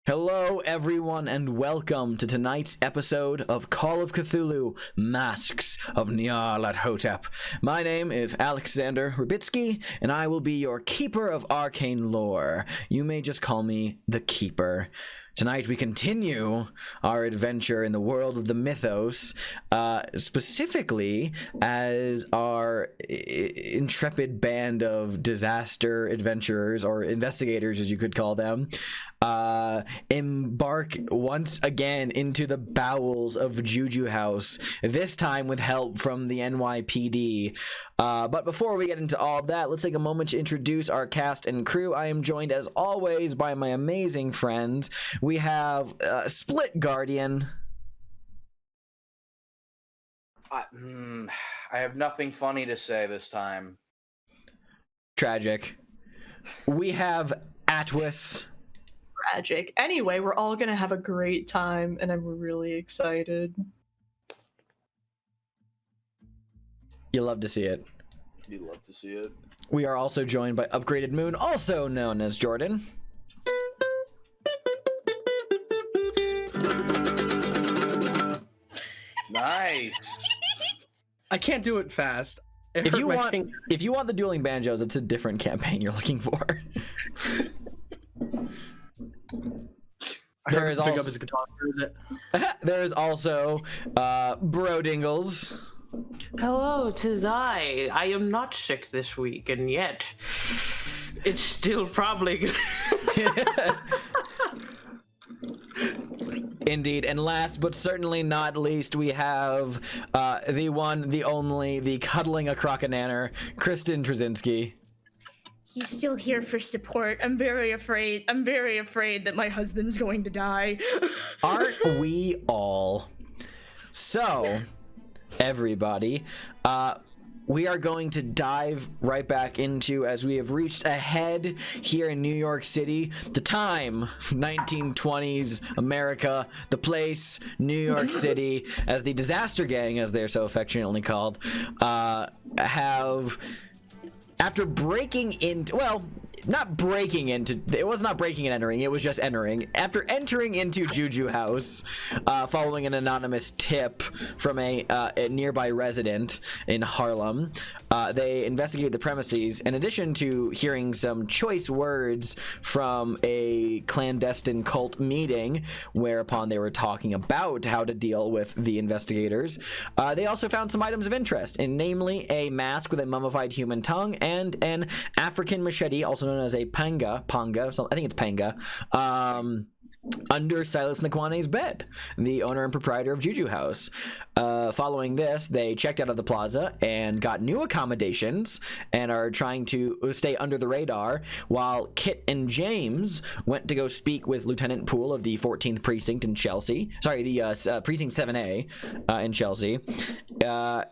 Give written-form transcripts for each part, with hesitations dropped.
Hello everyone and welcome to tonight's episode of Call of Cthulhu, Masks of Nyarlathotep. My name is Alexander Rubitsky and I will be your keeper of arcane lore. You may just call me the Keeper. Tonight we continue our adventure in the world of the mythos, specifically as our intrepid band of disaster adventurers, or investigators as you could call them, embark once again into the bowels of Juju House, this time with help from the NYPD. But before we get into all of that, let's take a moment to introduce our cast and crew. I am joined as always by my amazing friends. We have Split Guardian. I have nothing funny to say this time. Tragic. We have Atwis. Tragic. Anyway, we're all gonna have a great time, and I'm really excited. You love to see it. You love to see it. We are also joined by Upgraded Moon, also known as Jordan. Nice. I can't do it fast. If you want the dueling banjos, it's a different campaign you're looking for. There is pick also up his guitar. Is it? there is also Brodingles. Hello, 'tis I. I am not sick this week, and yet it's still probably good. Indeed, and last but certainly not least, we have the one, the only, the cuddling a croconanner, Kristen Trzynski. He's still here for support. I'm very afraid. I'm very afraid that my husband's going to die. Aren't we all? So, everybody, we are going to dive right back into, as we have reached ahead here in New York City, the time, 1920s America, the place, New York City, as the Disaster Gang, as they're so affectionately called, have, after breaking into, well, not breaking into, it was not breaking and entering, it was just entering. After entering into Juju House, following an anonymous tip from a nearby resident in Harlem, they investigated the premises. In addition to hearing some choice words from a clandestine cult meeting, whereupon they were talking about how to deal with the investigators, they also found some items of interest, and namely a mask with a mummified human tongue and an African machete, also known as a panga, so I think it's panga, under Silas Nkwane's bed, the owner and proprietor of Juju House. Following this, they checked out of the plaza and got new accommodations and are trying to stay under the radar, while Kit and James went to go speak with Lieutenant Poole of the 14th Precinct in Chelsea. Sorry, the Precinct 7A in Chelsea,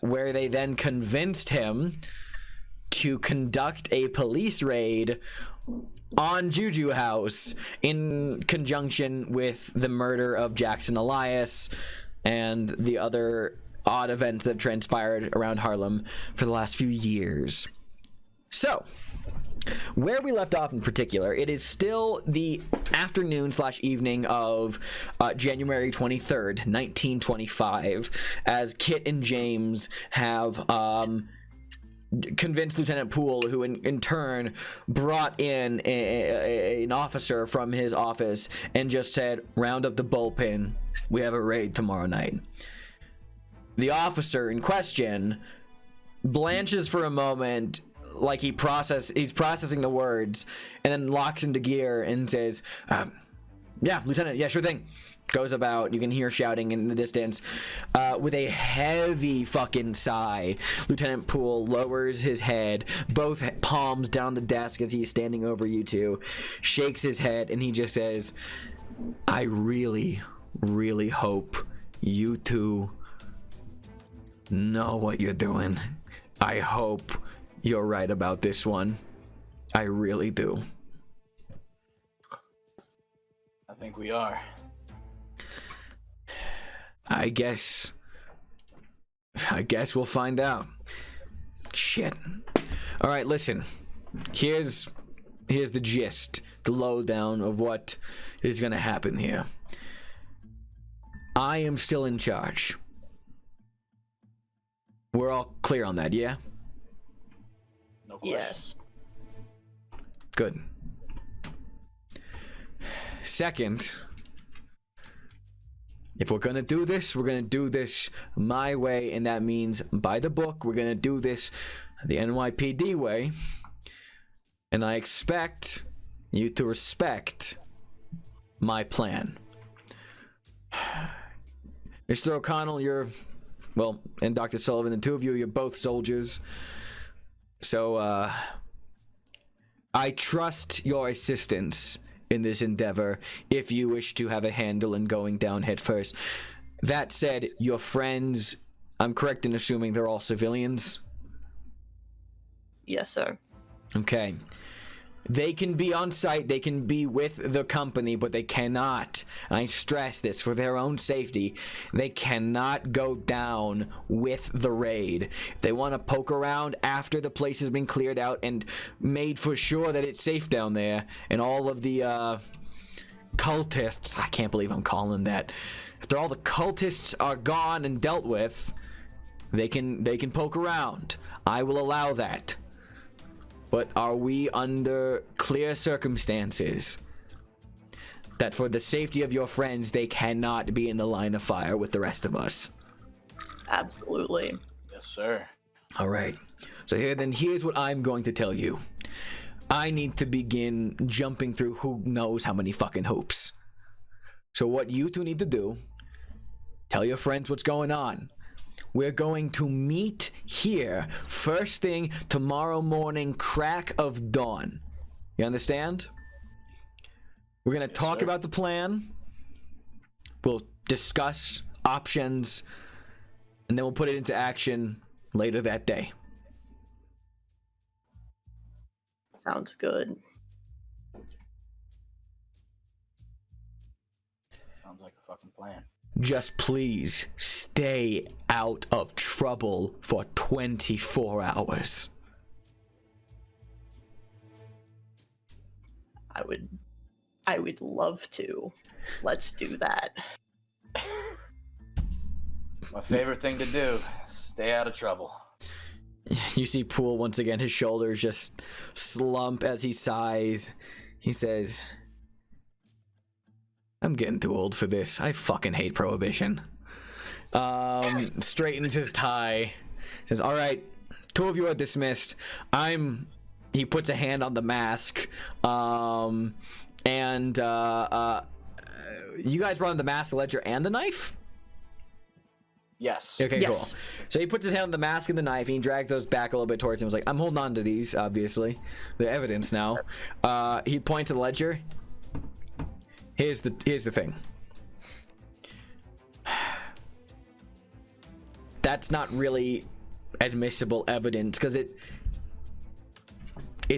where they then convinced him to conduct a police raid on Juju House in conjunction with the murder of Jackson Elias and the other odd events that transpired around Harlem for the last few years. So, where we left off in particular, it is still the afternoon / evening of January 23rd, 1925, as Kit and James have convinced Lieutenant Poole, who in turn brought in an officer from his office and just said, round up the bullpen, we have a raid tomorrow night. The officer in question blanches for a moment, like he's processing the words, and then locks into gear and says, yeah, Lieutenant, yeah, sure thing. Goes about, you can hear shouting in the distance. With a heavy fucking sigh, Lieutenant Poole lowers his head, both palms down the desk as he's standing over you two, shakes his head, and he just says, I really, really hope you two know what you're doing. I hope you're right about this one. I really do. I think we are. I guess we'll find out. Shit. All right, listen. Here's the gist, the lowdown of what is going to happen here. I am still in charge. We're all clear on that, yeah? No question. Yes. Good. Second, if we're gonna do this, we're gonna do this my way, and that means by the book. We're gonna do this the NYPD way, and I expect you to respect my plan. Mr. O'Connell, and Dr. Sullivan, the two of you, you're both soldiers. So, I trust your assistance in this endeavor if you wish to have a handle in going down head first. That said, your friends, I'm correct in assuming they're all civilians? Yes, sir. Okay. They can be on site, they can be with the company, but they cannot, and I stress this for their own safety, they cannot go down with the raid. If they want to poke around after the place has been cleared out and made for sure that it's safe down there, and all of the cultists, I can't believe I'm calling them that, after all the cultists are gone and dealt with, they can poke around. I will allow that. But are we under clear circumstances that for the safety of your friends, they cannot be in the line of fire with the rest of us? Absolutely. Yes, sir. All right. So here's what I'm going to tell you. I need to begin jumping through who knows how many fucking hoops. So what you two need to do, tell your friends what's going on. We're going to meet here first thing tomorrow morning, crack of dawn. You understand? We're going to talk about the plan. We'll discuss options, and then we'll put it into action later that day. Sounds good. Sounds like a fucking plan. Just please stay out of trouble for 24 hours. I would love to. Let's do that. My favorite thing to do. Stay out of trouble. You see Poole once again, his shoulders just slump as he sighs. He says, I'm getting too old for this. I fucking hate prohibition. Straightens his tie. Says, all right, two of you are dismissed. He puts a hand on the mask. You guys brought him the mask, the ledger, and the knife? Yes. Okay, Yes. cool. So he puts his hand on the mask and the knife, and he dragged those back a little bit towards him. He was like, I'm holding on to these, obviously. The evidence now. He points to the ledger. Here's the thing. That's not really admissible evidence because it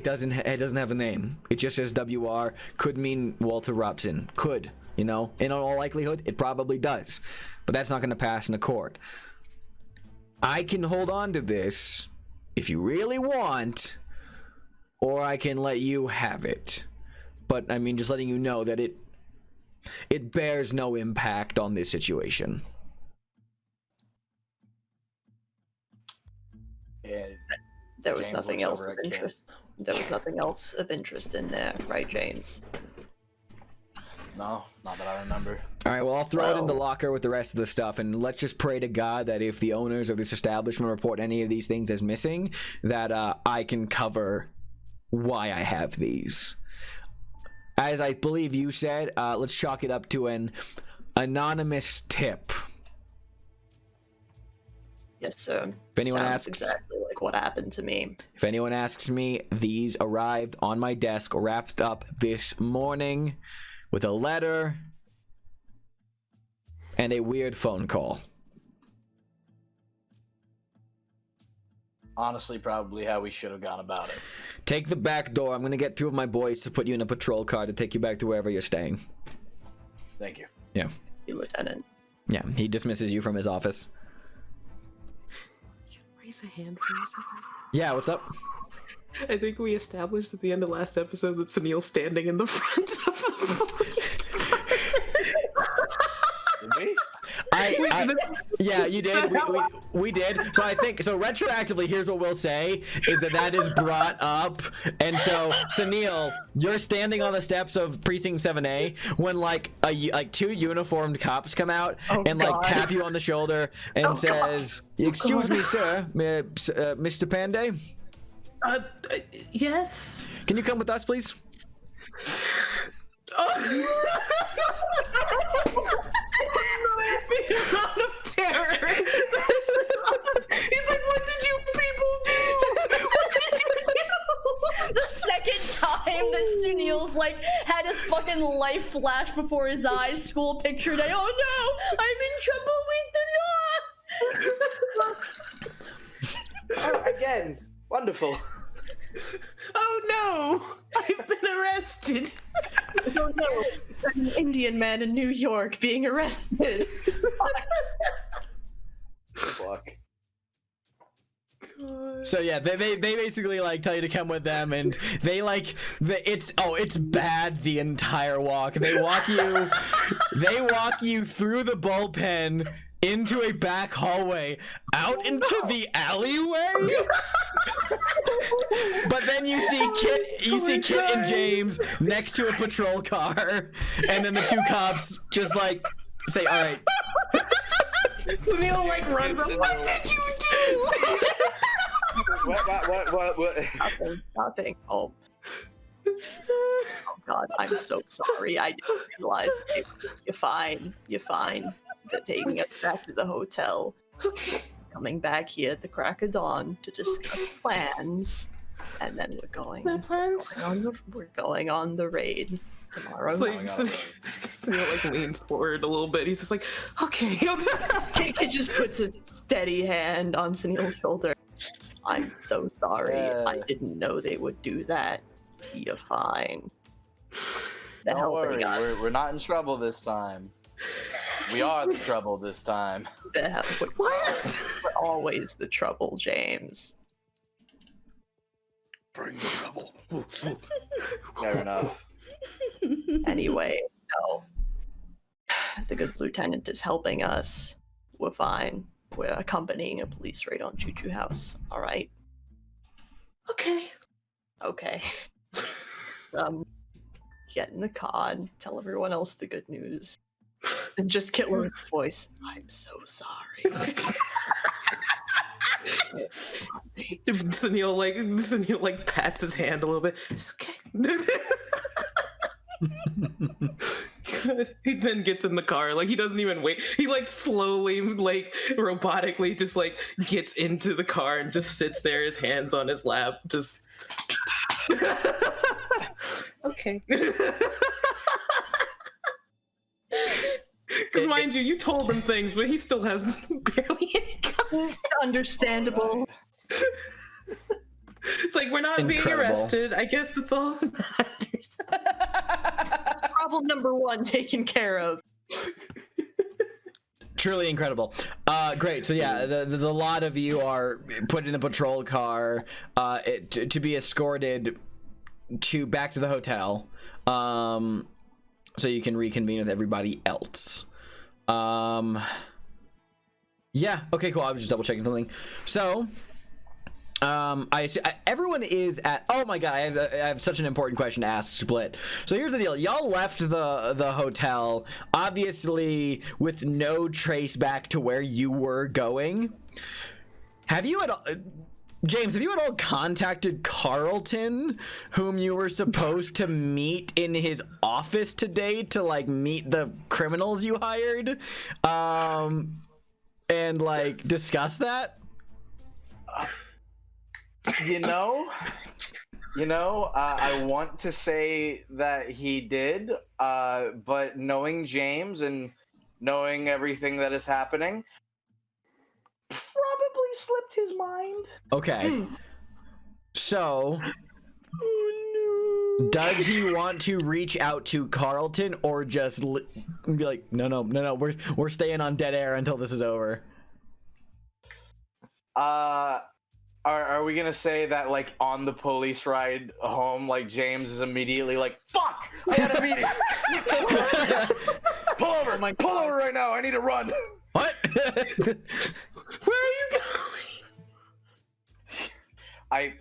doesn't have a name. It just says WR. Could mean Walter Robson. Could, in all likelihood, it probably does. But that's not going to pass in a court. I can hold on to this if you really want, or I can let you have it. But I mean, just letting you know that it bears no impact on this situation. Yeah, There was James nothing looks else over of at Kit. interest. There was nothing else of interest in there, right, James? no, not that I remember. All right, well, I'll throw it in the Well- locker with the rest of the stuff, and let's just pray to God that if the owners of this establishment report any of these things as missing, that I can cover why I have these. As I believe you said, let's chalk it up to an anonymous tip. Yes, sir. If anyone Sounds asks- exactly like what happened to me. If anyone asks me, these arrived on my desk wrapped up this morning with a letter and a weird phone call. Honestly, probably how we should have gone about it. Take the back door. I'm going to get two of my boys to put you in a patrol car to take you back to wherever you're staying. Thank you. Yeah. You, Lieutenant. Yeah, he dismisses you from his office. Raise a hand for a second. Yeah, what's up? I think we established at the end of last episode that Sunil's standing in the front of the police department. Did we? Yeah, you did. We did. So I think, so retroactively, here's what we'll say, is that is brought up. And so, Sunil, you're standing on the steps of Precinct 7A when, like, two uniformed cops come out and, like, God. tap you on the shoulder and says, excuse me, sir, Mr. Pandey, Yes. can you come with us, please? The amount of terror. He's like, what did you people do? What did you do? The second time that Sunil's like had his fucking life flash before his eyes, school picture day. Oh no, I'm in trouble with the law. Oh, again, wonderful. Oh no! I've been arrested. Oh no, an Indian man in New York being arrested. Fuck. So yeah, they basically like tell you to come with them, and they like it's bad the entire walk. They walk you through the bullpen into a back hallway, out into the alleyway. But then you see Kit and James next to a patrol car, and then the two cops just like say, "All right." Sunil like runs up. What did you do? What? Nothing. Oh. Oh God, I'm so sorry. I didn't realize. You're fine. You're fine. They're taking us back to the hotel. Coming back here at the crack of dawn to discuss plans, and then we're going on the raid tomorrow. It's like Sunil like leans forward a little bit. He's just like, okay. It just puts a steady hand on Sunil's shoulder. I'm so sorry. I didn't know they would do that. You're fine. They're Don't helping worry, us. we're not in trouble this time. We are the trouble this time. What? We're always the trouble, James. Bring the trouble. Fair enough. Anyway, no. The good lieutenant is helping us. We're fine. We're accompanying a police raid on Choo Choo House. All right. Okay. Okay. So, get in the car and tell everyone else the good news. And just get Lawrence's voice. I'm so sorry. Sunil like pats his hand a little bit. It's okay. He then gets in the car. Like he doesn't even wait. He like slowly, like robotically, just like gets into the car and just sits there, his hands on his lap, just. Okay. Because mind you, you told him things, but he still has barely any context. Understandable. It's like we're not being Incredible. arrested. I guess that's all that matters. Problem number one taken care of. Truly incredible. Great. So yeah, the lot of you are put in the patrol car to be escorted back to the hotel, so you can reconvene with everybody else. Yeah. Okay. Cool. I was just double checking something. So, everyone is at. Oh my god! I have such an important question to ask Split. So here's the deal. Y'all left the hotel, obviously with no trace back to where you were going. Have you at all, James? Have you at all contacted Carlton, whom you were supposed to meet in his office today to like meet the criminals you hired, and like discuss that? I want to say that he did, but knowing James and knowing everything that is happening, probably slipped his mind. Okay. So, does he want to reach out to Carlton or just be like, no, we're staying on dead air until this is over? Are we gonna say that like on the police ride home, like James is immediately like, "Fuck! I had a meeting. Pull over! Pull over right now! I need to run." What? Where are you going? I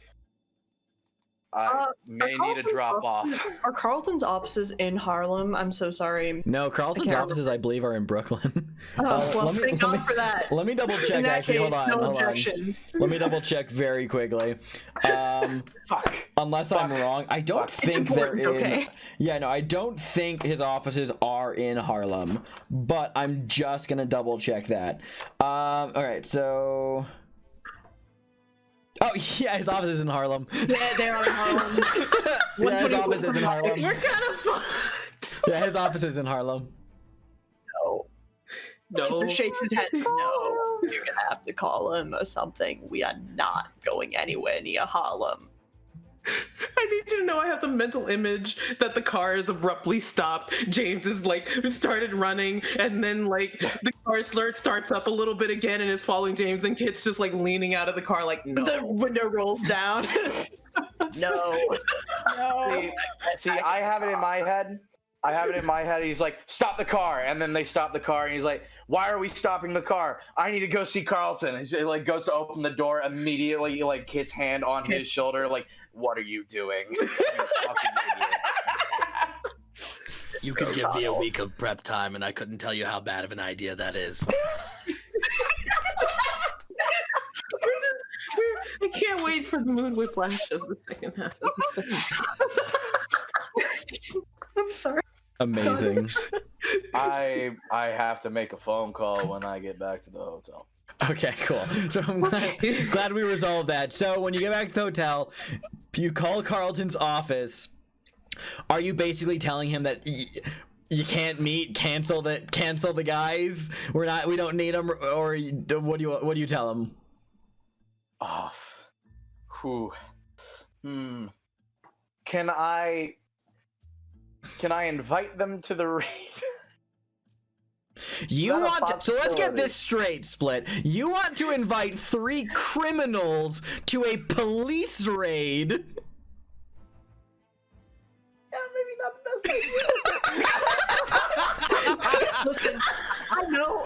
may need a drop off. Are Carlton's offices in Harlem? I'm so sorry. No, Carlton's offices, I believe, are in Brooklyn. Well, thank God for that. Let me double check. In that Actually, case, hold no on. objections. Let me double check very quickly. Fuck. Unless I'm wrong, I don't think they're in. Okay. Yeah, no, I don't think his offices are in Harlem, but I'm just gonna double check that. All right, so. Oh yeah, his office is in Harlem. Yeah, they're in Harlem. Yeah, his office is in Harlem. We're kind of fucked. Yeah, his office is in Harlem. No. Keeper shakes his head. No, you're gonna have to call him or something. We are not going anywhere near Harlem. I need you to know I have the mental image that the car is abruptly stopped. James is like started running, and then like the car starts up a little bit again and is following James, and Kit's just like leaning out of the car like, no. The window rolls down. No. See, I have it in my head. He's like, "Stop the car," and then they stop the car, and he's like, "Why are we stopping the car? I need to go see Carlton." And he like goes to open the door immediately, like his hand on his shoulder, like, "What are you doing? You fucking idiot." You could give me a week of prep time, and I couldn't tell you how bad of an idea that is. I can't wait for the moon whiplash of the second half of the second. I'm sorry. Amazing. I have to make a phone call when I get back to the hotel. Okay, cool. So I'm glad we resolved that. So when you get back to the hotel, you call Carlton's office. Are you basically telling him that you can't meet, cancel the guys? We don't need them, or what do you tell him? Oh, whew. Can I invite them to the raid? So let's get this straight, Split. You want to invite 3 criminals to a police raid? Yeah, maybe not the best idea. Listen,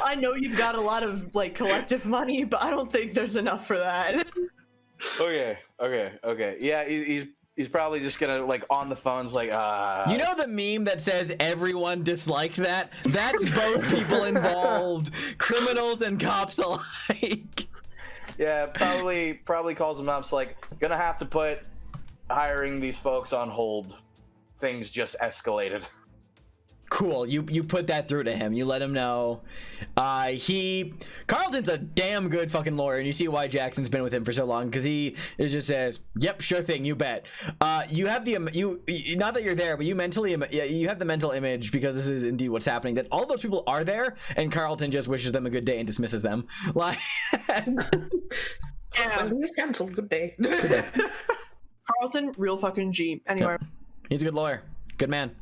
I know you've got a lot of like collective money, but I don't think there's enough for that. Okay. Yeah, he's probably just gonna like on the phones like You know the meme that says everyone disliked that? That's both people involved, criminals and cops alike. Yeah, probably calls them up. It's like, gonna have to put hiring these folks on hold. Things just escalated. Cool. You put that through to him. You let him know. Carlton's a damn good fucking lawyer, and you see why Jackson's been with him for so long, because it just says, "Yep, sure thing, you bet." You have not that you're there, but you have the mental image, because this is indeed what's happening, that all those people are there, and Carlton just wishes them a good day and dismisses them. Like, yeah, he's canceled. Good day. Carlton, real fucking G. Anyway, he's a good lawyer, good man.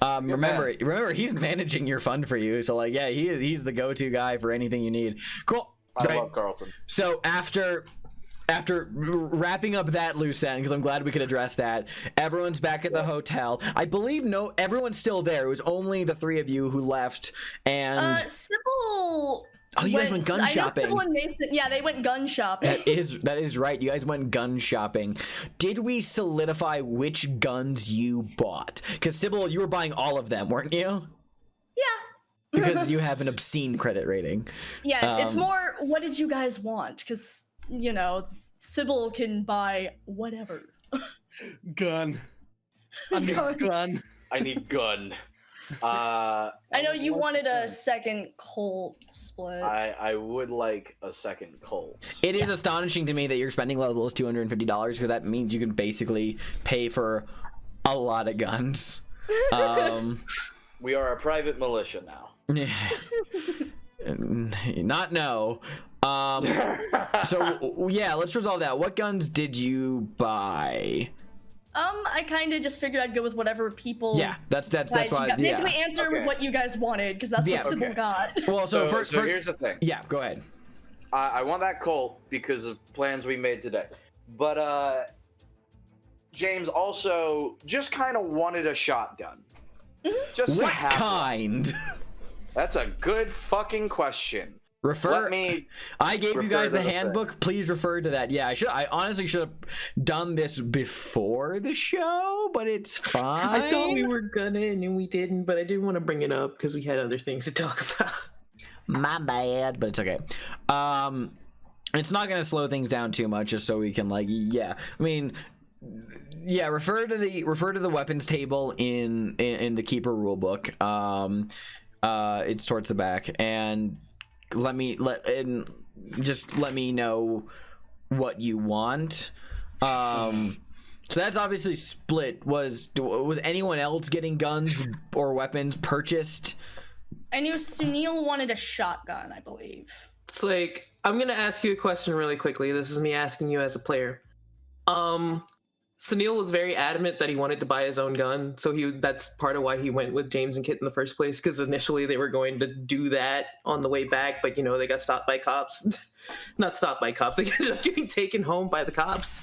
Remember, he's managing your fund for you, so like, yeah, he's the go-to guy for anything you need. Cool. I love Carlton. So after after wrapping up that loose end, because I'm glad we could address that, everyone's back at the hotel. I believe everyone's still there. It was only the three of you who left, and Sybil. Oh, you guys went gun shopping. Sybil and Mason, yeah, they went gun shopping. That is right. You guys went gun shopping. Did we solidify which guns you bought? Because Sybil, you were buying all of them, weren't you? Yeah. Because you have an obscene credit rating. Yes, it's more, what did you guys want? Because, you know, Sybil can buy whatever. Gun. I need gun. I need gun. I know you wanted a second Colt split. I would like a second Colt. It is astonishing to me that your spending level is $250, because that means you can basically pay for a lot of guns. We are a private militia now. Not no. So yeah, let's resolve that. What guns did you buy? I kind of just figured I'd go with whatever people. Yeah, that's why. Basically, answer what you guys wanted, because that's what Sybil got. Well, so first, here's the thing. Yeah, go ahead. I want that Colt because of plans we made today, but James also just kind of wanted a shotgun. Just what to have kind? One. That's a good fucking question. I gave you guys the handbook. Please refer to that. Yeah, I honestly should have done this before the show, but it's fine. I thought we were gonna and we didn't, but I didn't want to bring it up because we had other things to talk about. My bad, but it's okay. It's not gonna slow things down too much, just so we can refer to the weapons table in the Keeper rulebook. It's towards the back, and let me know what you want. So that's obviously split. Was anyone else getting guns or weapons purchased? I knew Sunil wanted a shotgun, I believe. It's like, I'm gonna ask you a question really quickly. This is me asking you as a player. Sunil was very adamant that he wanted to buy his own gun, so that's part of why he went with James and Kit in the first place, because initially they were going to do that on the way back, but they got stopped by cops. Not stopped by cops, they ended up getting taken home by the cops.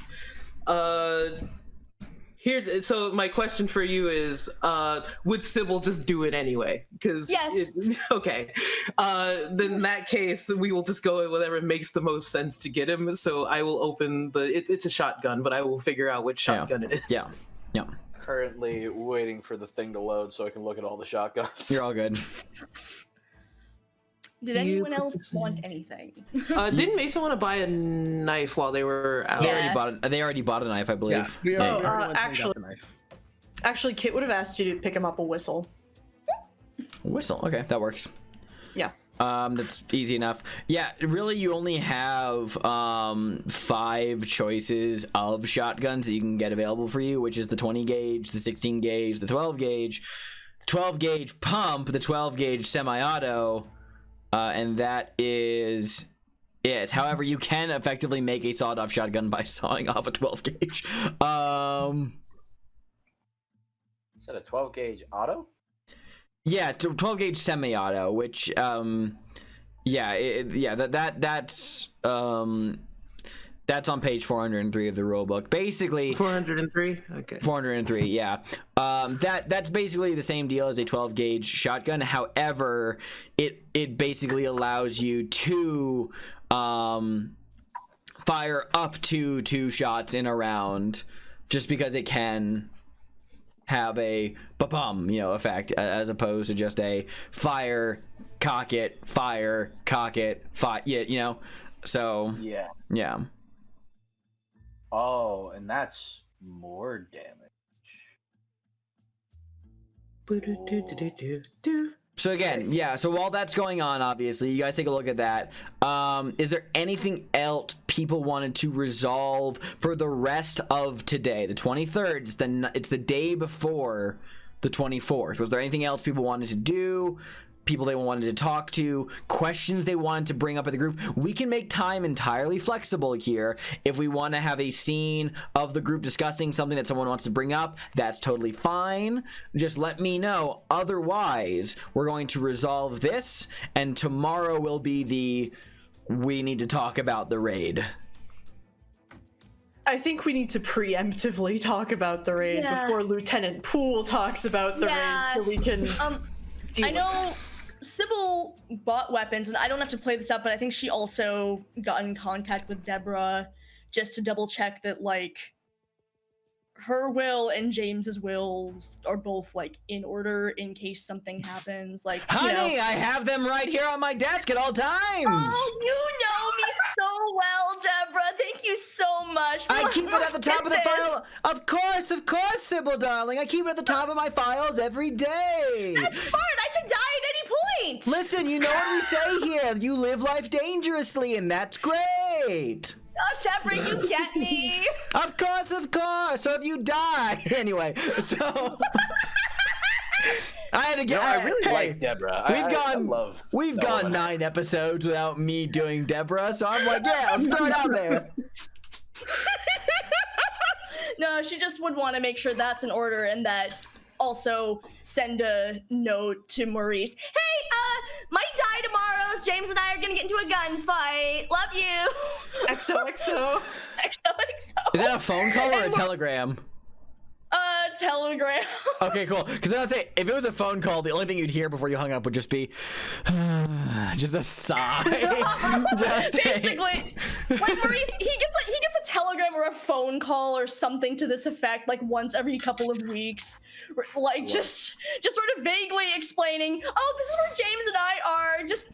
So my question for you is, would Sybil just do it anyway? Yes. Okay. Then in that case, we will just go with whatever makes the most sense to get him. So I will open it's a shotgun, but I will figure out which shotgun it is. Yeah. Currently waiting for the thing to load so I can look at all the shotguns. You're all good. Did anyone else want anything? Didn't Mason want to buy a knife while they were out? Yeah. They already bought a knife, I believe. Actually, Kit would have asked you to pick him up a whistle. Whistle. Okay, that works. Yeah. That's easy enough. Yeah, really, you only have 5 choices of shotguns that you can get available for you, which is the 20 gauge, the 16 gauge, the 12 gauge, the 12 gauge pump, the 12 gauge semi-auto. And that is it. However, you can effectively make a sawed-off shotgun by sawing off a 12 gauge. Is that a 12 gauge auto? Yeah, it's a 12 gauge semi-auto, which that's on page 403 of the rulebook. Basically, 403. Okay. 403. Yeah. That's basically the same deal as a 12 gauge shotgun. However, it basically allows you to fire up to 2 shots in a round, just because it can have a ba-bum, effect, as opposed to just a fire, cock it, fire, So yeah. Oh, and that's more damage. So again, so while that's going on, obviously, you guys take a look at that. Is there anything else people wanted to resolve for the rest of today? The 23rd, it's the day before the 24th. Was there anything else people wanted to do? People they wanted to talk to, questions they wanted to bring up at the group? We can make time entirely flexible here. If we want to have a scene of the group discussing something that someone wants to bring up, that's totally fine. Just let me know. Otherwise, we're going to resolve this, and tomorrow will be we need to talk about the raid. I think we need to preemptively talk about the raid before Lieutenant Poole talks about the raid, so we can. I know Sybil bought weapons, and I don't have to play this up, but I think she also got in contact with Deborah just to double check that like her will and James's wills are both like in order in case something happens. Like, honey, I have them right here on my desk at all times. Oh, you know me so well, Deborah. Thank you so much. I keep it at the top of the file. Of course, Sybil, darling. I keep it at the top of my files every day. That's smart. I can die at any point. Listen, you know what we say here. You live life dangerously, and that's great. Oh, Deborah, you get me. Of course. So if you die, anyway. So I had to get. I really like Deborah. We've gone 9 episodes without me doing Deborah, so I'm like, yeah, let's throw it out there. No, she just would want to make sure that's in order, and that also send a note to Maurice. Hey, might die tomorrow. James and I are gonna get into a gunfight. Love you. XOXO. XOXO. Is that a phone call or a telegram? Telegram. Okay, cool. Because I was gonna say, if it was a phone call, the only thing you'd hear before you hung up would just be just a sigh. Just basically. Wait, Maurice, he gets a telegram or a phone call or something to this effect, like once every couple of weeks, like just sort of vaguely explaining, oh, this is where James and I are. Just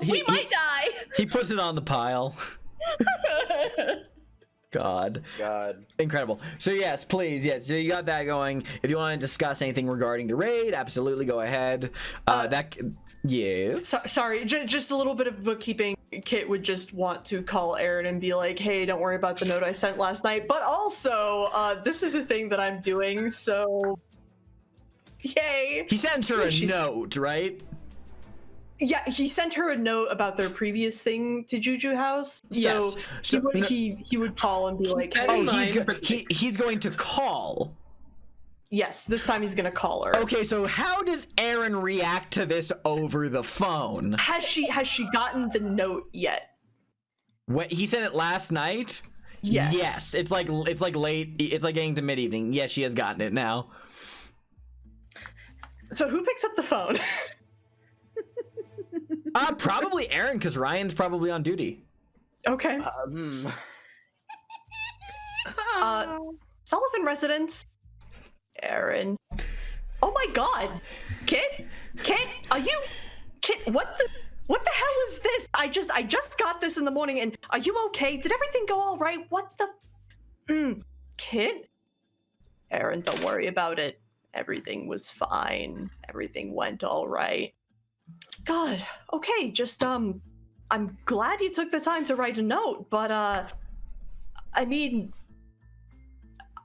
we might die. He puts it on the pile. God. Incredible. So yes, please, yes. So you got that going. If you want to discuss anything regarding the raid, absolutely go ahead. Yes. Sorry, just a little bit of bookkeeping. Kit would just want to call Aaron and be like, hey, don't worry about the note I sent last night. But also, this is a thing that I'm doing, so yay. He sends her a note, right? Yeah, he sent her a note about their previous thing to Juju House. So, yes. He would call and be like, hey, he's going to call. Yes, this time he's gonna call her. Okay, so how does Aaron react to this over the phone? Has she gotten the note yet? What, he sent it last night? Yes. Yes. It's like late. It's like getting to mid-evening. Yes, she has gotten it now. So who picks up the phone? Probably Aaron, because Ryan's probably on duty. Okay. Sullivan residence. Aaron. Oh my God. Kit, are you? Kit, what the hell is this? I just got this in the morning, and are you okay? Did everything go all right? What the? Kit? Aaron, don't worry about it. Everything was fine. Everything went all right. God, okay, just, I'm glad you took the time to write a note, but, I mean,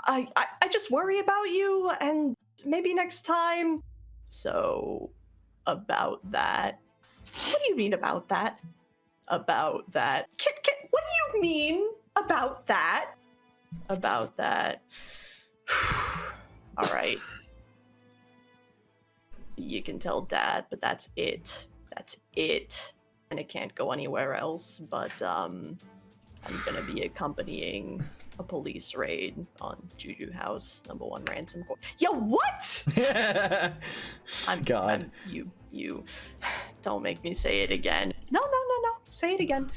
I just worry about you, and maybe next time. So, about that. What do you mean about that? About that. Kit, what do you mean about that? About that. All right. You can tell Dad, but that's it. That's it. And it can't go anywhere else, but I'm gonna be accompanying a police raid on Juju House, #1 ransom court. Yo, what? God. You don't make me say it again. No. Say it again.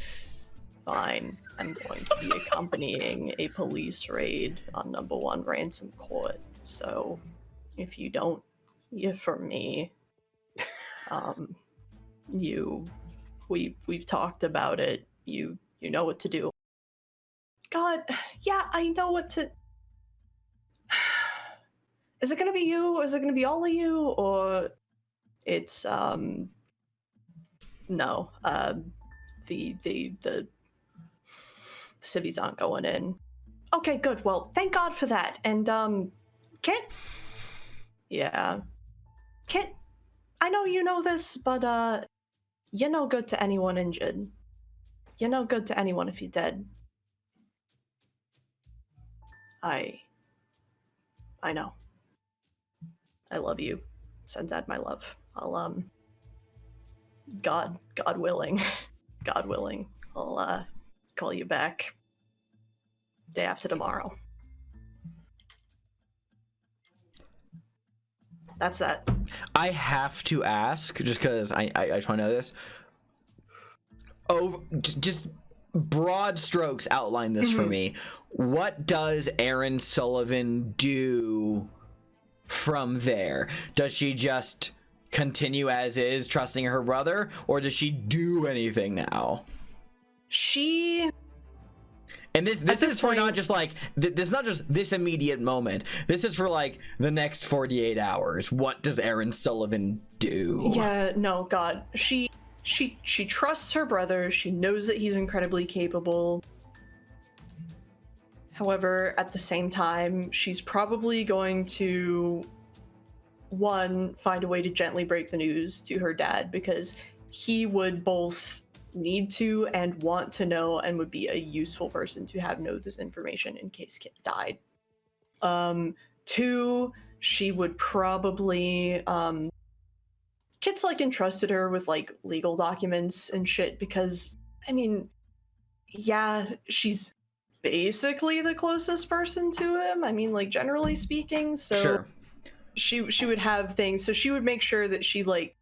Fine. I'm going to be accompanying a police raid on #1 ransom court. So if you don't hear from me, we've talked about it. You know what to do. God, yeah, I know what to. Is it gonna be you? Is it gonna be all of you? Or it's no. The civvies aren't going in. Okay, good. Well, thank God for that. And Kit? Yeah. Kit, I know you know this, but you're no good to anyone injured. You're no good to anyone if you're dead. I know. I love you. Send Dad my love. I'll God willing, God willing, I'll call you back. day after tomorrow. That's that. I have to ask, just because I just want to know this. Just broad strokes outline this for me. What does Aaron Sullivan do from there? Does she just continue as is, trusting her brother, or does she do anything now? And this is for not just like this, not just this immediate moment. This is for like the next 48 hours. What does Aaron Sullivan do? Yeah, no, God, she trusts her brother. She knows that he's incredibly capable. However, at the same time, she's probably going to find a way to gently break the news to her dad, because he would both need to and want to know, and would be a useful person to know this information in case Kit died. 2, she would probably Kit's like entrusted her with like legal documents and shit, because I mean, yeah, she's basically the closest person to him. I mean, like, generally speaking, so Sure. she would have things, so she would make sure that she like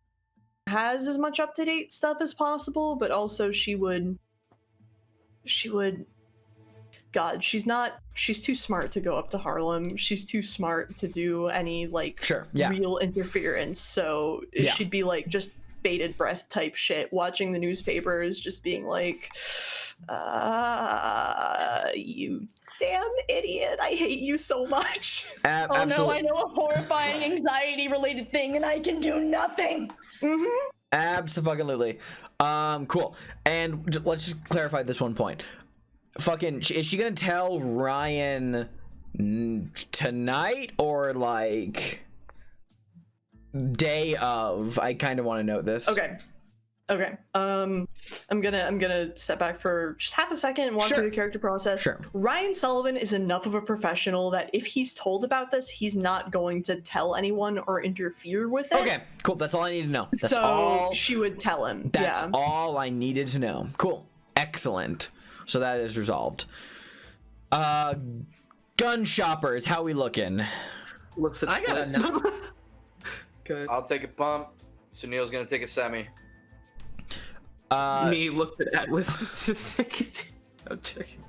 has as much up-to-date stuff as possible, but also she would God, she's too smart to go up to Harlem. She's too smart to do any like real interference. So she'd be like just bated breath type shit, watching the newspapers, just being like, you damn idiot, I hate you so much. Oh no, I know a horrifying anxiety related thing and I can do nothing. Absolutely. Cool. And let's just clarify this one point. Is she gonna tell Ryan tonight or like day of? I kind of want to know this. Okay. I'm gonna step back for just half a second and walk through the character process. Sure. Ryan Sullivan is enough of a professional that if he's told about this, he's not going to tell anyone or interfere with it. Okay, cool. That's all I need to know. That's so all. She would tell him. That's all I needed to know. Cool. Excellent. So that is resolved. Gun shoppers, how we looking? Looks at I got a number. Good. I'll take a pump. Sunil's gonna take a semi. Me looks at Atlas. I'm checking.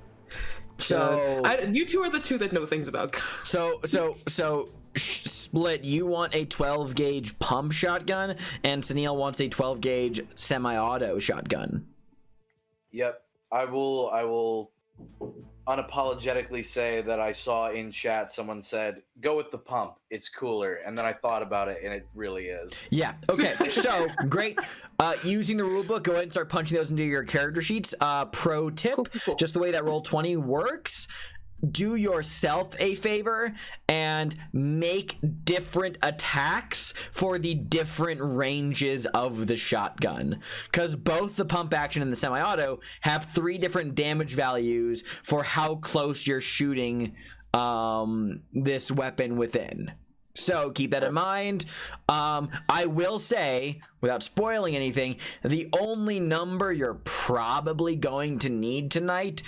So you two are the two that know things about guns. So Split, you want a 12 gauge pump shotgun, and Sunil wants a 12 gauge semi-auto shotgun. Yep. I will unapologetically say that I saw in chat someone said, go with the pump, it's cooler. And then I thought about it, and it really is. Yeah, okay, so great. Using the rulebook, go ahead and start punching those into your character sheets. Pro tip, Cool. just the way that Roll20 works, do yourself a favor and make different attacks for the different ranges of the shotgun, because both the pump action and the semi-auto have 3 different damage values for how close you're shooting this weapon within. So keep that in mind. I will say, without spoiling anything, the only number you're probably going to need tonight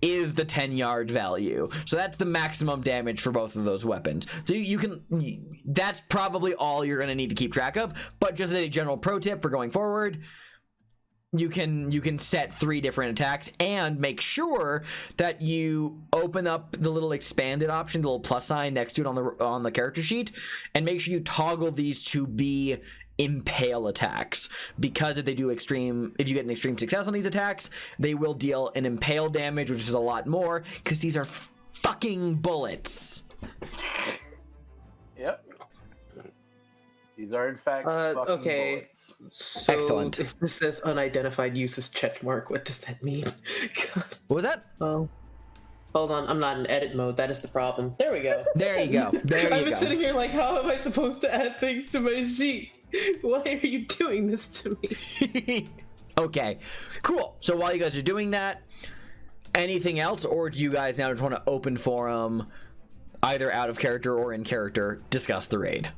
is the 10-yard value. So that's the maximum damage for both of those weapons. So that's probably all you're going to need to keep track of. But just as a general pro tip for going forward, you can set 3 different attacks and make sure that you open up the little expanded option, the little plus sign next to it on the character sheet, and make sure you toggle these to be impale attacks, because if you get an extreme success on these attacks, they will deal an impale damage, which is a lot more because these are fucking bullets. Yep. These are in fact fucking okay. bullets. So Excellent. if this says unidentified uses checkmark, what does that mean? What was that? Oh, hold on, I'm not in edit mode. That is the problem. There we go. There you go. There I've you been go. sitting here like, how am I supposed to add things to my sheet? Why are you doing this to me? Okay, cool. So while you guys are doing that, anything else, or do you guys now just want to open forum, either out of character or in character, discuss the raid?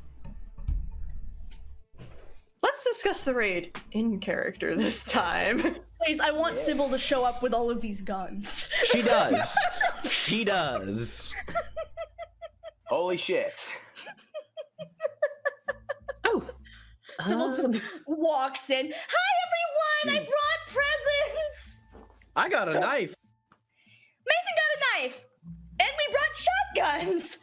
Let's discuss the raid in character this time. Please, I want Sybil to show up with all of these guns. She does. She does. Holy shit. Oh. Sybil just walks in. Hi, everyone! I brought presents! I got a knife. Mason got a knife! And we brought shotguns!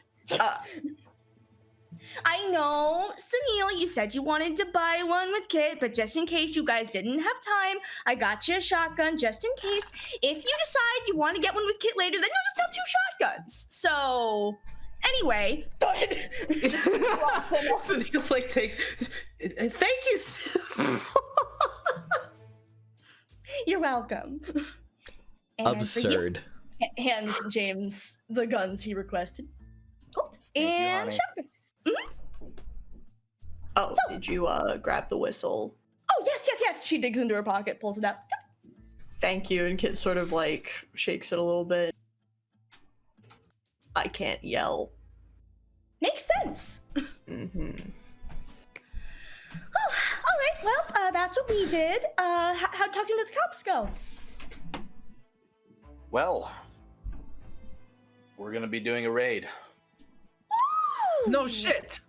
I know, Sunil, you said you wanted to buy one with Kit, but just in case you guys didn't have time, I got you a shotgun just in case. If you decide you want to get one with Kit later, then you'll just have 2 shotguns. So, anyway, Sunil like takes. Thank you. You're welcome. And Absurd. hands James the guns he requested. Colt you, and honey. shotgun. Oh, did you grab the whistle? Oh, yes. She digs into her pocket, pulls it out. Thank you. And Kit sort of like shakes it a little bit. I can't yell. Makes sense. Mm-hmm. Oh, all right, well, that's what we did. How'd talking to the cops go? Well, we're gonna be doing a raid. No shit.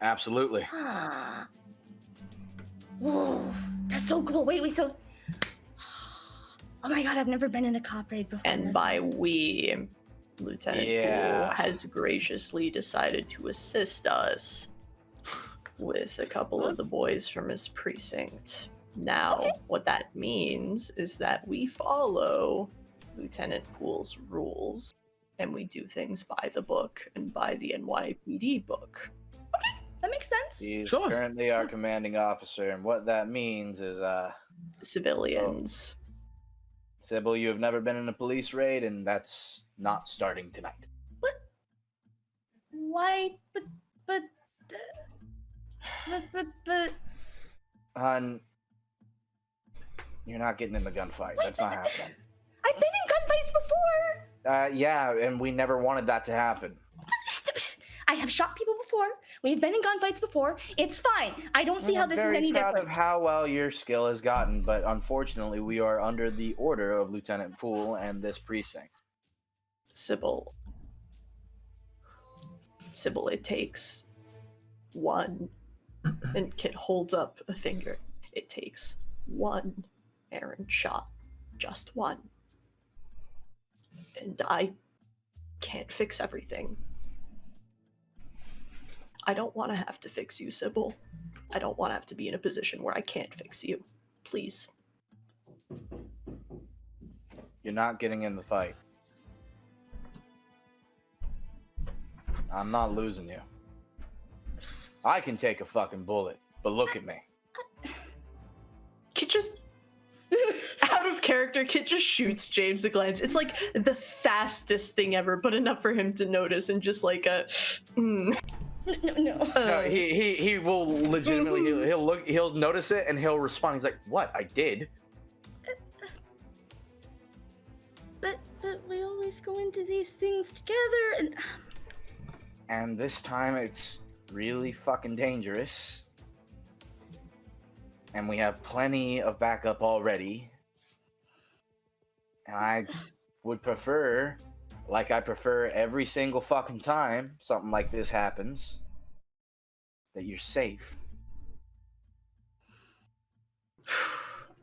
Absolutely. Whoa, that's so cool. Wait, so... Oh my god, I've never been in a cop raid before. And by we, Lieutenant Yeah. Poole has graciously decided to assist us with a couple of the boys from his precinct. Now, what that means is that we follow Lieutenant Poole's rules, and we do things by the book and by the NYPD book. That makes sense. He's Sure. currently our commanding officer, and what that means is, Civilians. Sybil, you have never been in a police raid, and that's not starting tonight. Why? But... Hun, you're not getting in the gunfight. That's not happening. I've been in gunfights before! Yeah, and we never wanted that to happen. I have shot people before. We've been in gunfights before. It's fine. I don't see how this is any proud different. of how well your skill has gotten, but unfortunately, we are under the order of Lieutenant Poole and this precinct. Sybil, it takes one. And Kit holds up a finger. It takes one errant shot. Just one. And I can't fix everything. I don't want to have to fix you, Sybil. I don't want to have to be in a position where I can't fix you. Please. You're not getting in the fight. I'm not losing you. I can take a fucking bullet, but look at me. Kit just, out of character, Kit just shoots James a glance. It's like the fastest thing ever, but enough for him to notice and just like a, No. No, he will legitimately he'll notice it and he'll respond. He's like, "What? I did." But we always go into these things together, And this time it's really fucking dangerous. And we have plenty of backup already. And I would prefer, like I prefer every single fucking time something like this happens, that you're safe.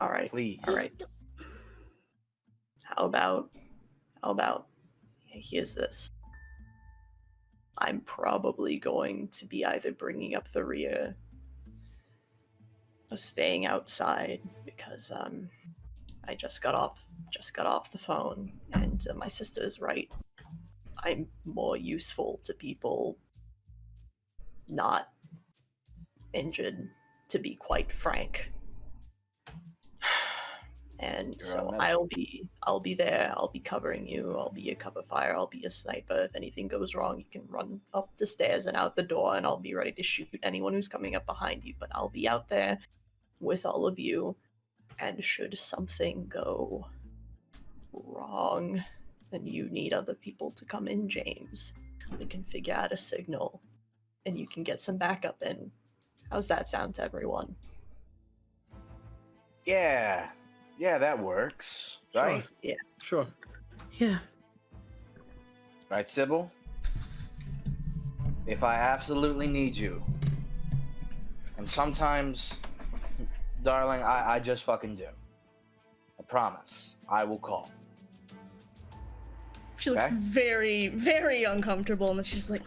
all right. Please. All right. How about, here's this. I'm probably going to be either bringing up the rear or staying outside because I just got off the phone and my sister is right. I'm more useful to people not injured, to be quite frank. And so I'll be there, I'll be covering you, I'll be a cover fire, I'll be a sniper. If anything goes wrong, you can run up the stairs and out the door and I'll be ready to shoot anyone who's coming up behind you. But I'll be out there with all of you, and should something go wrong and you need other people to come in, James, we can figure out a signal and you can get some backup in. How's that sound to everyone? Yeah. Yeah, that works, right? Sure. Yeah. Right, Sybil? If I absolutely need you, and sometimes, darling, I just fucking do. I promise. I will call. She looks Okay. very, very uncomfortable, and then she's like,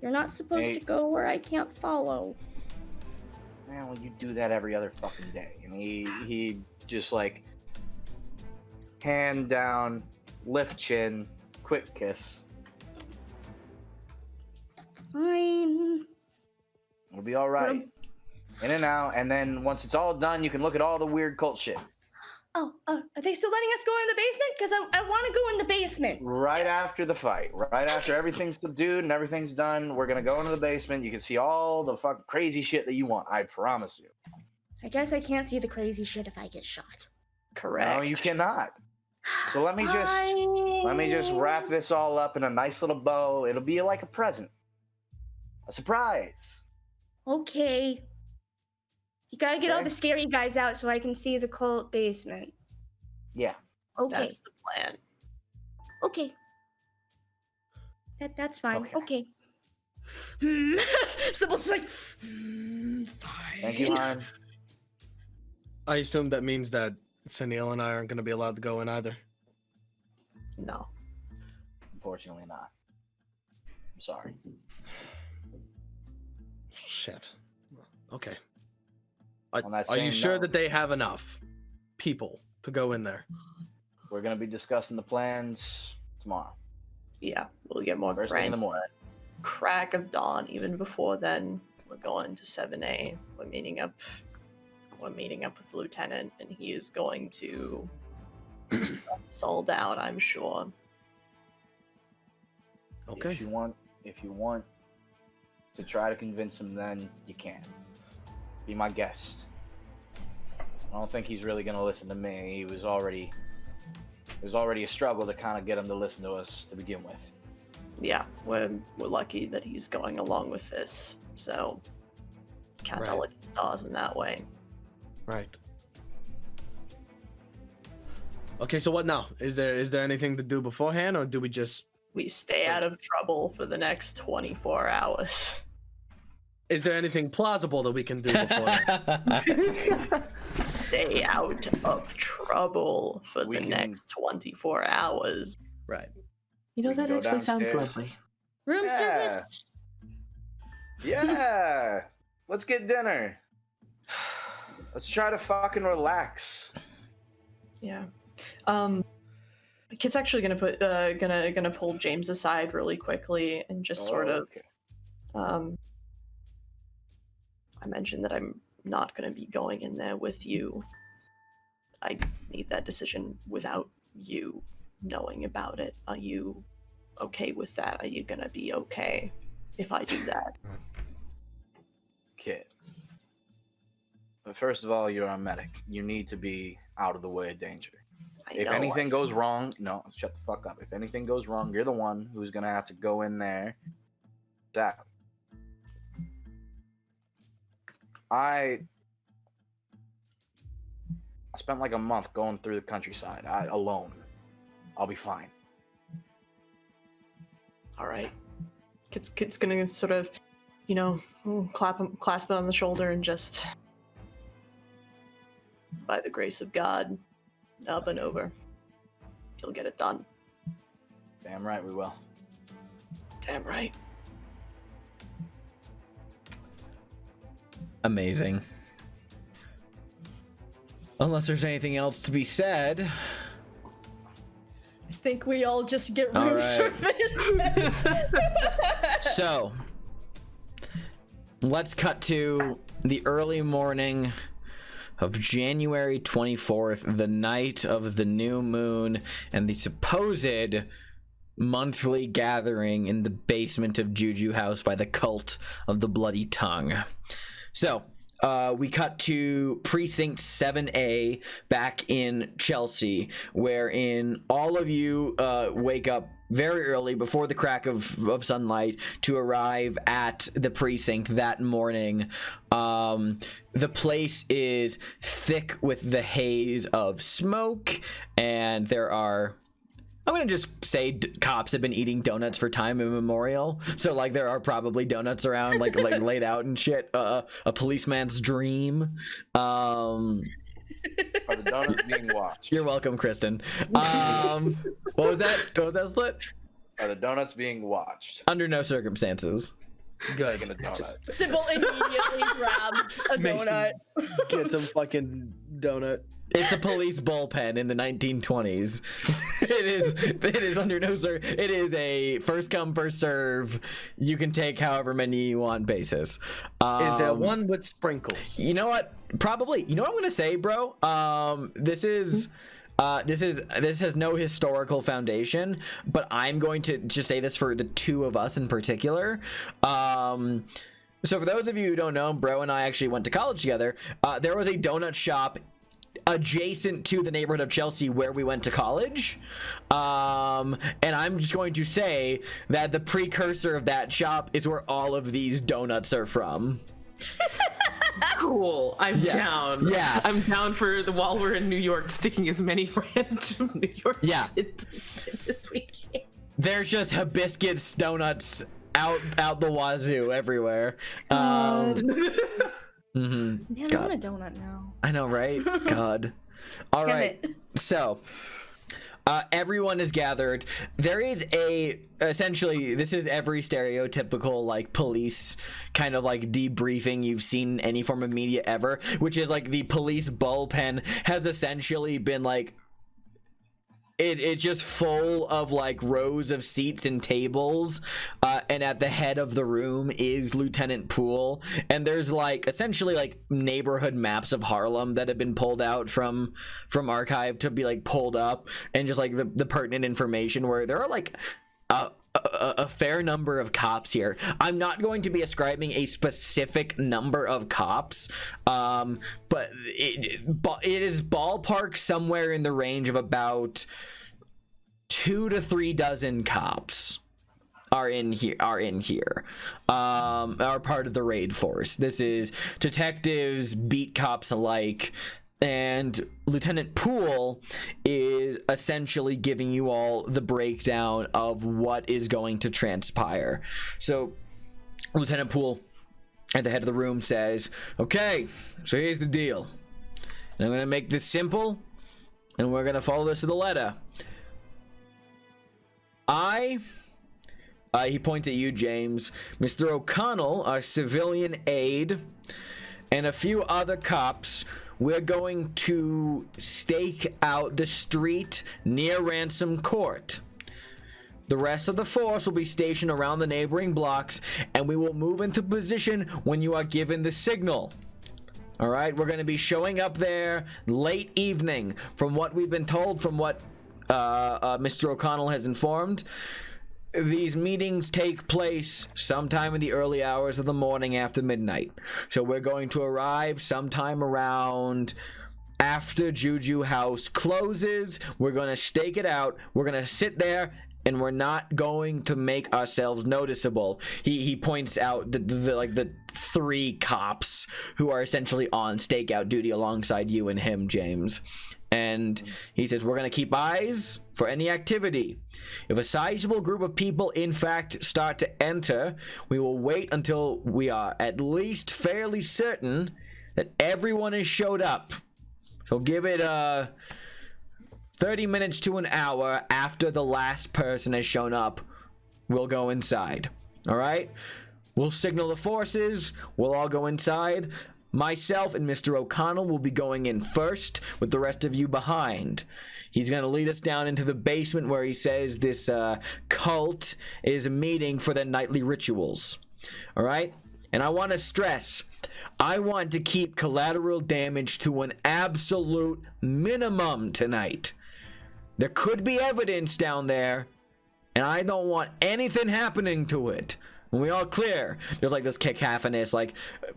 "You're not supposed Hey. to go where I can't follow." Man, well, you do that every other fucking day. And he just like, hand down, lift chin, quick kiss. Fine. It'll be all right. In and out, and then once it's all done, you can look at all the weird cult shit. Oh, are they still letting us go in the basement? Because I want to go in the basement. Right after the fight, right after everything's subdued and everything's done, we're gonna go into the basement. You can see all the fucking crazy shit that you want. I promise you. I guess I can't see the crazy shit if I get shot. Correct. No, you cannot. So let me just wrap this all up in a nice little bow. It'll be like a present, a surprise. Okay. You gotta get all Okay. the scary guys out so I can see the cult basement. Yeah. Okay. That's the plan. Okay. That's fine. Okay. Okay. Sybil's like, fine. Thank you, hon. I assume that means that Sunil and I aren't going to be allowed to go in either. No. Unfortunately, not. I'm sorry. Shit. Okay. On that Are you same sure note- that they have enough people to go in there? We're gonna be discussing the plans tomorrow. Yeah, we'll get more First thing in the morning. crack of dawn. Even before then, we're going to 7A. We're meeting up with the lieutenant, and he is going to stress us all down, I'm sure. Okay. If you want to try to convince him, then you can. Be my guest. I don't think he's really gonna listen to me. It was already a struggle to kind of get him to listen to us to begin with. Yeah, we're lucky that he's going along with this, so can't Right. tell lucky stars in that way. Right. Okay, so what now? Is there anything to do beforehand, or do we just... We stay out of trouble for the next 24 hours. Is there anything plausible that we can do beforehand? Stay out of trouble for We the can- next 24 hours. Right. You know, We can that go actually sounds downstairs. lovely. Room Yeah. service. Yeah. Let's get dinner. Let's try to fucking relax. Yeah. Kit's actually gonna pull James aside really quickly and just sort of Okay. I mentioned that I'm not gonna be going in there with you. I need that decision without you knowing about it. Are you okay with that? Are you gonna be okay if I do that? Kid. But first of all, you're a medic. You need to be out of the way of danger. If anything goes wrong, no, shut the fuck up. If anything goes wrong, you're the one who's gonna have to go in there. That. I spent like a month going through the countryside alone. I'll be fine. All right. Kit's gonna sort of, clasp him on the shoulder and just, by the grace of God, up and over. You'll get it done. Damn right we will. Damn right. Amazing. Unless there's anything else to be said. I think we all just get All room right. service. So, let's cut to the early morning of January 24th, the night of the new moon, and the supposed monthly gathering in the basement of Juju House by the cult of the Bloody Tongue. So, we cut to precinct 7A back in Chelsea, wherein all of you wake up very early before the crack of sunlight to arrive at the precinct that morning. The place is thick with the haze of smoke, and there are, I'm gonna just say, cops have been eating donuts for time immemorial. So like there are probably donuts around, like laid out and shit. A policeman's dream. Are the donuts being watched? You're welcome, Kristen. What was that? What was that split? Are the donuts being watched? Under no circumstances. Good. Taking a donut. Sybil immediately grabs a Makes me donut. Get some fucking donut. It's a police bullpen in the 1920s. It is under no it is a first come first serve. You can take however many you want basis. Is there one with sprinkles? You know what? Probably. You know what I'm gonna say, bro? This has no historical foundation, but I'm going to just say this for the two of us in particular. So for those of you who don't know, bro and I actually went to college together. There was a donut shop adjacent to the neighborhood of Chelsea where we went to college. And I'm just going to say that the precursor of that shop is where all of these donuts are from. Cool. I'm down. Yeah. I'm down for the while we're in New York, sticking as many random New York tidbits in this weekend. There's just hibiscus donuts out the wazoo everywhere. Man, God. I want a donut now. I know, right? God. All Damn right. it. So, everyone is gathered. There is essentially, this is every stereotypical, like, police kind of, like, debriefing you've seen in any form of media ever, which is, like, the police bullpen has essentially been, like, it's just full of like rows of seats and tables, and at the head of the room is Lieutenant Poole, and there's like essentially like neighborhood maps of Harlem that have been pulled out from archive to be like pulled up, and just like the pertinent information where there are like a fair number of cops here. I'm not going to be ascribing a specific number of cops, but it is ballpark somewhere in the range of about 2 to 3 dozen cops are part of the raid force. This is detectives, beat cops alike. And Lieutenant Poole is essentially giving you all the breakdown of what is going to transpire. So Lieutenant Poole at the head of the room says, okay, so here's the deal. And I'm going to make this simple, and we're going to follow this to the letter. He points at you, James, Mr. O'Connell, our civilian aide, and a few other cops. We're going to stake out the street near Ransom Court. The rest of the force will be stationed around the neighboring blocks, and we will move into position when you are given the signal. All right, we're going to be showing up there late evening. From what we've been told, from what Mr. O'Connell has informed, these meetings take place sometime in the early hours of the morning after midnight. So we're going to arrive sometime around after Juju House closes. We're going to stake it out. We're going to sit there, and we're not going to make ourselves noticeable. He points out the 3 cops who are essentially on stakeout duty alongside you and him, James. And he says, we're going to keep eyes for any activity. If a sizable group of people, in fact, start to enter, we will wait until we are at least fairly certain that everyone has showed up. So give it 30 minutes to an hour after the last person has shown up. We'll go inside. All right? We'll signal the forces. We'll all go inside. Myself and Mr. O'Connell will be going in first, with the rest of you behind. He's going to lead us down into the basement where he says this cult is meeting for their nightly rituals. All right? And I want to stress, I want to keep collateral damage to an absolute minimum tonight. There could be evidence down there, and I don't want anything happening to it. When we all clear, there's like this cacophonous, like,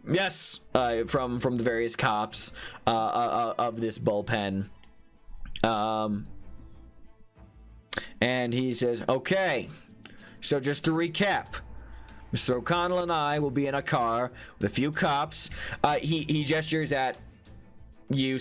yes, from the various cops of this bullpen. And he says, okay, so just to recap, Mr. O'Connell and I will be in a car with a few cops. He gestures at you,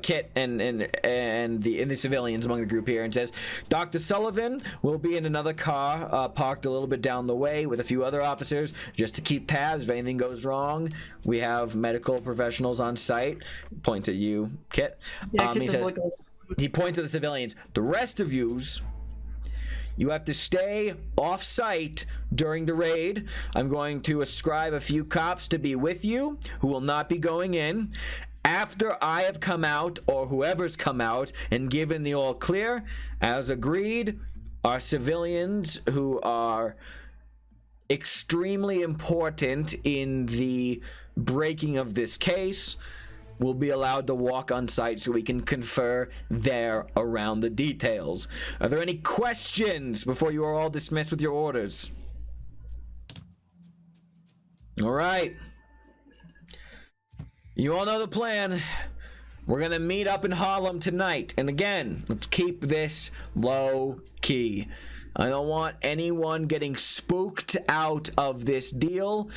Kit, and the civilians among the group here, and says, Dr. Sullivan will be in another car parked a little bit down the way with a few other officers just to keep tabs if anything goes wrong. We have medical professionals on site. Points at you, Kit. Yeah, Kit he does says, like a... he points at the civilians. The rest of you have to stay off site during the raid. I'm going to ascribe a few cops to be with you who will not be going in. After I have come out, or whoever's come out, and given the all clear, as agreed, our civilians who are extremely important in the breaking of this case will be allowed to walk on site so we can confer there around the details. Are there any questions before you are all dismissed with your orders? All right. You all know the plan. We're gonna meet up in Harlem tonight. And again, let's keep this low key. I don't want anyone getting spooked out of this deal.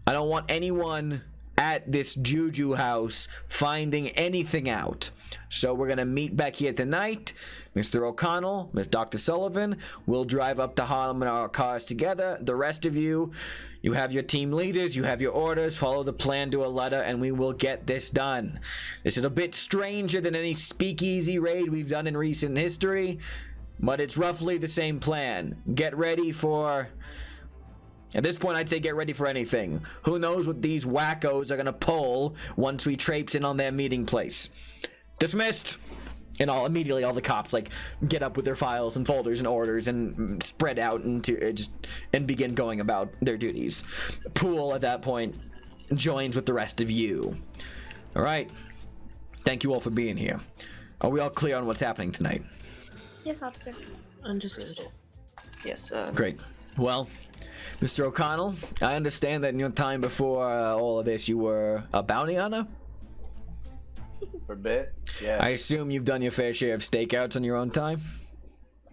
I don't want anyone at this juju house finding anything out. So we're gonna meet back here tonight. Mr. O'Connell, Dr. Sullivan, we'll drive up to Harlem in our cars together. The rest of you have your team leaders, you have your orders, follow the plan to a letter, and we will get this done. This is a bit stranger than any speakeasy raid we've done in recent history, but it's roughly the same plan. Get ready for... At this point, I'd say get ready for anything. Who knows what these wackos are gonna pull once we traipse in on their meeting place. Dismissed! And immediately all the cops like get up with their files and folders and orders and spread out into and begin going about their duties. Poole at that point joins with the rest of you. All right. Thank you all for being here. Are we all clear on what's happening tonight? Yes, officer. Understood. Yes, sir. Great. Well, Mr. O'Connell, I understand that in your time before all of this, you were a bounty hunter? For a bit, yeah. I assume you've done your fair share of stakeouts on your own time?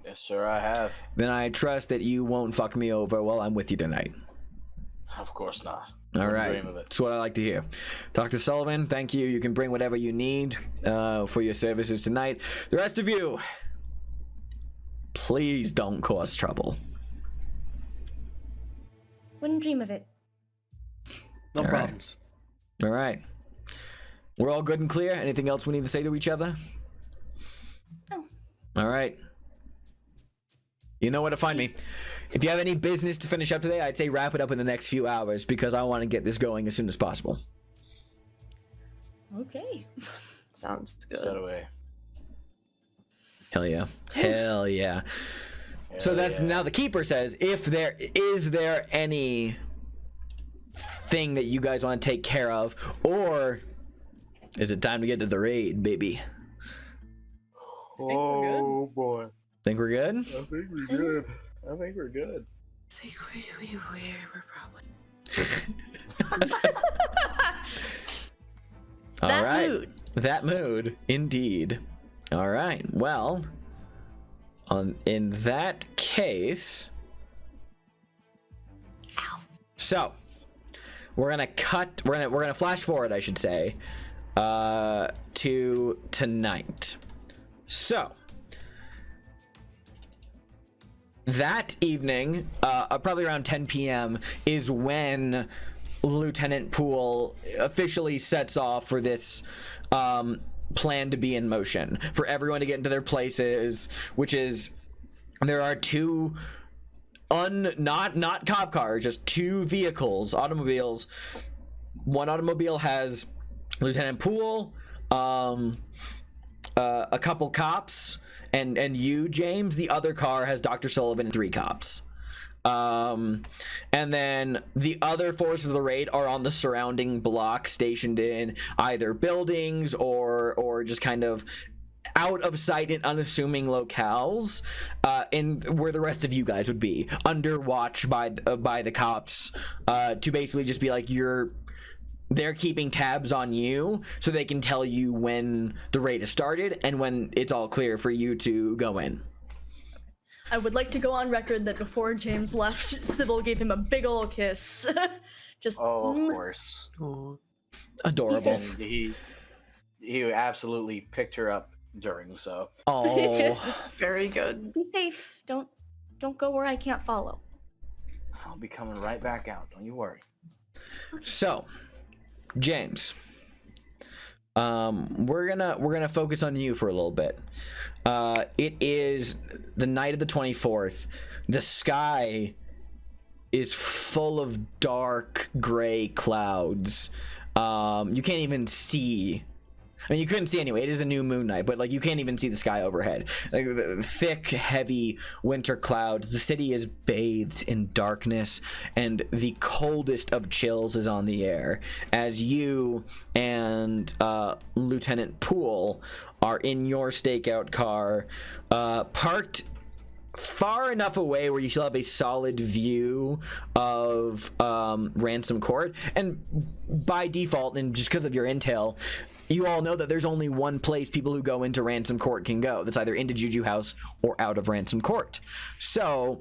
Yes, sir, I have. Then I trust that you won't fuck me over while I'm with you tonight. Of course not. All Wouldn't right. dream of it. That's what I like to hear. Dr. Sullivan, thank you. You can bring whatever you need for your services tonight. The rest of you, please don't cause trouble. Wouldn't dream of it. No All right. problems. All right. We're all good and clear? Anything else we need to say to each other? No. All right. You know where to find me. If you have any business to finish up today, I'd say wrap it up in the next few hours because I want to get this going as soon as possible. Okay. Sounds Set good. away. Hell yeah. Hell yeah. So that's now the keeper says, is there any thing that you guys want to take care of, or is it time to get to the raid, baby? Oh boy. Think we're good? I think we're good. I think we're good. I think we're probably... All That right. mood. That mood, indeed. All right. Well, in that case, so we're gonna flash forward, I should say, to tonight. So that evening, probably around 10 p.m. is when Lieutenant Poole officially sets off for this plan to be in motion, for everyone to get into their places, which is there are two not cop cars, just two vehicles, automobiles. One automobile has Lieutenant Poole, a couple cops, and you, James. The other car has Dr. Sullivan and 3 cops. And then the other forces of the raid are on the surrounding block, stationed in either buildings or just kind of out of sight and unassuming locales, and where the rest of you guys would be, under watch by the cops, to basically just be like, they're keeping tabs on you so they can tell you when the raid has started and when it's all clear for you to go in. I would like to go on record that before James left, Sybil gave him a big ol' kiss. Just Oh, of course. Adorable. And he absolutely picked her up during so. Oh. Very good. Be safe. Don't go where I can't follow. I'll be coming right back out. Don't you worry. So, James, we're gonna focus on you for a little bit. It is the night of the 24th. The sky is full of dark gray clouds. You can't even see. I mean, you couldn't see anyway. It is a new moon night, but like you can't even see the sky overhead. Like the thick, heavy winter clouds. The city is bathed in darkness, and the coldest of chills is on the air as you and Lieutenant Poole are in your stakeout car, parked far enough away where you still have a solid view of Ransom Court, and by default, and just because of your intel, you all know that there's only one place people who go into Ransom Court can go. That's either into Juju House or out of Ransom Court. So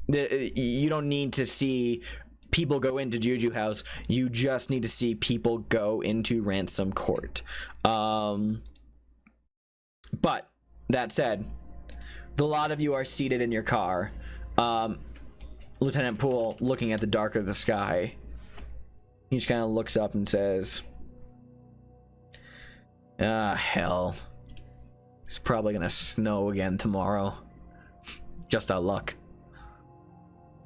you don't need to see people go into Juju House. You just need to see people go into Ransom Court. But that said, the lot of you are seated in your car. Lieutenant Poole, looking at the dark of the sky, he just kind of looks up and says, hell. It's probably gonna snow again tomorrow. Just our luck.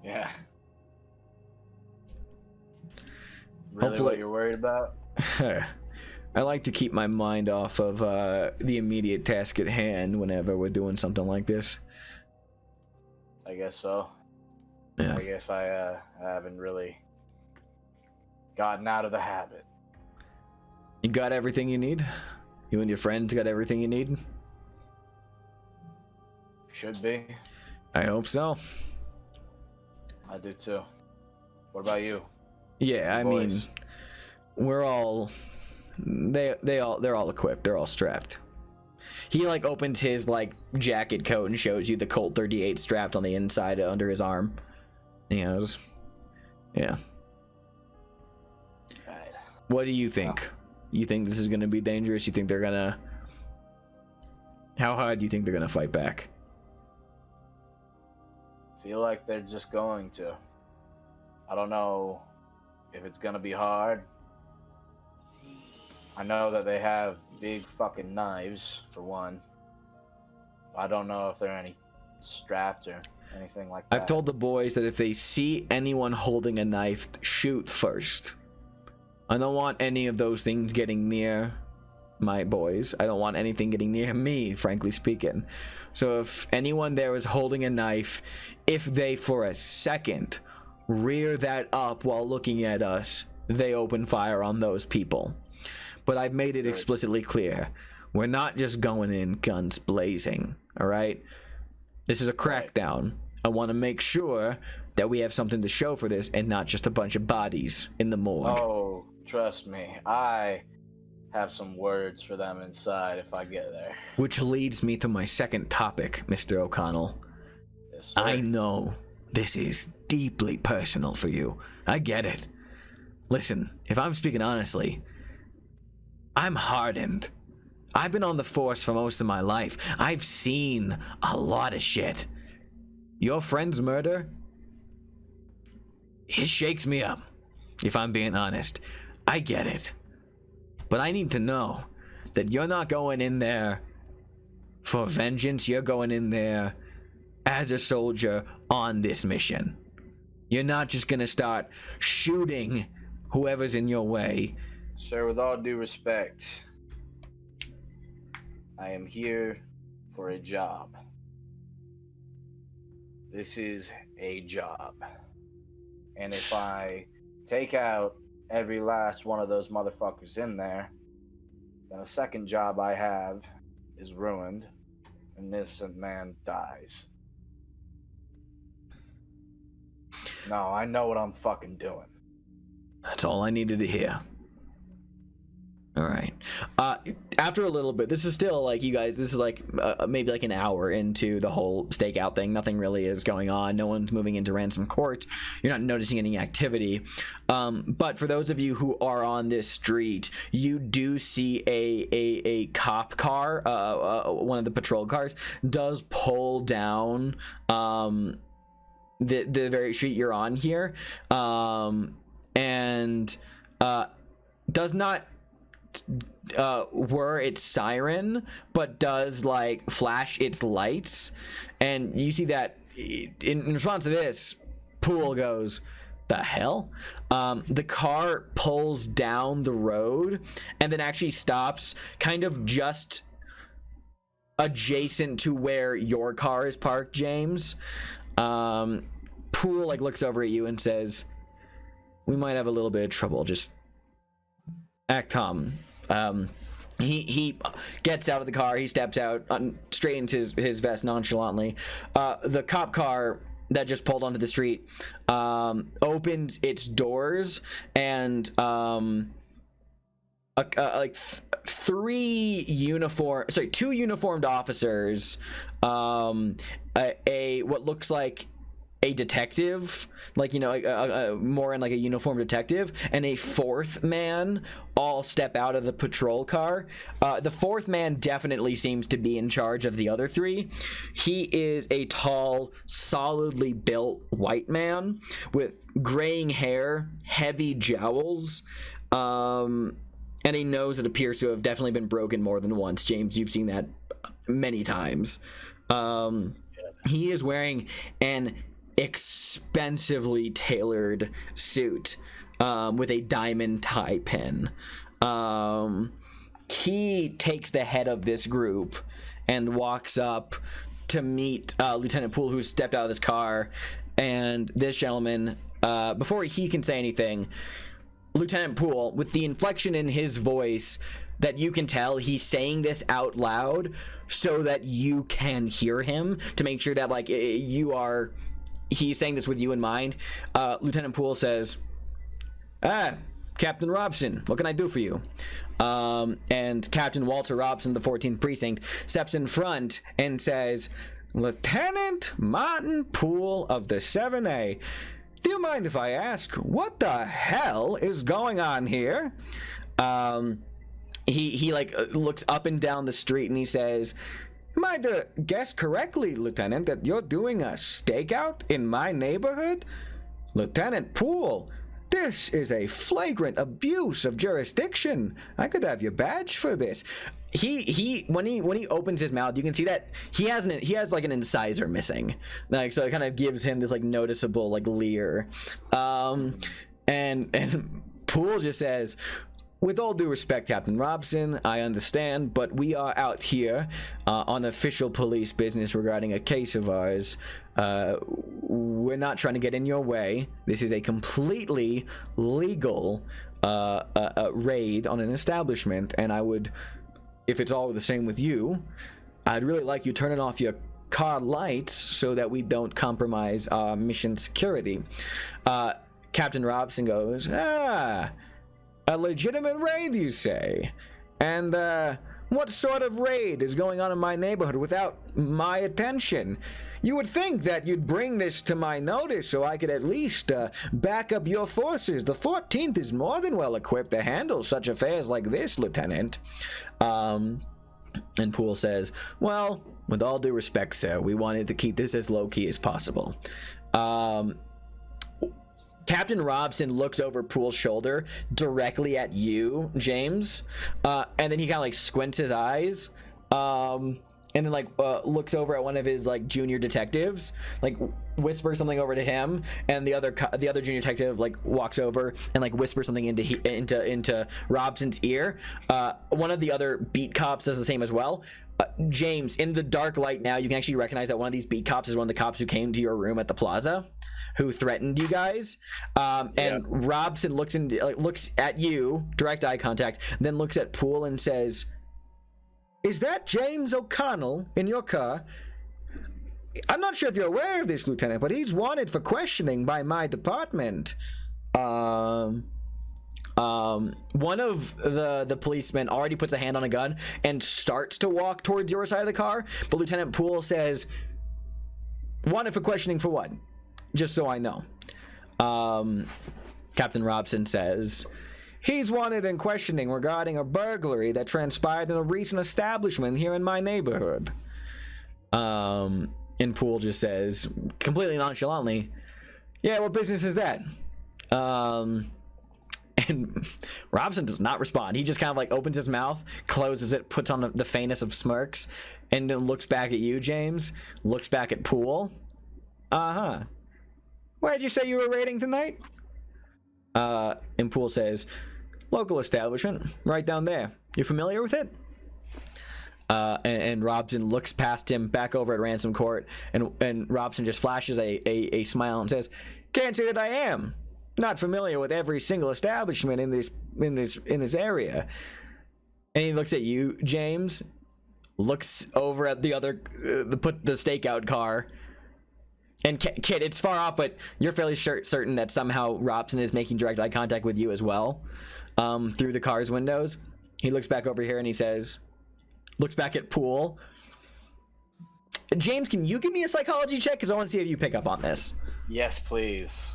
Yeah. Really Hopefully. what you're worried about? I like to keep my mind off of the immediate task at hand whenever we're doing something like this. I guess so. Yeah. I guess I haven't really gotten out of the habit. You got everything you need? You and your friends got everything you need? Should be. I hope so. I do too. What about you? Yeah, I Boys? mean, we're all they're all equipped. They're all strapped. He like opens his like jacket coat and shows you the Colt 38 strapped on the inside under his arm. He goes, yeah. Right. What do you think? You think this is gonna be dangerous? You think they're gonna? How hard do you think they're gonna fight back? Feel like they're just going to. I don't know if it's gonna be hard. I know that they have big fucking knives, for one. I don't know if they're any strapped or anything like that. I've told the boys that if they see anyone holding a knife, shoot first. I don't want any of those things getting near my boys. I don't want anything getting near me, frankly speaking. So if anyone there is holding a knife, if they for a second rear that up while looking at us, they open fire on those people. But I've made it explicitly clear, we're not just going in guns blazing, all right? This is a crackdown. I want to make sure that we have something to show for this and not just a bunch of bodies in the morgue. Oh, trust me. I have some words for them inside if I get there. Which leads me to my second topic, Mr. O'Connell. Yes, sir. I know this is deeply personal for you. I get it. Listen, if I'm speaking honestly, I'm hardened. I've been on the force for most of my life. I've seen a lot of shit. Your friend's murder, it shakes me up, if I'm being honest. I get it. But I need to know that you're not going in there for vengeance. You're going in there as a soldier on this mission. You're not just gonna start shooting whoever's in your way. Sir, with all due respect, I am here for a job. This is a job. And if I take out every last one of those motherfuckers in there, then a second job I have is ruined. An innocent man dies. No, I know what I'm fucking doing. That's all I needed to hear. All right. After a little bit, this is still like you guys. This is like maybe like an hour into the whole stakeout thing. Nothing really is going on. No one's moving into ransom court. You're not noticing any activity. But for those of you who are on this street, you do see a cop car. One of the patrol cars does pull down the very street you're on here, and does not whir its siren, but does like flash its lights. And you see that in response to this, Pool goes, the hell? The car pulls down the road and then actually stops kind of just adjacent to where your car is parked, James. Pool like looks over at you and says, we might have a little bit of trouble. Just act calm. He gets out of the car. He steps out, straightens his vest nonchalantly. The cop car that just pulled onto the street opens its doors, and two uniformed officers, what looks like a detective, like, you know, more in like a uniformed detective, and a fourth man all step out of the patrol car. The fourth man definitely seems to be in charge of the other three. He is a tall, solidly built white man with graying hair, heavy jowls, and a nose that appears to have definitely been broken more than once. James, you've seen that many times. He is wearing an expensively tailored suit with a diamond tie pin. He takes the head of this group and walks up to meet Lieutenant Poole, who's stepped out of his car. And this gentleman, before he can say anything, Lieutenant Poole, with the inflection in his voice that you can tell he's saying this out loud so that you can hear him, to make sure that like he's saying this with you in mind. Lieutenant Poole says, Captain Robson, what can I do for you? And Captain Walter Robson, the 14th Precinct, steps in front and says, Lieutenant Martin Poole of the 7A, do you mind if I ask, what the hell is going on here? He like looks up and down the street and he says, am I to guess correctly, Lieutenant, that you're doing a stakeout in my neighborhood? Lieutenant Poole, this is a flagrant abuse of jurisdiction. I could have your badge for this. When he opens his mouth, you can see that he has like an incisor missing. Like, so it kind of gives him this like noticeable like leer. And Poole just says, with all due respect, Captain Robson, I understand, but we are out here on official police business regarding a case of ours. We're not trying to get in your way. This is a completely legal raid on an establishment, and I would, if it's all the same with you, I'd really like you turning off your car lights so that we don't compromise our mission security. Captain Robson goes, a legitimate raid, you say? And what sort of raid is going on in my neighborhood without my attention? You would think that you'd bring this to my notice so I could at least back up your forces. The 14th is more than well equipped to handle such affairs like this, Lieutenant. And Poole says, well, with all due respect, sir, we wanted to keep this as low-key as possible. Captain Robson looks over Poole's shoulder directly at you, James, and then he kind of like squints his eyes, and then like looks over at one of his like junior detectives, like whispers something over to him, and the other junior detective like walks over and like whispers something into Robson's ear. One of the other beat cops does the same as well. James, in the dark light now, you can actually recognize that one of these beat cops is one of the cops who came to your room at the plaza, who threatened you guys. And Robson looks at you, direct eye contact, then looks at Poole and says, Is that James O'Connell in your car? I'm not sure if you're aware of this, Lieutenant, but he's wanted for questioning by my department. One of the policemen already puts a hand on a gun and starts to walk towards your side of the car, but Lieutenant Poole says, wanted for questioning for what? Just so I know. Captain Robson says, he's wanted in questioning regarding a burglary that transpired in a recent establishment here in my neighborhood. And Poole just says, completely nonchalantly, yeah, what business is that? And Robson does not respond. He just kind of like opens his mouth, closes it, puts on the faintest of smirks, and then looks back at you, James, looks back at Poole. Uh-huh. Where'd you say you were raiding tonight? And Poole says, local establishment, right down there. You familiar with it? And Robson looks past him back over at Ransom Court, and Robson just flashes a smile and says, can't say that I am. Not familiar with every single establishment in this area. And he looks at you, James, looks over at the other the stakeout car. And Kit, it's far off, but you're fairly certain that somehow Robson is making direct eye contact with you as well, through the car's windows. He looks back over here and he says, looks back at Poole. James, can you give me a psychology check? Because I want to see if you pick up on this. Yes, please.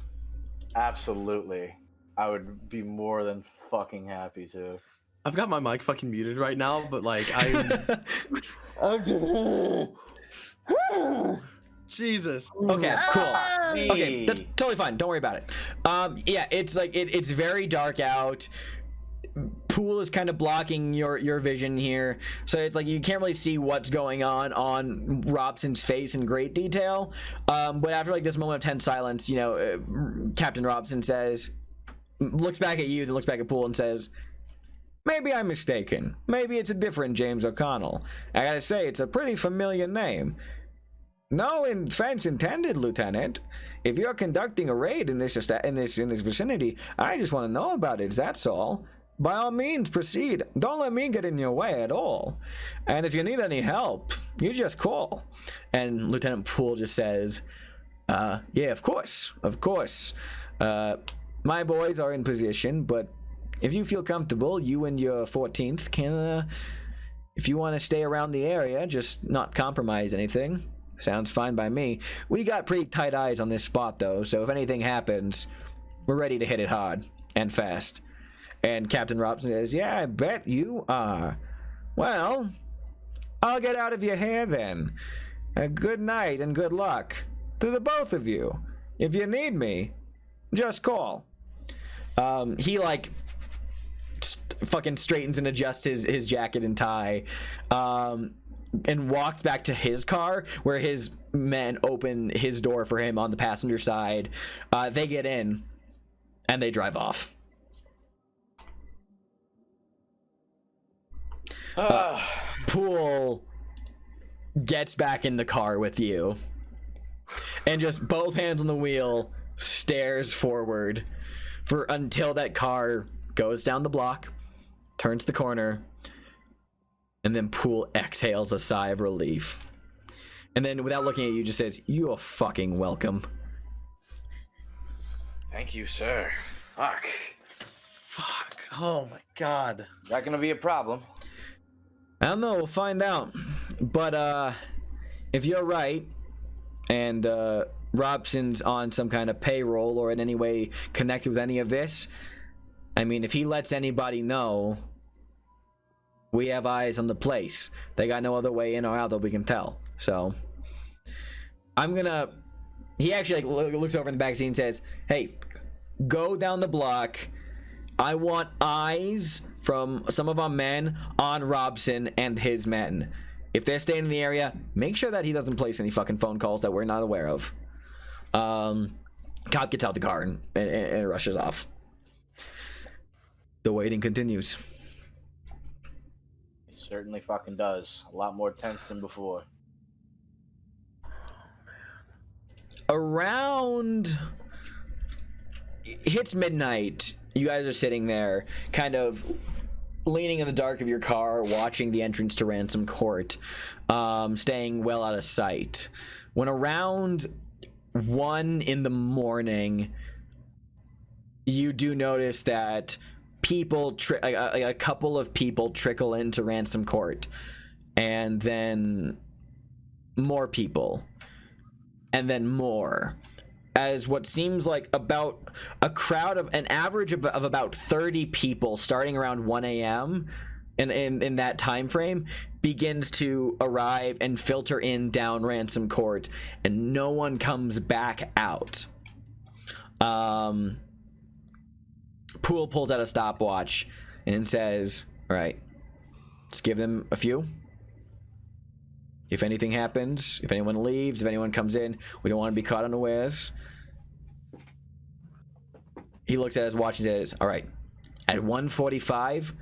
Absolutely. I would be more than fucking happy to. I've got my mic fucking muted right now, but like I'm just Jesus. Okay, cool. Okay, that's totally fine. Don't worry about it. Yeah, it's like it's very dark out. Pool is kind of blocking your vision here, so it's like you can't really see what's going on Robson's face in great detail. But after like this moment of tense silence, you know, Captain Robson says, looks back at you, then looks back at Pool and says, maybe I'm mistaken. Maybe it's a different James O'Connell. I gotta say, it's a pretty familiar name. No offense intended, Lieutenant. If you're conducting a raid in this vicinity, I just want to know about it. That's all. By all means, proceed. Don't let me get in your way at all. And if you need any help, you just call. And Lieutenant Poole just says, yeah, of course. My boys are in position, but if you feel comfortable, you and your 14th can, if you want to stay around the area, just not compromise anything. Sounds fine by me. We got pretty tight eyes on this spot, though, so if anything happens, we're ready to hit it hard and fast. And Captain Robson says, yeah, I bet you are. Well, I'll get out of your hair then. Good night and good luck to the both of you. If you need me, just call. He, like, fucking straightens and adjusts his jacket and tie, and walks back to his car, where his men open his door for him on the passenger side. They get in, and they drive off. Poole gets back in the car with you and just both hands on the wheel stares forward until that car goes down the block, turns the corner, and then Poole exhales a sigh of relief, and then without looking at you just says, you're fucking welcome. Thank you, sir. Fuck. Oh my god. Is that gonna be a problem? I don't know, we'll find out. But if you're right, and Robson's on some kind of payroll or in any way connected with any of this, I mean, if he lets anybody know, we have eyes on the place. They got no other way in or out that we can tell. So he actually like looks over in the back seat and says, hey, go down the block. I want eyes from some of our men on Robson and his men. If they're staying in the area, make sure that he doesn't place any fucking phone calls that we're not aware of. Cop gets out the car and rushes off. The waiting continues. It certainly fucking does. A lot more tense than before. Around... Hits midnight. You guys are sitting there, kind of leaning in the dark of your car, watching the entrance to Ransom Court, staying well out of sight. When around 1 in the morning, you do notice that people, a couple of people trickle into Ransom Court, and then more people, and then more, as what seems like about a crowd of an average of about 30 people starting around 1 a.m. in that time frame begins to arrive and filter in down Ransom Court, and no one comes back out. Poole pulls out a stopwatch and says, all right, let's give them a few. If anything happens, if anyone leaves, if anyone comes in, we don't want to be caught unawares. He looks at his watch and says, all right, at 1:45,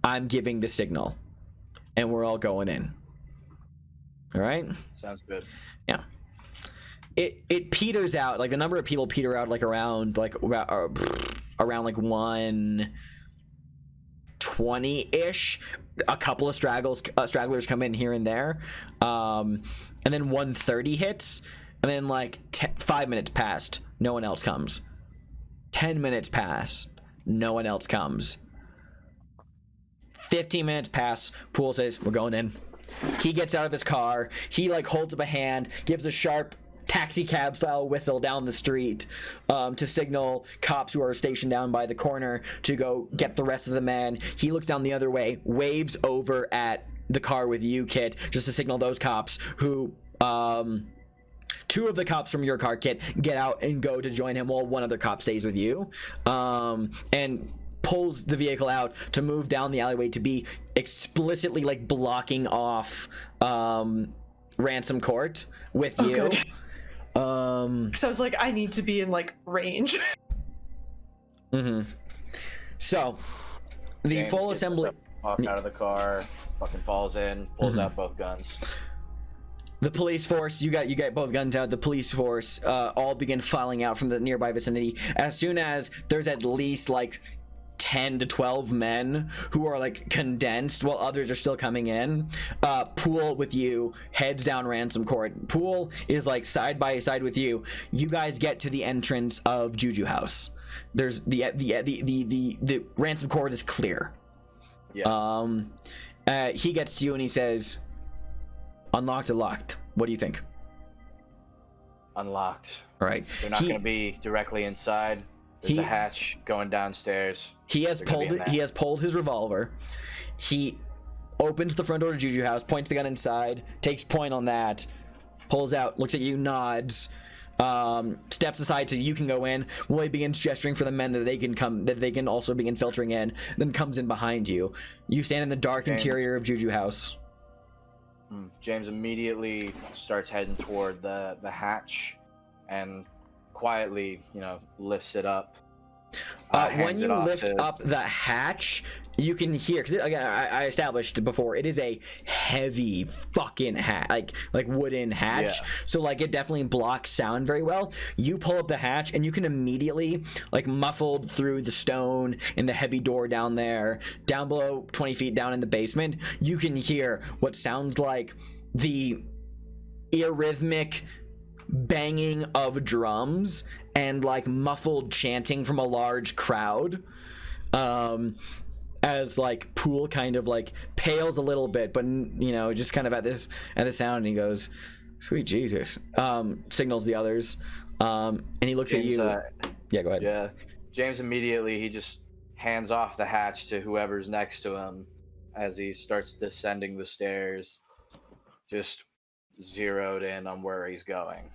I'm giving the signal, and we're all going in. All right? Sounds good. Yeah. It peters out, like the number of people peter out like around like 1:20-ish. A couple of stragglers come in here and there, and then 1:30 hits, and then like 5 minutes passed, no one else comes. 10 minutes pass, no one else comes. 15 minutes pass, Poole says, we're going in. He gets out of his car, he like holds up a hand, gives a sharp taxi cab style whistle down the street to signal cops who are stationed down by the corner to go get the rest of the men. He looks down the other way, waves over at the car with you, Kit, just to signal those cops who 2 of the cops from your car, Kit, get out and go to join him while one other cop stays with you, and pulls the vehicle out to move down the alleyway to be explicitly like blocking off Ransom Court with you. Good. So I was like, I need to be in like range. So the James full gets assembly the fuck out of the car, fucking falls in, pulls out both guns. The police force, you got both guns out. The police force all begin filing out from the nearby vicinity as soon as there's at least like 10 to 12 men who are like condensed while others are still coming in. Poole with you heads down Ransom Court. Poole is like side by side with you. You guys get to the entrance of Juju House. There's the Ransom Court is clear. Yeah. He gets to you and he says, unlocked or locked? What do you think? Unlocked. All right. They're not going to be directly inside. There's a hatch going downstairs. He has pulled his revolver. He opens the front door to Juju House, points the gun inside, takes point on that, pulls out, looks at you, nods, steps aside so you can go in. Willie begins gesturing for the men that they can also begin filtering in, then comes in behind you. You stand in the dark interior of Juju House. James immediately starts heading toward the hatch and quietly, lifts it up. When you lift up the hatch, you can hear, because again, I established before, it is a heavy fucking hatch, like wooden hatch. Yeah. So like it definitely blocks sound very well. You pull up the hatch and you can immediately, like muffled through the stone in the heavy door down there, down below 20 feet down in the basement, you can hear what sounds like the arrhythmic banging of drums and like muffled chanting from a large crowd, as like Poole kind of like pales a little bit, but just kind of at the sound, and he goes, sweet Jesus, signals the others, and he looks James, at you. Yeah, go ahead. Yeah, James immediately, he just hands off the hatch to whoever's next to him as he starts descending the stairs, just zeroed in on where he's going.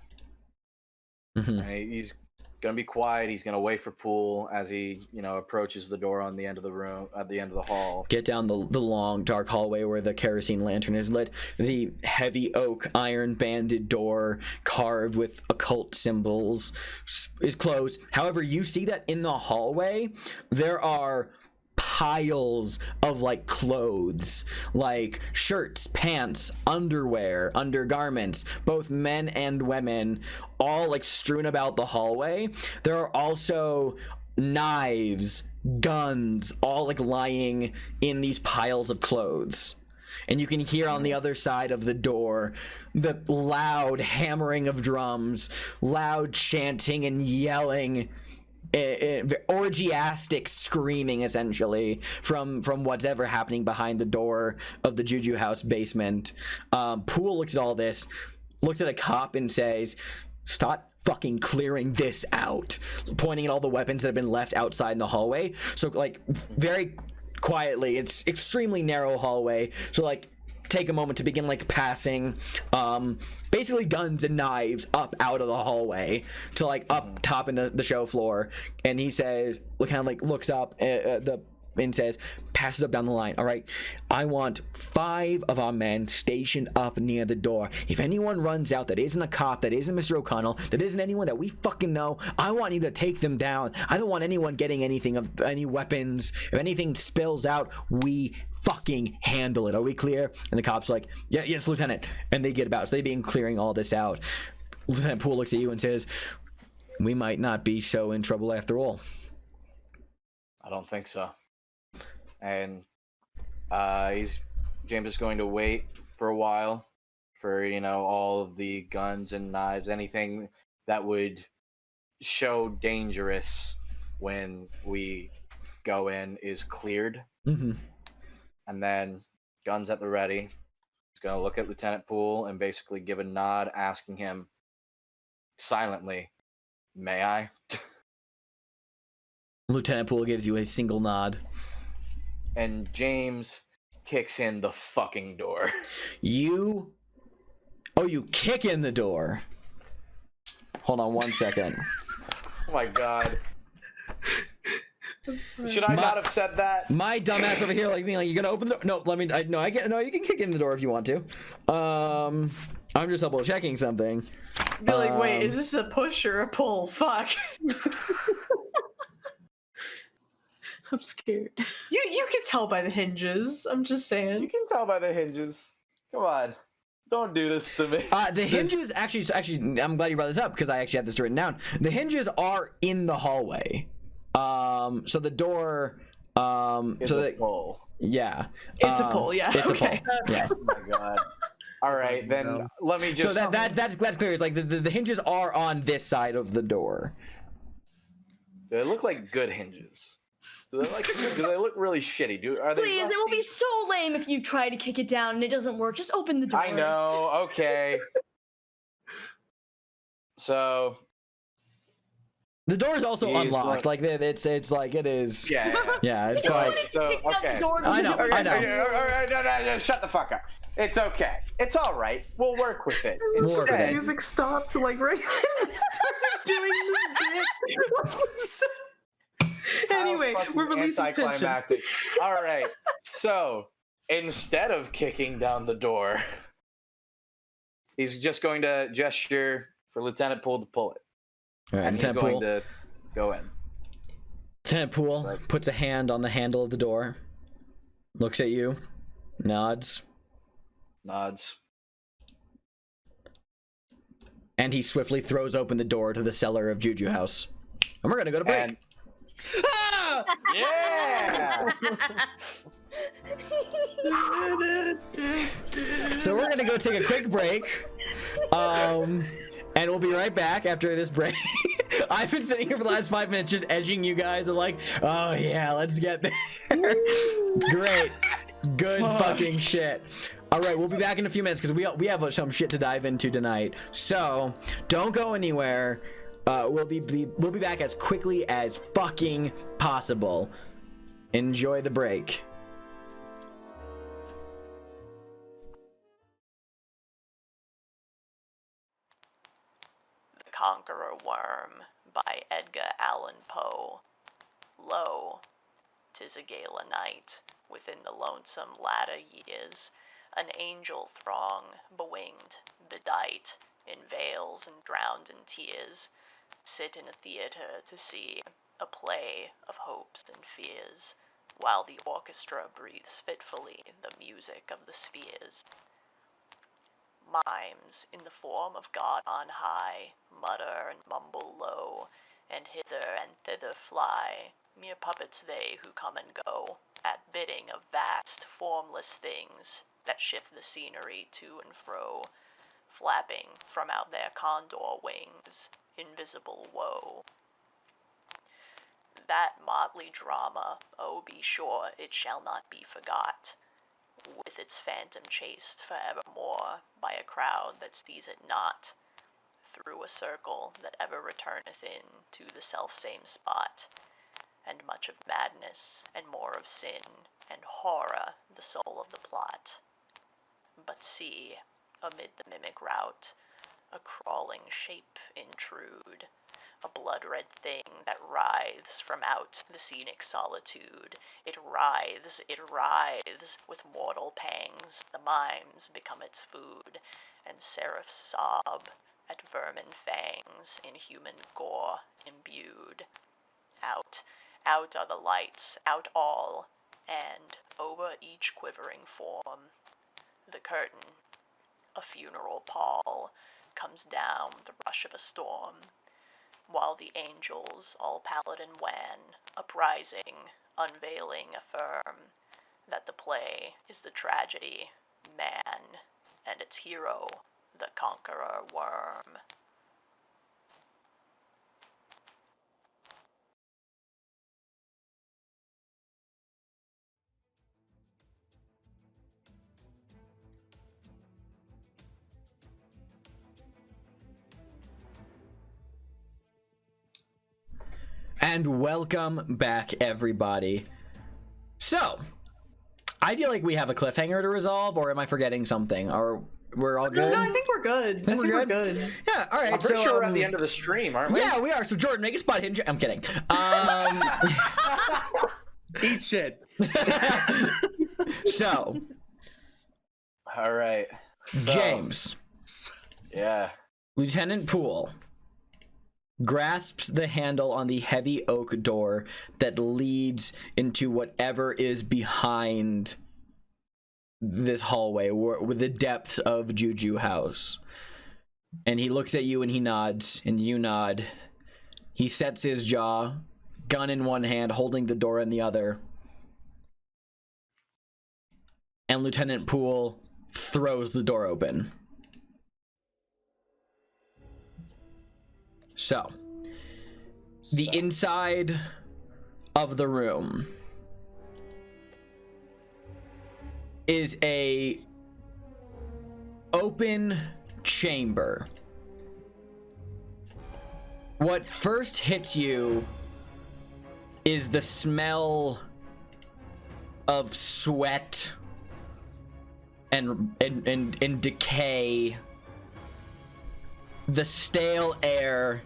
And he's gonna be quiet. He's gonna wait for Poole as he, approaches the door on the end of the room, at the end of the hall. Get down the long dark hallway where the kerosene lantern is lit. The heavy oak iron banded door carved with occult symbols is closed. However, you see that in the hallway there are piles of like clothes, like shirts, pants, underwear, undergarments, both men and women, all like strewn about the hallway. There are also knives, guns, all like lying in these piles of clothes. And you can hear on the other side of the door the loud hammering of drums, loud chanting and yelling, orgiastic screaming, essentially, from whatever happening behind the door of the Juju House basement. Poole looks at all this, looks at a cop and says, "Stop fucking clearing this out," pointing at all the weapons that have been left outside in the hallway. So, like, very quietly, it's extremely narrow hallway, so like take a moment to begin like passing basically guns and knives up out of the hallway to like up top in the show floor. And he says, kind of like looks up and says, passes up down the line. "All right, I want 5 of our men stationed up near the door. If anyone runs out that isn't a cop, that isn't Mr. O'Connell, that isn't anyone that we fucking know, I want you to take them down. I don't want anyone getting anything of any weapons. If anything spills out, we fucking handle it. Are we clear?" And the cop's like, "Yeah, yes, Lieutenant." And they get about. So they begin clearing all this out. Lieutenant Poole looks at you and says, "We might not be so in trouble after all." I don't think so. And James is going to wait for a while for, all of the guns and knives, anything that would show dangerous when we go in is cleared. Mm-hmm. And then guns at the ready. He's going to look at Lieutenant Poole and basically give a nod, asking him silently, "May I?" Lieutenant Poole gives you a single nod. And James kicks in the fucking door. You kick in the door. Hold on 1 second. Oh my god. Should I not have said that? My dumbass over here, like being like, "You're gonna open the door?" No, you can kick in the door if you want to. I'm just double checking something. Be like, wait, is this a push or a pull? Fuck. I'm scared. You can tell by the hinges. I'm just saying. You can tell by the hinges. Come on. Don't do this to me. The hinges actually, I'm glad you brought this up because I actually had this written down. The hinges are in the hallway. So the door, It's a pull. yeah. It's a pull, yeah. It's okay. a pull. Yeah. Oh my god. All right, then let me just. So that's clear. It's like the hinges are on this side of the door. They look like good hinges. Do they look really shitty? Are they? Please, it will be so lame if you try to kick it down and it doesn't work. Just open the door. I know. Okay. So. The door is also unlocked. Like it's like it is. Yeah. Yeah. It's Just like. wanted to kick down the door I know. because it was- No, shut the fuck up. It's okay. It's all right. We'll work with it. We'll work with The it. music stopped like right when we started doing this bit. Anyway, we're releasing tension. Anticlimactic. All right. So instead of kicking down the door, he's just going to gesture for Lieutenant Poole to pull it. All right, And he's Lieutenant going Poole. to go in. Lieutenant Poole puts a hand on the handle of the door, looks at you, nods, and he swiftly throws open the door to the cellar of Juju House. And we're gonna go to break. And... Yeah! So we're gonna go take a quick break, and we'll be right back after this break. I've been sitting here for the last 5 minutes just edging you guys. I'm like, oh yeah, let's get there. It's great. Good fucking shit. All right, we'll be back in a few minutes because we have some shit to dive into tonight. So don't go anywhere. We'll be back as quickly as fucking possible. Enjoy the break. The Conqueror Worm by Edgar Allan Poe. Lo, 'tis a gala night, within the lonesome latter years, an angel throng, bewinged, bedight, in veils and drowned in tears, sit in a theater to see a play of hopes and fears, while the orchestra breathes fitfully the music of the spheres. Mimes, in the form of God on high, mutter and mumble low, and hither and thither fly, mere puppets they who come and go, at bidding of vast, formless things that shift the scenery to and fro, flapping from out their condor wings, invisible woe. That motley drama, oh, be sure it shall not be forgot, with its phantom chased forevermore by a crowd that sees it not, through a circle that ever returneth in to the selfsame spot, and much of madness, and more of sin, and horror the soul of the plot. But see, amid the mimic rout, a crawling shape intrude, a blood-red thing that writhes from out the scenic solitude. It writhes, with mortal pangs, the mimes become its food, and seraphs sob at vermin fangs in human gore imbued. Out are the lights, out all, and over each quivering form, the curtain, a funeral pall, comes down the rush of a storm, while the angels, all pallid and wan, uprising, unveiling, affirm that the play is the tragedy, man, and its hero, the conqueror worm. And welcome back, everybody. So, I feel like we have a cliffhanger to resolve, or am I forgetting something? Or we're all good? No, I think we're good. I think we're good. Yeah, all right. I'm pretty sure we're at the end of the stream, aren't we? Yeah, we are. So, Jordan, make a spot hidden. I'm kidding. Eat shit. So, All right. James, Yeah. Lieutenant Poole grasps the handle on the heavy oak door that leads into whatever is behind this hallway, with the depths of Juju House. And he looks at you and he nods, and you nod. He sets his jaw, gun in one hand, holding the door in the other. And Lieutenant Poole throws the door open. So, the inside of the room is a open chamber. What first hits you is the smell of sweat and decay, the stale air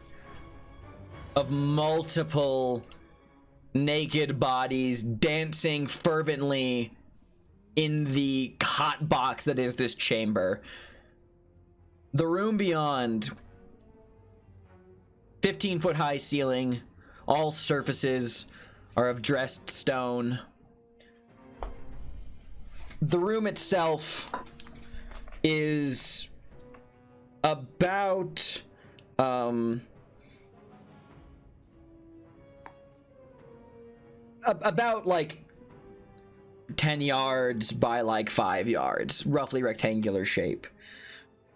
of multiple naked bodies dancing fervently in the hot box that is this chamber. The room beyond, 15-foot high ceiling, all surfaces are of dressed stone. The room itself is about like 10 yards by like 5 yards, roughly rectangular shape.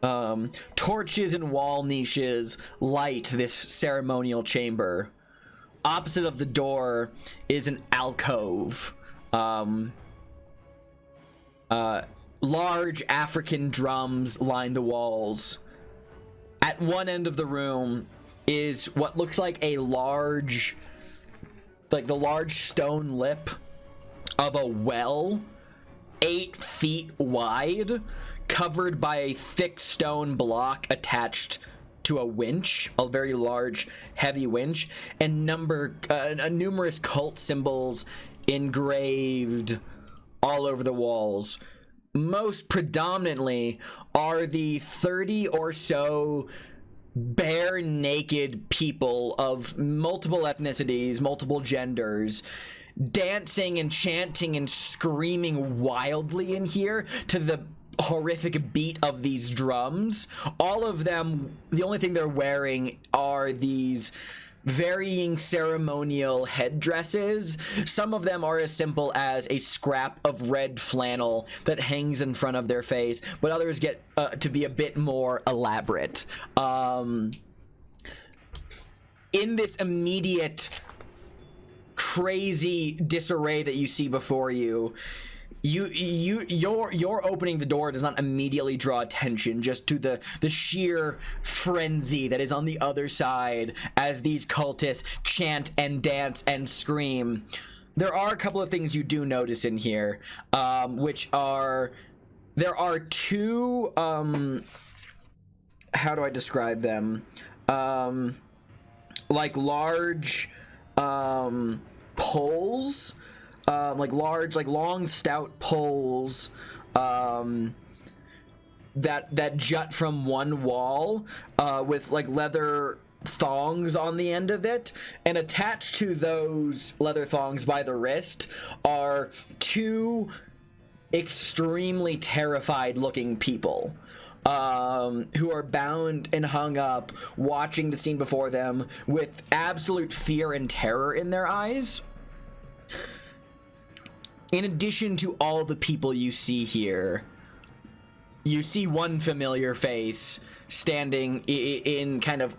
Torches and wall niches light this ceremonial chamber. Opposite of the door is an alcove. Large African drums line the walls. At one end of the room is what looks like a large, like the large stone lip of a well, 8 feet wide, covered by a thick stone block attached to a winch, a very large, heavy winch, and numerous cult symbols engraved all over the walls. Most predominantly are the 30 or so bare naked people of multiple ethnicities, multiple genders, dancing and chanting and screaming wildly in here to the horrific beat of these drums. All of them, the only thing they're wearing are these varying ceremonial headdresses. Some of them are as simple as a scrap of red flannel that hangs in front of their face, but others get to be a bit more elaborate. In this immediate crazy disarray that you see before you, your opening the door does not immediately draw attention just to the sheer frenzy that is on the other side as these cultists chant and dance and scream. There are a couple of things you do notice in here, which are, there are two, how do I describe them? Like large poles, like large, like long, stout poles that jut from one wall with like leather thongs on the end of it, and attached to those leather thongs by the wrist are two extremely terrified looking people who are bound and hung up, watching the scene before them with absolute fear and terror in their eyes. In addition to all the people you see here, you see one familiar face standing in kind of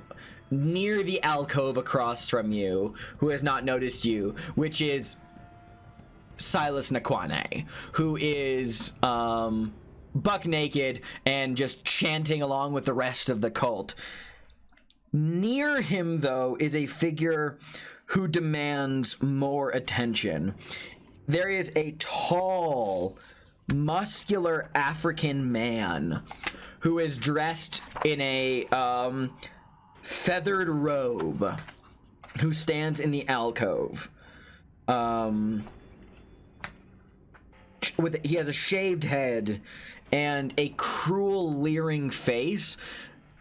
near the alcove across from you, who has not noticed you, which is Silas Nakwane, who is buck naked and just chanting along with the rest of the cult. Near him, though, is a figure who demands more attention. There is a tall, muscular African man who is dressed in a feathered robe, who stands in the alcove. He has a shaved head and a cruel, leering face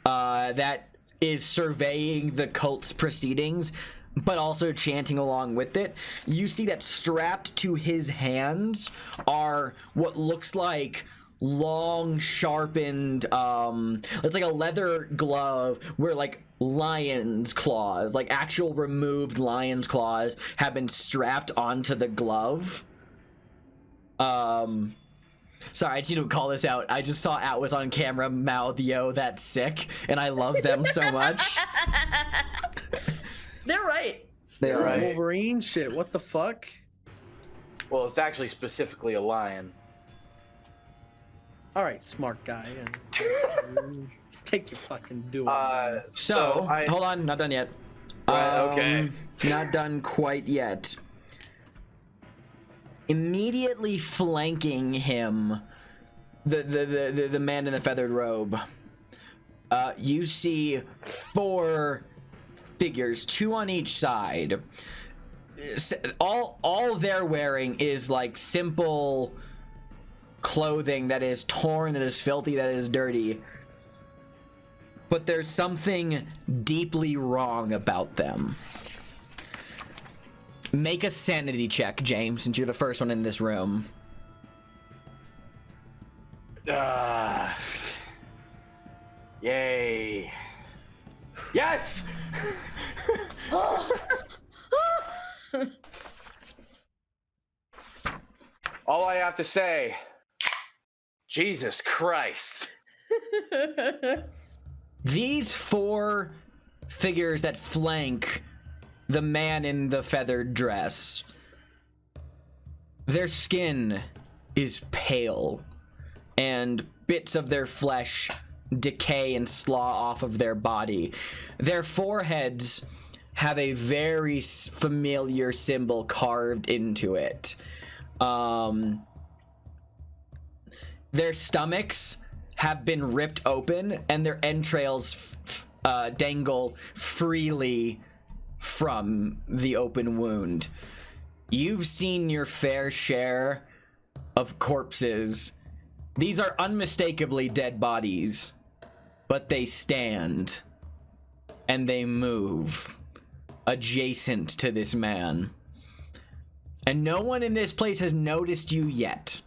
that is surveying the cult's proceedings, but also chanting along with it. You see that strapped to his hands are what looks like long, sharpened, it's like a leather glove where like lion's claws, like actual removed lion's claws, have been strapped onto the glove. Sorry, I just need to call this out. I just saw Atwas on camera mouth, "Yo, that's sick," and I love them so much. They're right. They're right. Wolverine shit. What the fuck? Well, it's actually specifically a lion. All right, smart guy. Take your fucking do. So hold on, not done yet. Okay. Not done quite yet. Immediately flanking him, the man in the feathered robe, you see four figures, two on each side. All they're wearing is like simple clothing that is torn, that is filthy, that is dirty. But there's something deeply wrong about them. Make a sanity check, James, since you're the first one in this room. Yay. Yes! All I have to say, Jesus Christ. These four figures that flank the man in the feathered dress, their skin is pale, and bits of their flesh decay and slaw off of their body. Their foreheads have a very familiar symbol carved into it. Their stomachs have been ripped open, and their entrails dangle freely from the open wound. You've seen your fair share of corpses. These are unmistakably dead bodies, but they stand and they move adjacent to this man. And no one in this place has noticed you yet.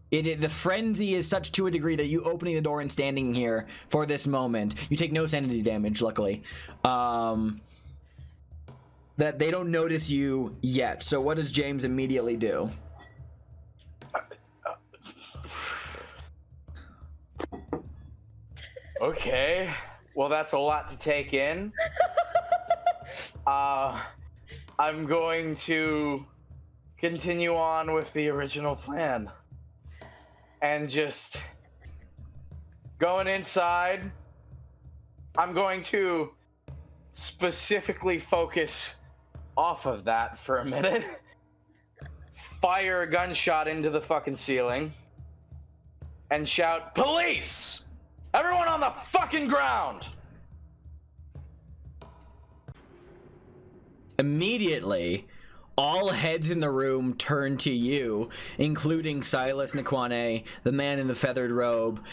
The frenzy is such to a degree that you opening the door and standing here for this moment, you take no sanity damage, luckily. that they don't notice you yet. So what does James immediately do? Okay. Well, that's a lot to take in. I'm going to continue on with the original plan. And just going inside, I'm going to specifically focus off of that for a minute. Fire a gunshot into the fucking ceiling. And shout, "Police! Everyone on the fucking ground!" Immediately, all heads in the room turn to you, including Silas Nikwane, the man in the feathered robe.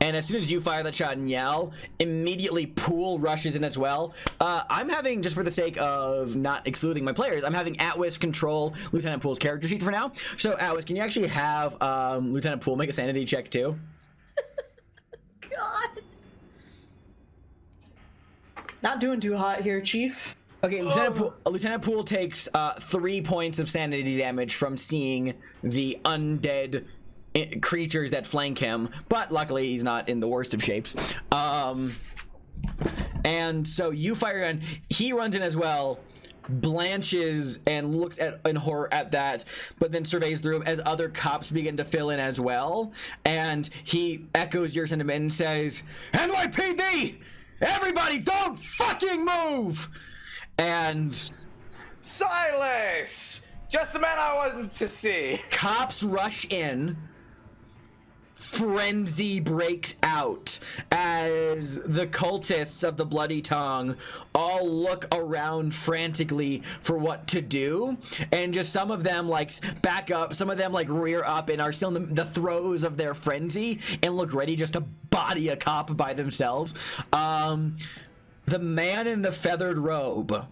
And as soon as you fire that shot and yell, immediately Poole rushes in as well. I'm having, just for the sake of not excluding my players, I'm having Atwis control Lieutenant Poole's character sheet for now. So Atwis, can you actually have Lieutenant Poole make a sanity check too? God. Not doing too hot here, Chief. Okay, Lieutenant Poole takes 3 points of sanity damage from seeing the undead creatures that flank him, but luckily he's not in the worst of shapes. And so you fire and he runs in as well, blanches and looks in horror at that, but then surveys the room as other cops begin to fill in as well, and he echoes your sentiment and says, "NYPD! Everybody don't fucking move!" And Silas! Just the man I wanted to see. cops rush in. Frenzy breaks out as the cultists of the Bloody Tongue all look around frantically for what to do, and just some of them like back up, some of them like rear up and are still in the throes of their frenzy and look ready just to body a cop by themselves. The man in the feathered robe,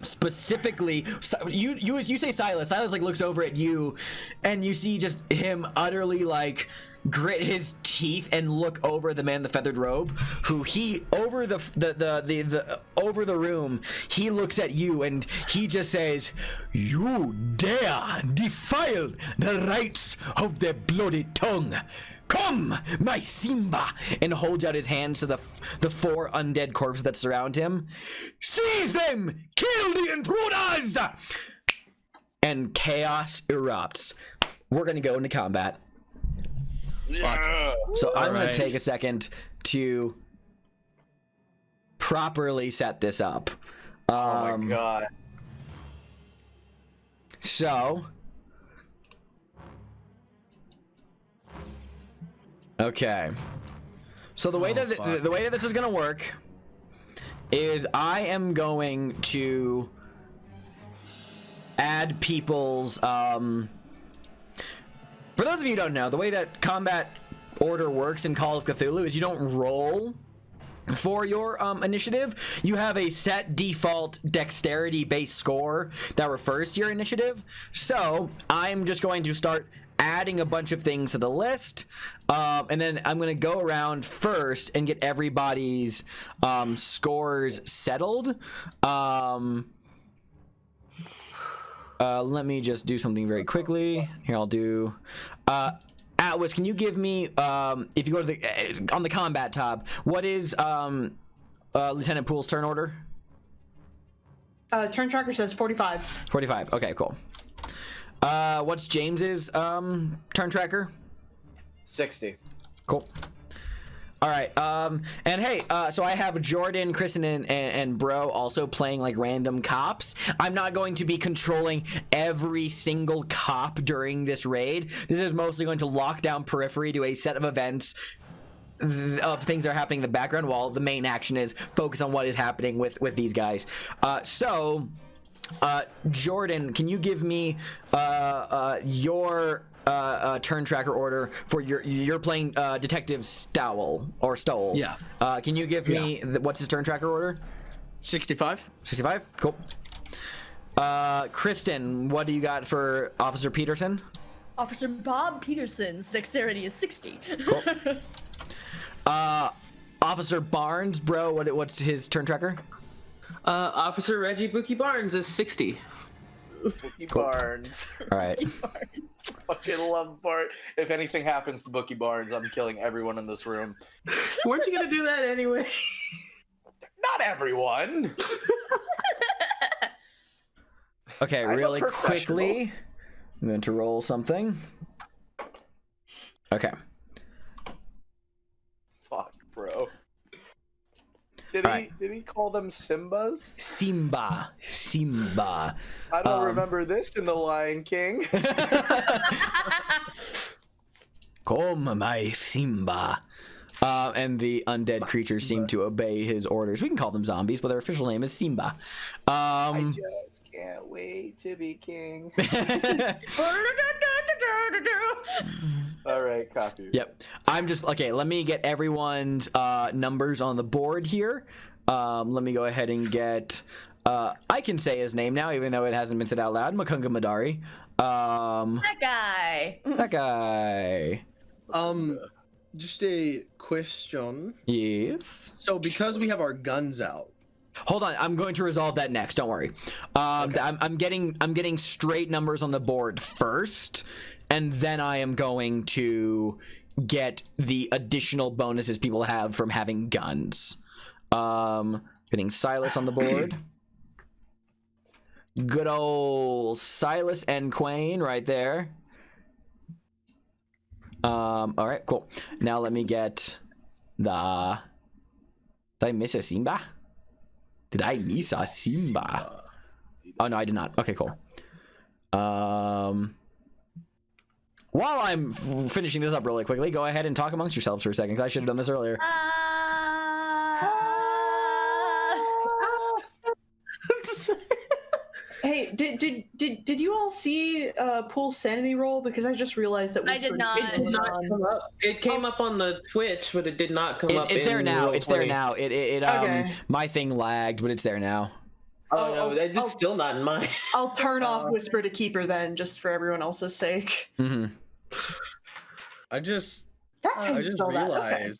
specifically, you say Silas like looks over at you, and you see just him utterly like grit his teeth and look over the man in the feathered robe, who he over the over the room, he looks at you and he just says, "You dare defile the rights of the Bloody Tongue. Come, my Simba," and holds out his hands to the 4 undead corpses that surround him. "Seize them! Kill the intruders!" And chaos erupts. We're gonna go into combat. Fuck. So I'm gonna Alright. take a second to properly set this up. Oh my god. So, okay. So the way that the way that this is gonna work is I am going to add people's for those of you who don't know, the way that combat order works in Call of Cthulhu is you don't roll for your initiative. You have a set default dexterity based score that refers to your initiative. So I'm just going to start adding a bunch of things to the list, and then I'm going to go around first and get everybody's scores settled. Let me just do something very quickly. Here, I'll do... Atwis, can you give me, if you go to the... on the combat tab, what is Lieutenant Poole's turn order? Turn tracker says 45. 45. Okay, cool. What's James's turn tracker? 60. Cool. All right. And hey, so I have Jordan, Kristen, and Bro also playing like random cops. I'm not going to be controlling every single cop during this raid. This is mostly going to lock down periphery to a set of events of things that are happening in the background, while the main action is focus on what is happening with these guys. Jordan, can you give me your turn tracker order for you're playing Detective Stowell or Stowell? Yeah. Can you give me what's his turn tracker order? 65. 65. Cool. Kristen, what do you got for Officer Peterson? Officer Bob Peterson's dexterity is 60. Cool. Officer Barnes, bro, what's his turn tracker? Officer Reggie Bookie Barnes is 60. Bookie Barnes. All right. Fucking love Bart. If anything happens to Bookie Barnes, I'm killing everyone in this room. Weren't you gonna do that anyway? Not everyone. Okay, I'm a really professional. quickly, I'm going to roll something. Okay. Fuck, bro. Alright. Did he call them Simbas? Simba. I don't remember this in The Lion King. Come, my Simba. And the undead creatures seem to obey his orders. We can call them zombies, but their official name is Simba. I just can't wait to be king. All right, copy. Yep. I'm just okay. Let me get everyone's numbers on the board here. Let me go ahead and get. I can say his name now, even though it hasn't been said out loud. Makunga Madari. That guy. That guy. Just a question. Yes. So because we have our guns out, Hold on. I'm going to resolve that next. Don't worry. Okay. I'm getting straight numbers on the board first, and then I am going to get the additional bonuses people have from having guns. Getting Silas on the board. Good old Silas and Quain right there. All right, cool. Now let me get the. Did I miss a Simba? Did I miss a Simba? Oh no, I did not. Okay, cool. While I'm finishing this up really quickly, go ahead and talk amongst yourselves for a second, because I should have done this earlier. Hey, did you all see Pool's sanity roll? Because I just realized that I did not. It did not come up. It came up on the Twitch, but it did not come up. It's there in now. It's there roleplay. now. It Okay. my thing lagged, but it's there now. Oh no, it's still not in mine. I'll turn off Whisper to Keeper then, just for everyone else's sake. Mm-hmm. I just That's how you spell that. Okay.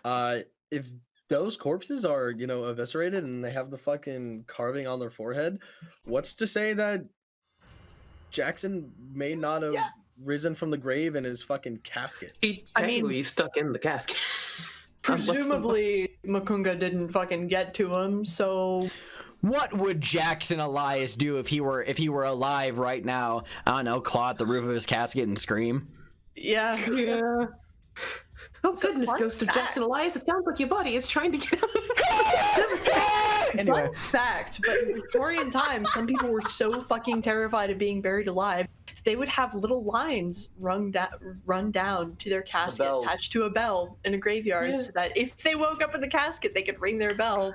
realized, if those corpses are, eviscerated and they have the fucking carving on their forehead, what's to say that Jackson may not have risen from the grave in his fucking casket? He's stuck in the casket. Presumably, Makunga didn't fucking get to him, so What would Jackson Elias do if he were alive right now? I don't know, claw at the roof of his casket and scream. yeah. Yeah. Oh goodness, fun Ghost of fact. Jackson Elias! It sounds like your body is trying to get out of the cemetery. Anyway. Fun fact, but in Victorian times, some people were so fucking terrified of being buried alive, they would have little lines run down to their casket bells. attached to a bell in a graveyard, so that if they woke up in the casket, they could ring their bell.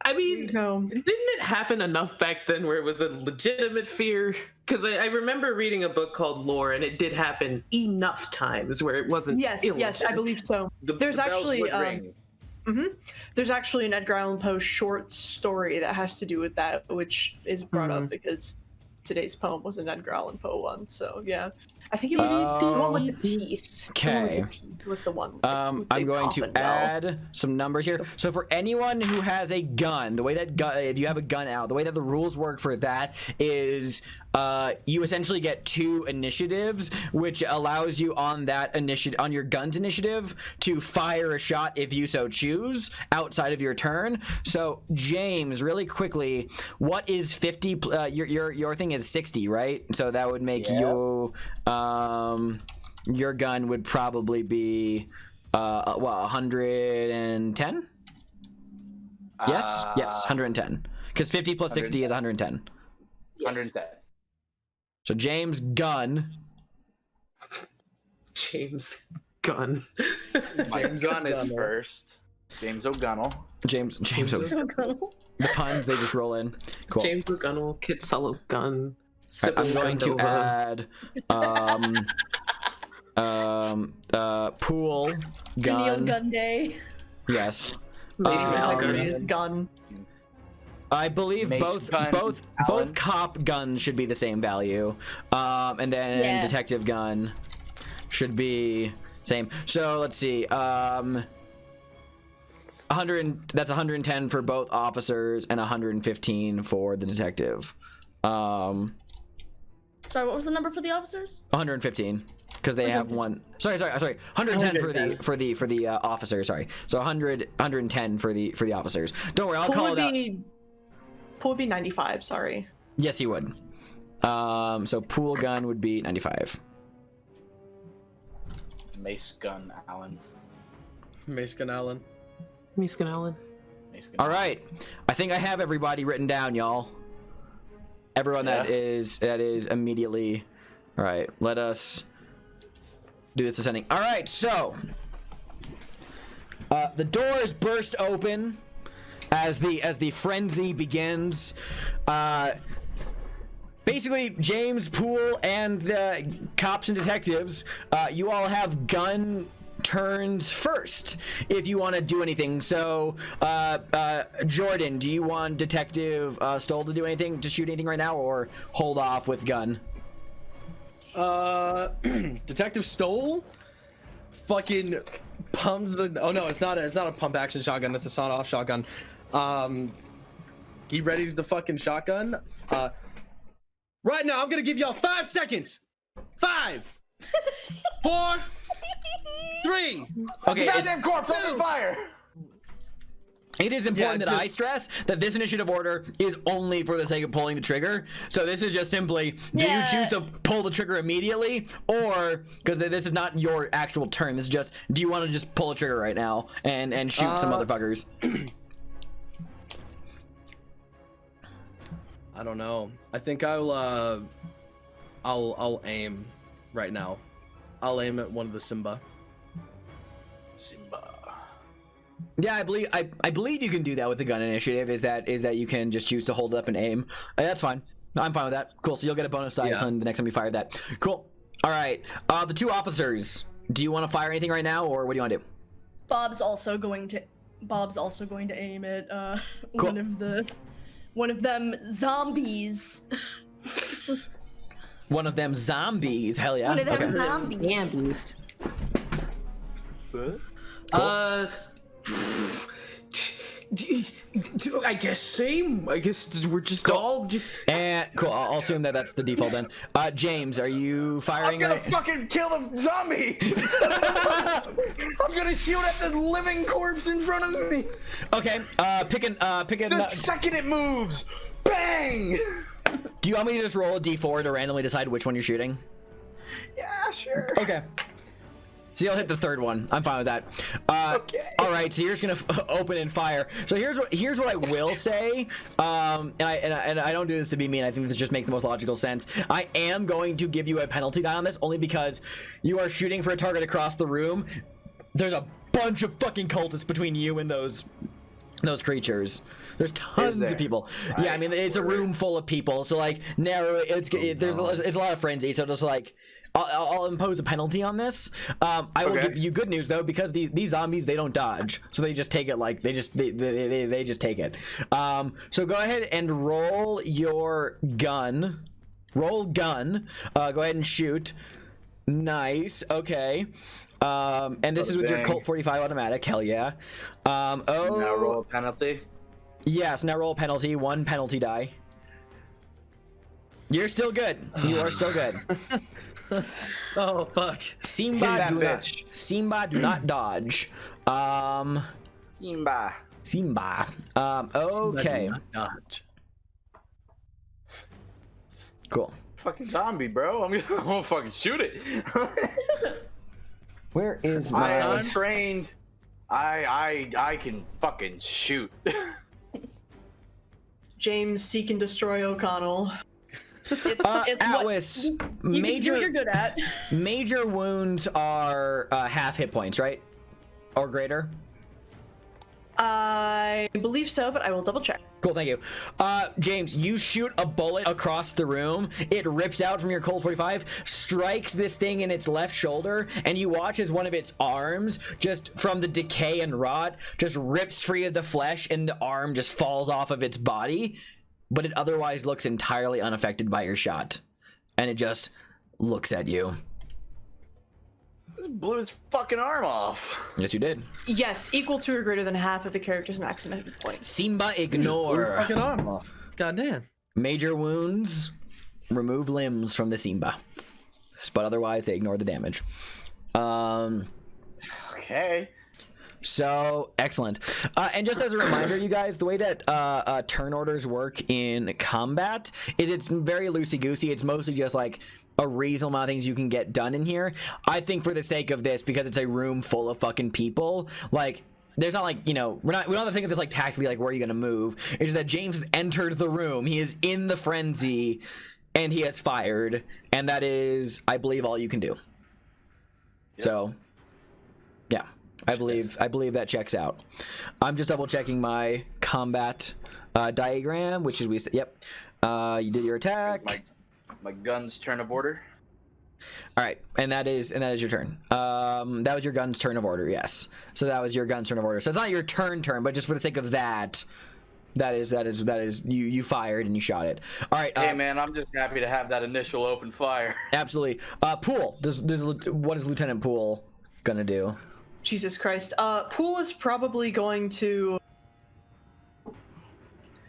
I mean, No. didn't it happen enough back then where it was a legitimate fear? Because I remember reading a book called Lore, and it did happen enough times where it wasn't. Yes, illegitimate. I believe so. There's The bells actually would ring. there's actually an Edgar Allan Poe short story that has to do with that, which is brought up because today's poem was an Edgar Allan Poe one. So yeah, I think it was the one with the teeth. The one with Okay. the teeth was the one. I'm going to add some numbers here. So for anyone who has a gun, the way that if you have a gun out, the way that the rules work for that is you essentially get 2 initiatives, which allows you on that on your guns initiative to fire a shot if you so choose outside of your turn. So James, really quickly, what is 50? Your thing is 60, right? So that would make you your gun would probably be 110? Yes, 110. Because 50 plus 60 is 110. 110. So James gun. James Gunn. James Gunn is first. James O'Gunnell. James So cool. the puns they just roll in. Cool. James O'Gunnell, Kit Solo Gun. All right, I'm going to add Pool Neil gun. Gun Day. Yes. his gun. I believe Mace gun, both Allan. cop guns should be the same value, and then Yeah. detective gun should be same. So let's see. That's 110 for both officers and 115 for the detective. Sorry, what was the number for the officers? 115 because they have one. Sorry. 110 for the officers. Sorry. So 110 for the officers. Don't worry, I'll call it out. Pool would be 95. Sorry. Yes, he would. So pool gun would be 95. Mace gun, Allan. Mace gun, Allan. Miskin Allan. All right, I think I have everybody written down, y'all. Everyone that is immediately. All right, let us do this ascending. All right, so the doors burst open as the frenzy begins. Basically, James, Poole, and the cops and detectives, you all have gun turns first if you want to do anything. So, Jordan, do you want Detective Stoll to do anything, to shoot anything right now, or hold off with gun? Detective Stoll fucking pumps the. Oh no, it's not a pump action shotgun. It's a sawed-off shotgun. He readies the fucking shotgun. Right now, I'm gonna give y'all 5 seconds. 5, 4, 3. Okay, Goddamn corpse, open fire! it is important that I stress that this initiative order is only for the sake of pulling the trigger. So this is just simply, do you choose to pull the trigger immediately, or because this is not your actual turn, this is just, do you want to just pull the trigger right now and shoot some motherfuckers? I don't know. I think I'll aim right now. I'll aim at one of the Simba. Yeah, I believe you can do that with the gun initiative. Is that you can just choose to hold it up and aim. That's fine. I'm fine with that. Cool. So you'll get a bonus dice on the next time you fire that. Cool. All right. The two officers. Do you want to fire anything right now, or what do you want to do? Bob's also going to aim at Cool. one of them zombies. One of them zombies. Hell yeah. One of them Okay. zombies. I guess same. I guess we're just all just. And cool. I'll assume that that's the default then. James, are you I'm firing? gonna fucking kill the zombie! I'm gonna shoot at the living corpse in front of me! Okay. Pick The second it moves! Bang! Do you want me to just roll a d4 to randomly decide which one you're shooting? Yeah, sure. Okay. So you'll hit the third one. I'm fine with that. Okay. All right. So you're just gonna open and fire. So here's what I will say. And I don't do this to be mean. I think this just makes the most logical sense. I am going to give you a penalty die on this only because you are shooting for a target across the room. There's a bunch of fucking cultists between you and those creatures. There's tons of people. Right. Yeah, I mean it's a room full of people. So like narrow. It's a lot of frenzy. So just like. I'll impose a penalty on this. I will give you good news though, because these zombies, they don't dodge, so they just take it like they just take it. So go ahead and roll your gun. Roll gun. Go ahead and shoot. Nice. Okay. And this is with your Colt 45 automatic. Hell yeah. Now roll a penalty. Yes. Now roll a penalty. 1 penalty die. You're still good. You are still good. Oh fuck. Simba, do not dodge. Simba. Okay. Dodge. Cool. Fucking zombie, bro. I'm gonna fucking shoot it. Where is my? I'm trained. I can fucking shoot. James, seek and destroy O'Connell. It's Atlas, you can do what you're good at. Major wounds are half hit points, right? Or greater? I believe so, but I will double check. Cool, thank you. James, you shoot a bullet across the room. It rips out from your Colt 45, strikes this thing in its left shoulder, and you watch as one of its arms, just from the decay and rot, just rips free of the flesh, and the arm just falls off of its body. But it otherwise looks entirely unaffected by your shot. And it just looks at you. Just blew his fucking arm off. Yes, you did. Yes, equal to or greater than half of the character's maximum hit points. Simba, Blew ignore. fucking arm off. Goddamn. Major wounds, remove limbs from the Simba. But otherwise, they ignore the damage. Okay. So, excellent. And just as a reminder, you guys, the way that turn orders work in combat is it's very loosey-goosey. It's mostly just like a reasonable amount of things you can get done in here. I think for the sake of this, because it's a room full of fucking people, like, there's not like, you know, we don't have to think of this like tactically, like, where are you going to move? It's just that James has entered the room. He is in the frenzy, and he has fired. And that is, I believe, all you can do. Yep. So, yeah. I believe that checks out. I'm just double checking my combat diagram, which is yep. You did your attack. My gun's turn of order. All right, and that is your turn. That was your gun's turn of order. Yes. So that was your gun's turn of order. So it's not your turn, but just for the sake of that is you fired and you shot it. All right. Hey man, I'm just happy to have that initial open fire. Absolutely. Poole. What is Lieutenant Poole gonna do? Jesus Christ. Poole is probably going to...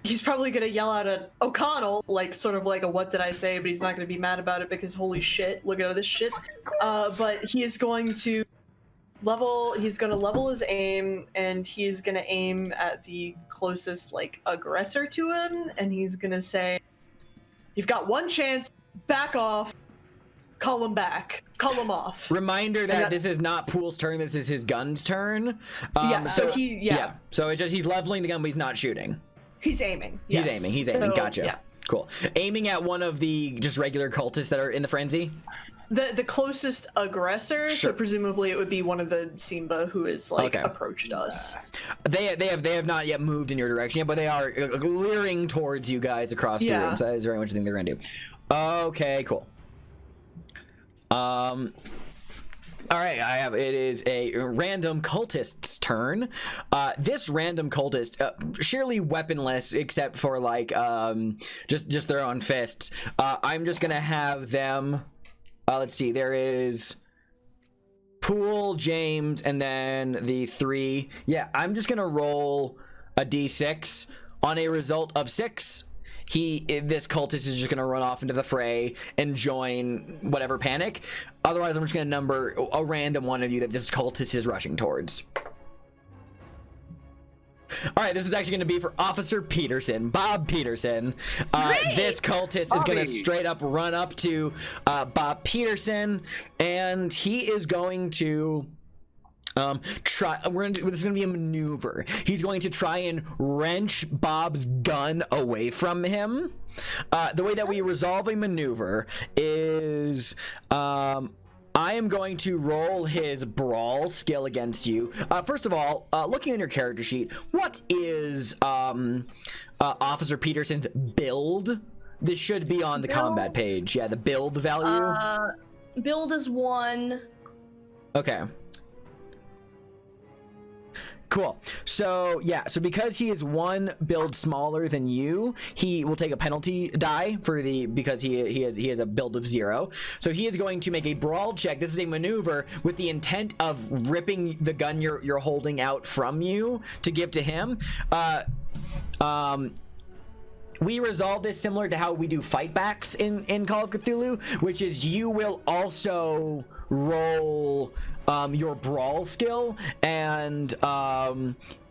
He's probably going to yell out at O'Connell, like, sort of like a what did I say, but he's not going to be mad about it because holy shit, look at this shit. But he is going to level his aim, and he's going to aim at the closest, like, aggressor to him, and he's going to say, you've got one chance, back off. Call him back. Call him off. Reminder that this is not Poole's turn. This is his gun's turn. So it's just he's leveling the gun, but he's not shooting. He's aiming. Yes. He's aiming. So, Gotcha. Yeah. Cool. Aiming at one of the just regular cultists that are in the frenzy. The closest aggressor. Sure. So presumably it would be one of the Simba who is like approached us. They have not yet moved in your direction yet, but they are leering towards you guys across the room. So that is very much the thing they're gonna do. Okay. Cool. All right, it is a random cultist's turn. This random cultist, surely weaponless except for like just their own fists. I'm just gonna have them. Let's see. There is Poole, James, and then the 3. Yeah, I'm just gonna roll a d6 on a result of 6. This cultist is just gonna run off into the fray and join whatever panic. Otherwise, I'm just gonna number a random one of you that this cultist is rushing towards. All right, this is actually gonna be for Officer Peterson, Bob Peterson. This cultist is gonna straight up run up to Bob Peterson, and he is going to this is gonna be a maneuver. He's going to try and wrench Bob's gun away from him. The way that we resolve a maneuver is I am going to roll his brawl skill against you. First of all, looking on your character sheet, what is Officer Peterson's build? This should be on the combat page. Yeah, the build value. Build is 1. Okay. Cool. So because he is 1 build smaller than you, he will take a penalty die because he has a build of 0. So he is going to make a brawl check. This is a maneuver with the intent of ripping the gun you're holding out from you to give to him. We resolve this similar to how we do fightbacks in Call of Cthulhu, which is you will also roll your brawl skill, and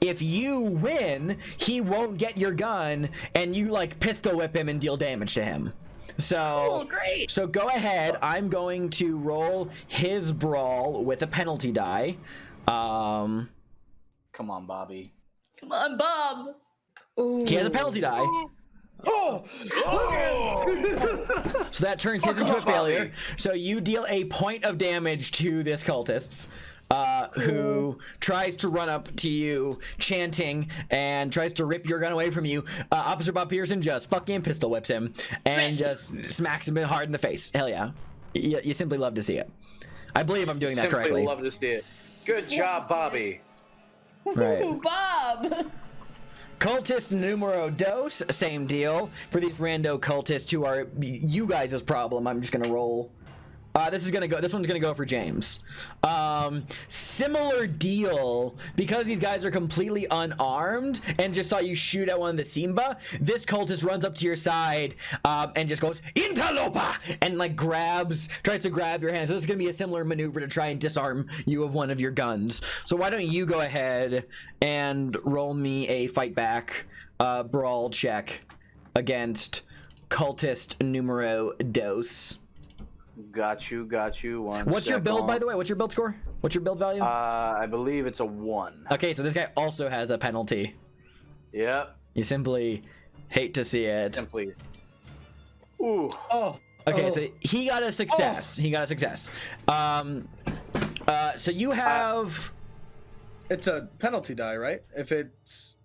if you win, he won't get your gun, and you like pistol whip him and deal damage to him. So, great. So go ahead. I'm going to roll his brawl with a penalty die. Come on, Bobby. Come on, Bob. Ooh. He has a penalty die. Oh! So that turns his into a failure. So you deal a point of damage to this cultist, who tries to run up to you chanting and tries to rip your gun away from you. Officer Bob Peterson just fucking pistol whips him and just smacks him hard in the face. Hell yeah. You simply love to see it. I believe I'm doing that correctly. Simply love to see it. Good job, Bobby. Right. Ooh, Bob. Cultist numero dos, same deal. For these rando cultists who are you guys' problem, I'm just gonna roll This one's gonna go for James. Similar deal, because these guys are completely unarmed and just saw you shoot at one of the Simba. This cultist runs up to your side and just goes interlopa and like tries to grab your hand. So this is gonna be a similar maneuver to try and disarm you of one of your guns. So why don't you go ahead and roll me a fight back brawl check against cultist numero dos. Got you. What's your build, by the way? What's your build score? What's your build value? I believe it's a 1. Okay, so this guy also has a penalty. Yep. You simply hate to see it. Simply. Ooh. Oh. Okay, so he got a success. He got a success. So you have. It's a penalty die, right? If it's.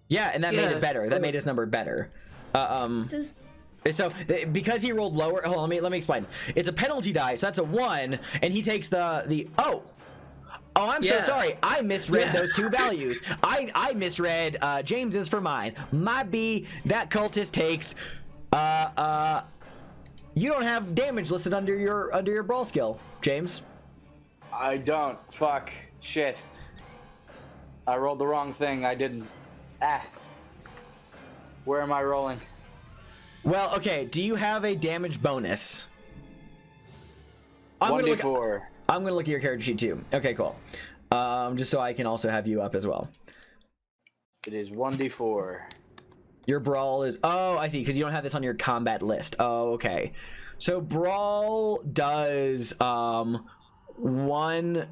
Yeah, and that made it better. That made his number better. So because he rolled lower, hold on, let me explain. It's a penalty die, so that's a 1, and he takes the I'm so sorry. I misread those two values. I misread James's for mine. My B, that cultist takes you don't have damage listed under your brawl skill, James. I don't. Fuck. Shit. I rolled the wrong thing. I didn't. Where am I rolling? Well, okay. Do you have a damage bonus? 1d4. I'm gonna look at your character sheet too. Okay, cool. Just so I can also have you up as well. It is 1d4. Your brawl is. Oh, I see. Because you don't have this on your combat list. Oh, okay. So brawl does 1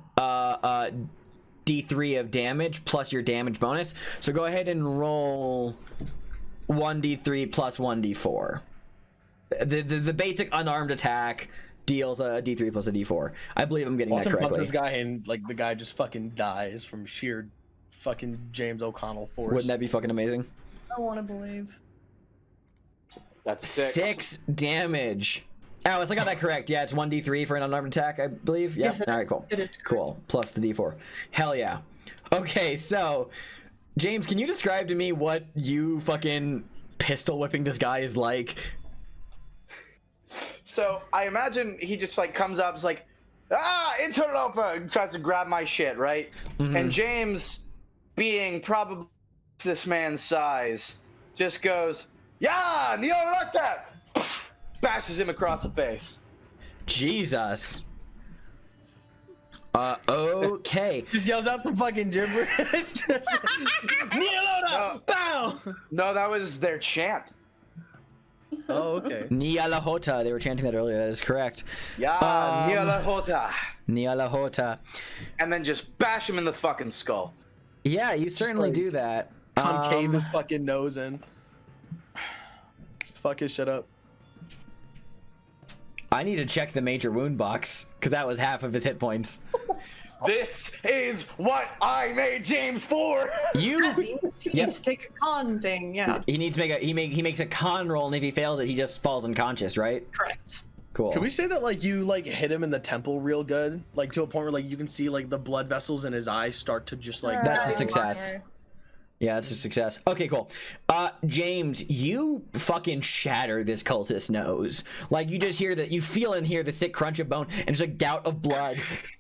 d3 of damage plus your damage bonus. So go ahead and roll 1d3 plus 1d4. The basic unarmed attack deals a d3 plus a d4. I believe I'm getting that correctly. This guy and like the guy just fucking dies from sheer fucking James O'Connell force. Wouldn't that be fucking amazing? I want to believe. That's 6 damage. Alice, I got that correct. Yeah, it's 1d3 for an unarmed attack, I believe. Yeah. All right, cool. It is cool. Plus the d4. Hell yeah. Okay, so James, can you describe to me what you fucking pistol whipping this guy is like? So I imagine he just like comes up, is like, interloper, and tries to grab my shit, right? Mm-hmm. And James, being probably this man's size, just goes, yeah, Nyarlathotep, bashes him across the face. Jesus. Okay. Just yells out some fucking gibberish. Just Nyarlathotep, bow. No, that was their chant. Oh, okay. Nyarlathotep. They were chanting that earlier. That is correct. Yeah, Nyarlathotep. Nyarlathotep. And then just bash him in the fucking skull. Yeah, you certainly do that. Concave his fucking nose in. Just fuck his shit up. I need to check the major wound box because that was half of his hit points. This is what I made James for. He needs to take a con thing, yeah. He needs to make he makes a con roll, and if he fails it, he just falls unconscious, right? Correct. Cool. Can we say that like you like hit him in the temple real good, like to a point where like you can see like the blood vessels in his eyes start to just like. That's a success. Yeah, it's a success. Okay, cool. James, you fucking shatter this cultist's nose. Like, you just hear that, you feel and hear the sick crunch of bone, and just a gout of blood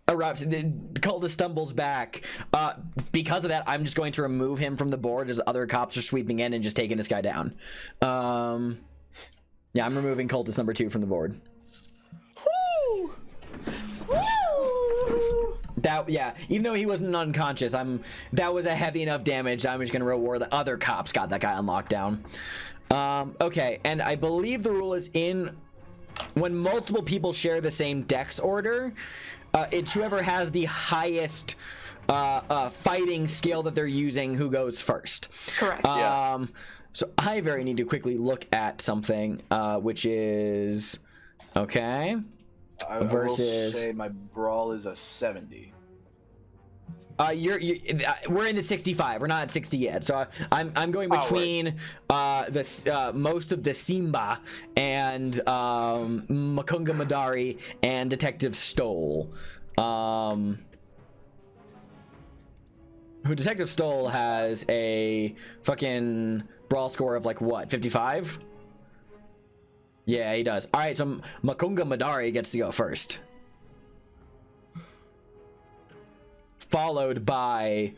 erupts, and the cultist stumbles back. Because of that, I'm just going to remove him from the board as other cops are sweeping in and just taking this guy down. Yeah, I'm removing cultist number 2 from the board. Woo! Woo! That, yeah, even though he wasn't unconscious, that was a heavy enough damage. I'm just gonna reward the other cops got that guy on lockdown. Okay, and I believe the rule is when multiple people share the same dex order, it's whoever has the highest fighting skill that they're using who goes first. Correct. So I very need to quickly look at something, which is okay. I will say my brawl is a 70. We're in the 65. We're not at 60 yet. So I'm going between most of the Simba and Makunga Madari and Detective Stoll. Who Detective Stoll has a fucking brawl score of like what, 55? Yeah, he does. All right, so Makunga Madari gets to go first. Followed by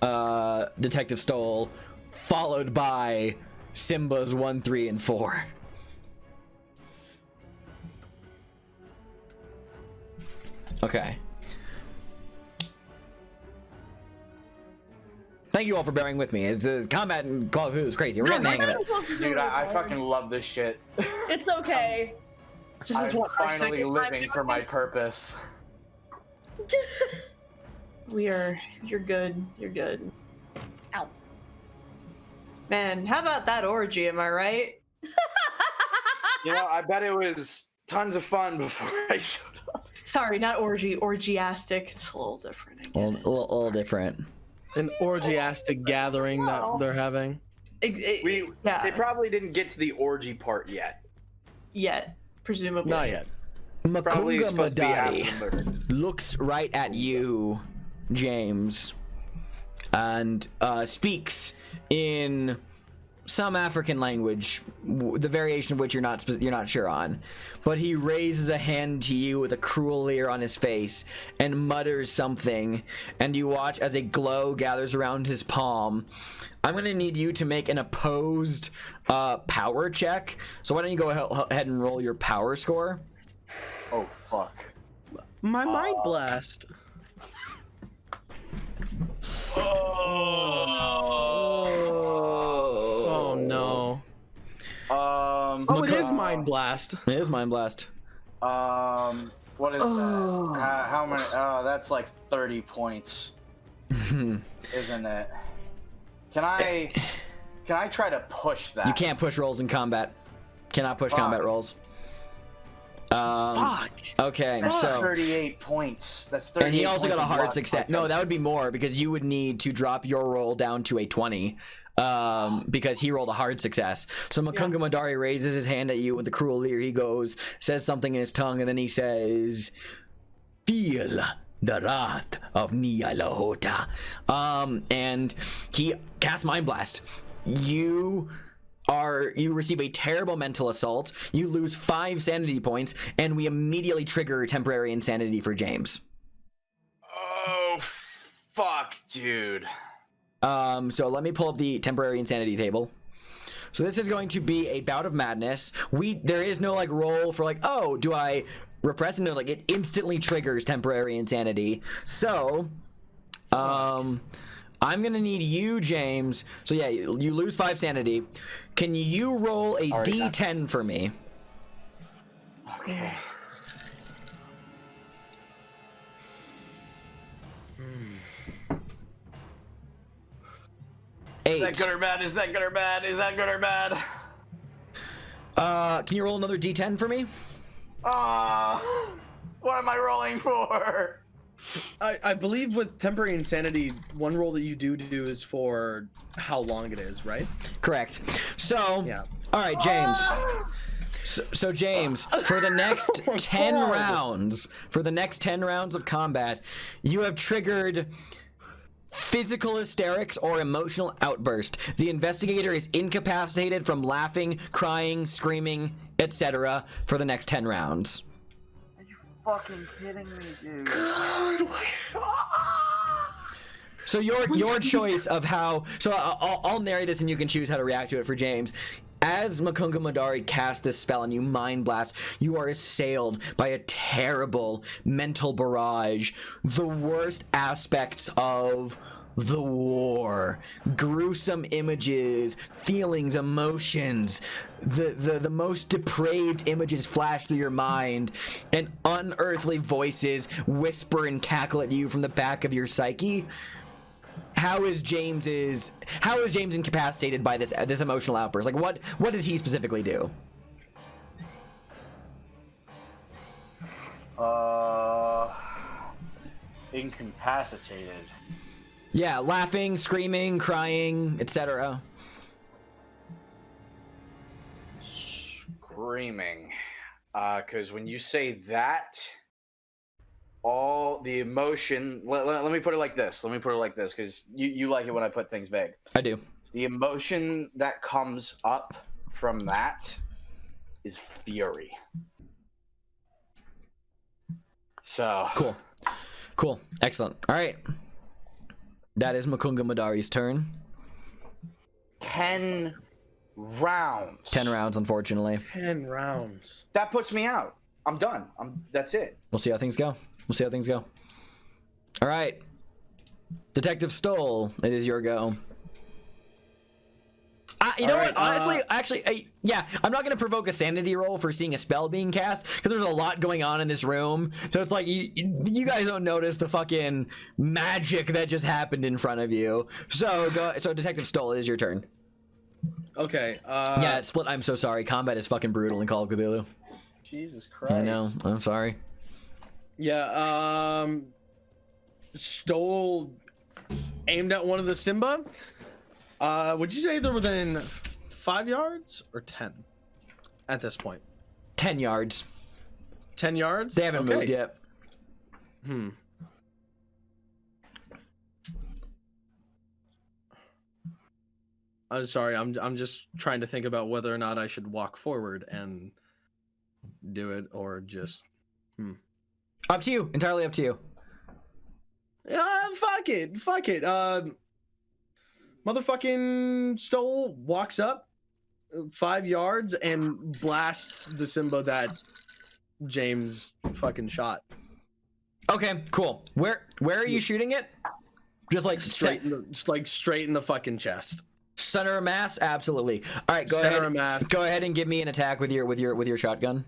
Detective Stoll, followed by Simba's 1, 3, and 4. Okay. Thank you all for bearing with me. It's combat in Call of Duty is crazy. We're getting the hang of it. Dude, I fucking love this shit. It's okay. I'm finally living for my purpose. You're good. You're good. Ow. Man, how about that orgy? Am I right? You know, I bet it was tons of fun before I showed up. Sorry, not orgy. Orgiastic. It's a little different. A little different. An orgiastic gathering that they're having. They probably didn't get to the orgy part yet. Yet, presumably. Not yet. Probably Makunga supposed to be Madari after the murder. looks right at you, James, and speaks in some African language, the variation of which you're not sure on. But he raises a hand to you with a cruel leer on his face and mutters something, and you watch as a glow gathers around his palm. I'm gonna need you to make an opposed power check. So why don't you go ahead and roll your power score? Oh fuck. My mind blast. Oh no. It is mind blast. It is mind blast. What is that? How many? That's like 30 points, isn't it? Can I try to push that? You can't push rolls in combat. Cannot push combat rolls. Fuck. Okay, That's so 38 points. That's 38. and he also got a points of hard luck. success. No, that would be more because you would need to drop your roll down to a 20. Because he rolled a hard success. So Makunga Madari raises his hand at you with a cruel leer. He says something in his tongue, and then he says, "Feel the wrath of Nyarlathotep." And he casts Mind Blast. You receive a terrible mental assault. You lose 5 sanity points, and we immediately trigger temporary insanity for James. Oh, fuck, dude. So let me pull up the temporary insanity table. So this is going to be a bout of madness. There is no like roll for like, oh, do I repress? No, like it instantly triggers temporary insanity. So, I'm gonna need you, James. So yeah, you lose 5 sanity. Can you roll a D10 for me? Okay. 8. Is that good or bad? Is that good or bad? Is that good or bad? Can you roll another D10 for me? What am I rolling for? I believe with temporary insanity, one roll that you do is for how long it is, right? Correct. So, Yeah. all right, James. So James, for the next 10 rounds, of combat, you have triggered physical hysterics or emotional outburst. The investigator is incapacitated from laughing, crying, screaming, etc. for the next 10 rounds. Are you fucking kidding me, dude? So your choice of how. So I'll narrate this, and you can choose how to react to it for James. As Makunga Madari casts this spell and you mind blast, you are assailed by a terrible mental barrage. The worst aspects of the war, gruesome images, feelings, emotions, the most depraved images flash through your mind, and unearthly voices whisper and cackle at you from the back of your psyche. How is James incapacitated by this emotional outburst? Like what does he specifically do? Incapacitated. Yeah, laughing, screaming, crying, etc. Screaming. Because when you say that, all the emotion, let me put it like this, because you like it when I put things vague. I do. The emotion that comes up from that is fury. So Cool. Excellent. All right. That is Makunga Madari's turn. 10 rounds. 10 rounds, unfortunately. 10 rounds. That puts me out. I'm done. That's it. We'll see how things go. All right. Detective Stoll, it is your go. You know what? Honestly, yeah, I'm not going to provoke a sanity roll for seeing a spell being cast because there's a lot going on in this room. So it's like you guys don't notice the fucking magic that just happened in front of you. So Detective Stoll, it is your turn. Okay. Yeah, it's split. I'm so sorry. Combat is fucking brutal in Call of Cthulhu. Jesus Christ. I know. I'm sorry. Yeah. Stoll aimed at one of the Simba. Would you say they're within 5 yards or 10 at this point? 10 yards. 10 yards? They haven't moved yet. I'm sorry. I'm just trying to think about whether or not I should walk forward and do it or just. Up to you. Entirely up to you. Yeah, fuck it. Motherfucking Stoll walks up 5 yards and blasts the Simba that James fucking shot. Okay, cool. Where are you shooting it? Just like straight in the fucking chest. Center of mass, absolutely. All right, Center of mass. Go ahead and give me an attack with your shotgun.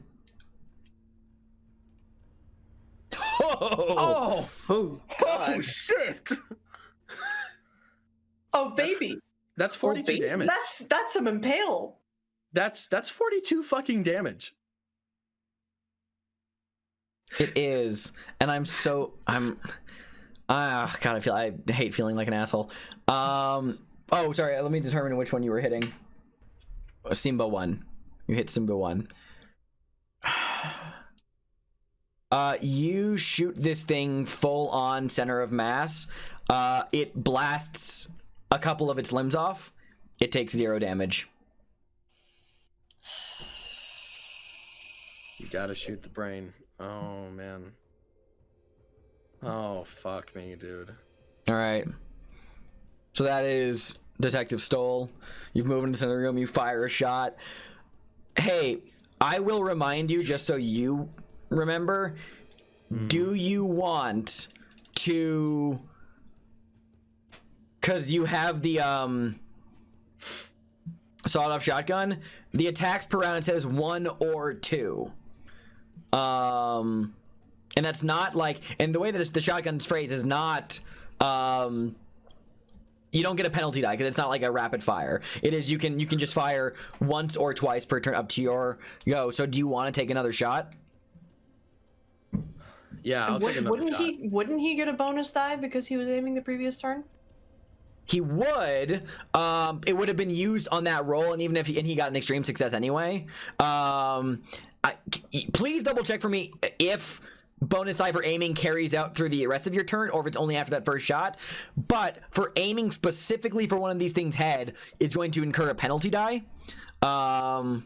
Oh God. shit! Oh baby. That's 42 damage. That's some impale. That's 42 fucking damage. It is, and I hate feeling like an asshole. Oh, sorry. Let me determine which one you were hitting. Simba 1. You hit Simba 1. You shoot this thing full on center of mass. It blasts a couple of its limbs off. It takes 0 damage. You gotta shoot the brain. Oh man. Oh fuck me, dude. All right. So that is Detective Stoll. You've moved into the center of the room. You fire a shot. Hey, I will remind you, just so you remember, do you want to, because you have the sawed-off shotgun, the attacks per round, it says 1 or 2. And that's not like, and the way that the shotgun's phrased is not, you don't get a penalty die because it's not like a rapid fire. It is you can just fire once or twice per turn up to your go. So do you want to take another shot? Yeah, I'll take another shot. Wouldn't he get a bonus die because he was aiming the previous turn? He would. It would have been used on that roll, and even if he got an extreme success anyway. Please double check for me if bonus die for aiming carries out through the rest of your turn, or if it's only after that first shot. But for aiming specifically for one of these things' head, it's going to incur a penalty die. So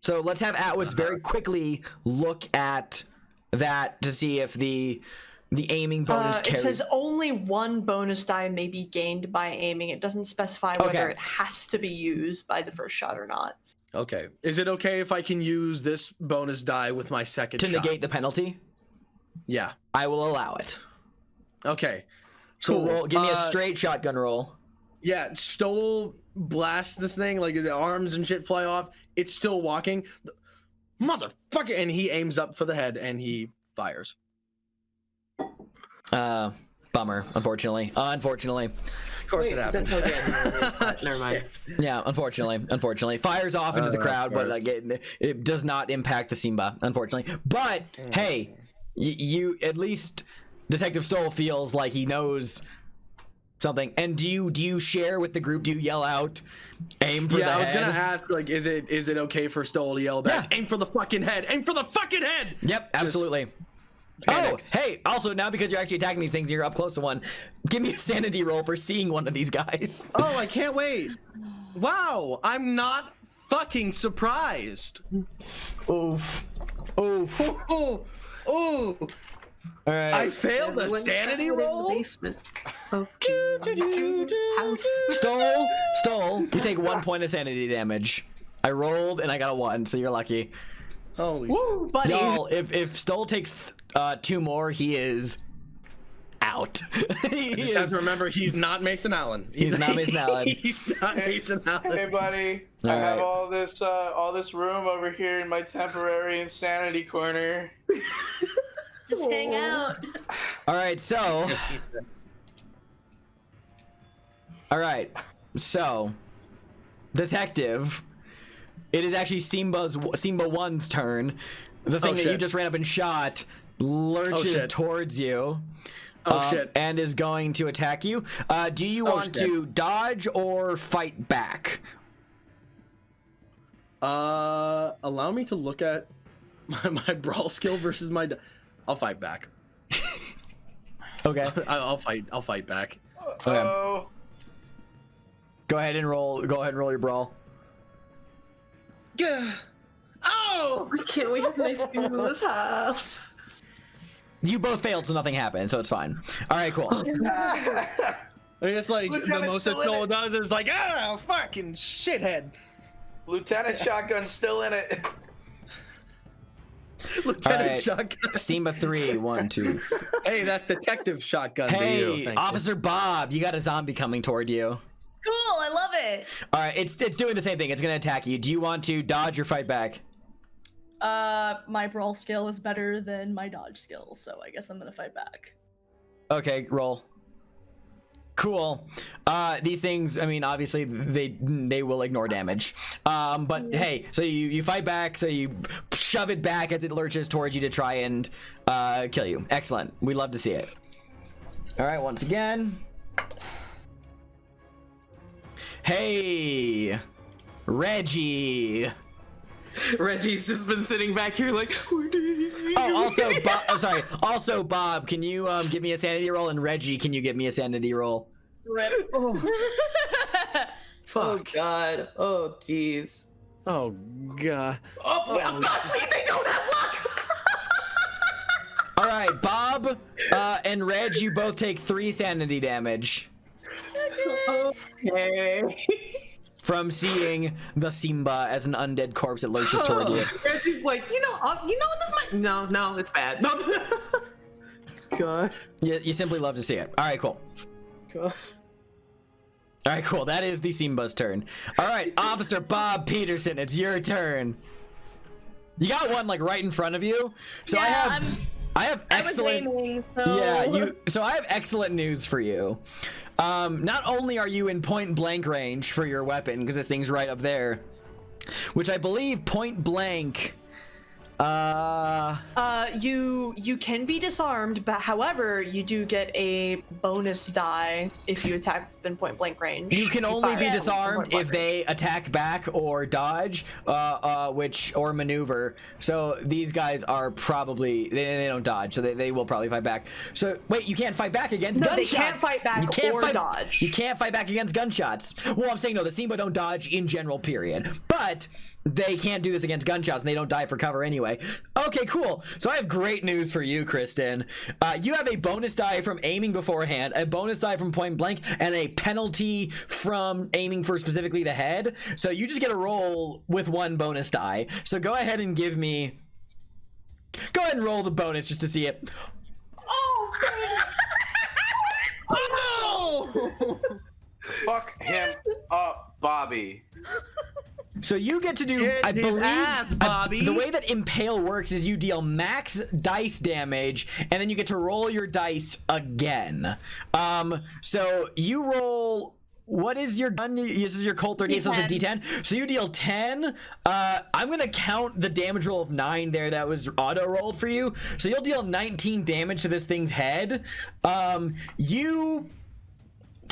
let's have Atwas very quickly look at that to see if the aiming bonus carries. It says only 1 bonus die may be gained by aiming. It doesn't specify whether it has to be used by the first shot or not. Okay. Is it okay if I can use this bonus die with my second shot? To negate the penalty? Yeah. I will allow it. Okay. So Cool. roll, give me a straight shotgun roll. Yeah, Stoll blasts this thing, like the arms and shit fly off. It's still walking. Motherfucker! And he aims up for the head and he fires. Bummer, unfortunately. Of course it happened. Never mind. Yeah, unfortunately. Fires off into the crowd, but like, it does not impact the Simba, unfortunately. But, hey, you at least Detective Stoll feels like he knows something. And do you share with the group? Do you yell out, aim for the head? Yeah, I was gonna ask, like, is it okay for Stoll to yell back, aim for the fucking head, aim for the fucking head? Yep, absolutely. Panicked. Oh, hey, also now because you're actually attacking these things and you're up close to one, give me a sanity roll for seeing one of these guys. Oh, I can't wait. Wow, I'm not fucking surprised. Oof. Oof. Oh, oh. All right. I failed a Everyone sanity gathered in the roll. basement of James' house. Stole. You take 1 point of sanity damage. I rolled and I got a 1, so you're lucky. Holy Woo, buddy. Y'all, if Stole takes 2 more, he is out. You just have to remember, he's not Mason Allen. He's not Mason Allen. He's not Mason Allen. Hey, buddy. All I have right. all this room over here in my temporary insanity corner. Just hang out. All right, so. All right, so. Detective. It is actually Simba 1's turn. The thing that you shit. just ran up and shot lurches shit. towards you. Shit. And is going to attack you. Do you want shit. to dodge or fight back? Allow me to look at my brawl skill versus my. I'll fight back. Okay. I'll fight back. Oh. Go ahead and roll your brawl. Yeah. Oh! Why can't we have nice things in this house? You both failed, so nothing happened, so it's fine. All right, cool. I guess like the Lieutenant's most that still in Joel it. does is like, fucking shithead. Lieutenant Shotgun's still in it. Lieutenant All right. Shotgun. Simba 3, 1, 2. Hey, that's Detective Shotgun. to you. Hey, Thank you. Officer Bob, you got a zombie coming toward you. Cool, I love it. All right, it's doing the same thing. It's gonna attack you. Do you want to dodge or fight back? My brawl skill is better than my dodge skill, so I guess I'm gonna fight back. Okay, roll. Cool. These things, I mean, obviously they will ignore damage. But hey, so you fight back, so you shove it back as it lurches towards you to try and kill you. Excellent. We'd love to see it. All right, once again. Hey, Reggie. Reggie's just been sitting back here like, where did he Oh, also, sorry. Also, Bob, can you give me a sanity roll? And Reggie, can you give me a sanity roll? Rip. Oh god. Oh jeez. Oh god. Oh god, please, they don't have luck! All right, Bob and Reg, you both take 3 sanity damage Okay. from seeing the Simba as an undead corpse that lurches toward you. Reggie's like, you know what this might. No, it's bad. No. God. You simply love to see it. All right, cool. God. All right, cool. That is the Simba's turn. All right, Officer Bob Peterson, it's your turn. You got one like right in front of you. So Yeah, I have I was excellent. aiming, so So I have excellent news for you. Not only are you in point blank range for your weapon, because this thing's right up there, which I believe point blank. You can be disarmed, but however, you do get a bonus die if you attack within point blank range. You can only be fire disarmed within point if blank they attack back or dodge, or maneuver. So these guys are probably they don't dodge, so they will probably fight back. So wait, you can't fight back against No, gunshots. they can't fight back You can't or fight- dodge. You can't fight back against gunshots. Well, I'm saying no, the Simba don't dodge in general, period. But they can't do this against gunshots, and they don't die for cover anyway. Okay, cool. So I have great news for you, Kristen. You have a bonus die from aiming beforehand, a bonus die from point blank, and a penalty from aiming for specifically the head. So you just get a roll with 1 bonus die. So go ahead and give me... Go ahead and roll the bonus just to see it. Oh! Fuck him up, Bobby. So you get to do, Get I his believe, ass, Bobby. the way that Impale works is you deal max dice damage, and then you get to roll your dice again. So you roll. What is your gun? This is your Colt 38, so it's a D10. So you deal 10. I'm gonna count the damage roll of 9 there that was auto rolled for you. So you'll deal 19 damage to this thing's head. To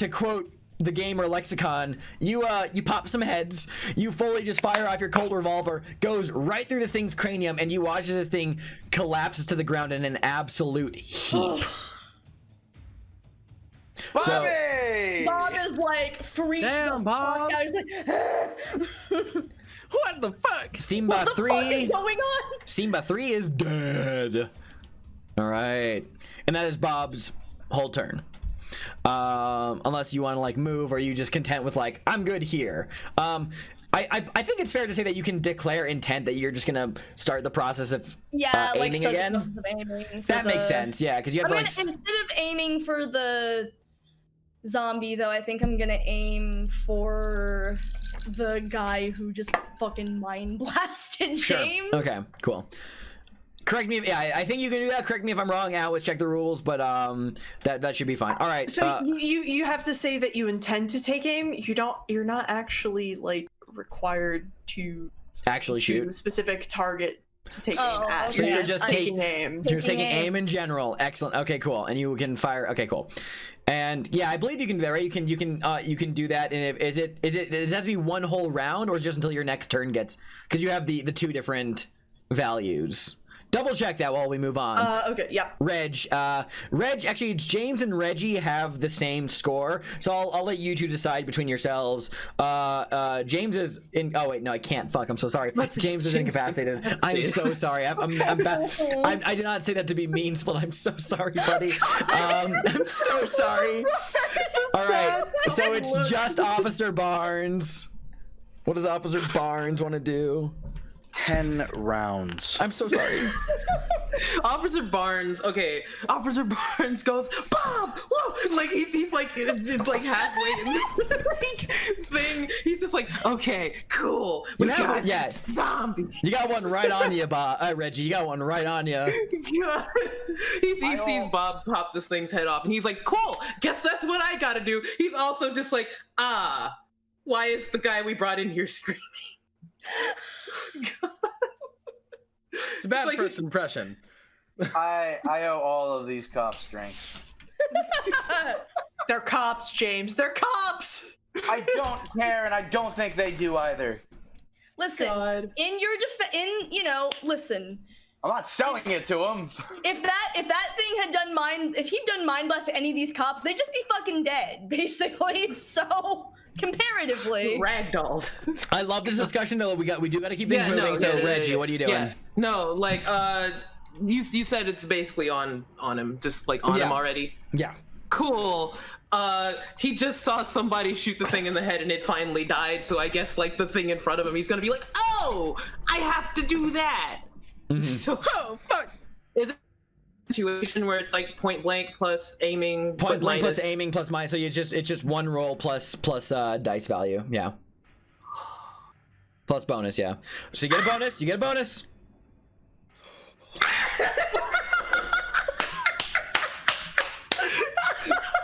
quote the gamer lexicon, you pop some heads, you fully just fire off your Colt revolver, goes right through this thing's cranium, and you watch as this thing collapses to the ground in an absolute heap. Bobby! Bob is like freaked Damn, the fuck Bob. out. He's like, What the fuck? Simba What the 3. fuck is going on? Simba 3 is dead. All right, and that is Bob's whole turn. Unless you want to like move, or you just content with like I'm good here. I think it's fair to say that you can declare intent that you're just gonna start the process of aiming start the again. process of aiming for That makes sense, yeah, because you have I'm to gonna, like. instead of aiming for the zombie, though, I think I'm gonna aim for the guy who just fucking mind blasted Sure. James. Okay, cool. Correct me if I think you can do that. Correct me if I'm wrong. I always check the rules, but that should be fine. All right. So you have to say that you intend to take aim. You're not actually like required to actually choose shoot. a specific target to take Oh, aim at. okay. So you're just taking aim. You're taking Taking aim in general. Excellent. Okay, cool. And you can fire. Okay, cool. And yeah, I believe you can do that, right? You can do that. And does it have to be one whole round, or just until your next turn gets? Because you have the two different values. Double check that while we move on. Okay, yeah. Reg, actually, it's James and Reggie have the same score, so I'll let you two decide between yourselves. James is in. Oh wait, no, I can't. Fuck, I'm so sorry. James is incapacitated. I'm so sorry. I'm bad. I did not say that to be mean, but I'm so sorry, buddy. I'm so sorry. All right, so it's just Officer Barnes. What does Officer Barnes want to do? 10 rounds. I'm so sorry. Officer Barnes goes, Bob, whoa! Like he's like halfway in this like thing. He's just like, okay, cool. We got zombies. You got one right on you, Bob. Reggie, you got one right on you. He sees Bob pop this thing's head off, and he's like, cool. Guess that's what I gotta do. He's also just like, why is the guy we brought in here screaming? It's a bad like first impression. I owe all of these cops drinks. They're cops, James. They're cops. I don't care, and I don't think they do either. Listen, God. in your listen. I'm not selling it to them. If that thing had done if he'd done mind blast to any of these cops, they'd just be fucking dead, basically. So comparatively, Ragdolled. I love this discussion though. We do got to keep things moving. So Reggie, what are you doing? Yeah. No, like you said it's basically on him, just like on him already. Yeah. Cool. He just saw somebody shoot the thing in the head and it finally died. So I guess like the thing in front of him, he's gonna be like, oh, I have to do that. Mm-hmm. So fuck. Is it a situation where it's like point blank plus aiming? Point blank plus aiming plus minus. So it's just one roll plus dice value. Yeah. Plus bonus. Yeah. So you get a bonus. You get a bonus.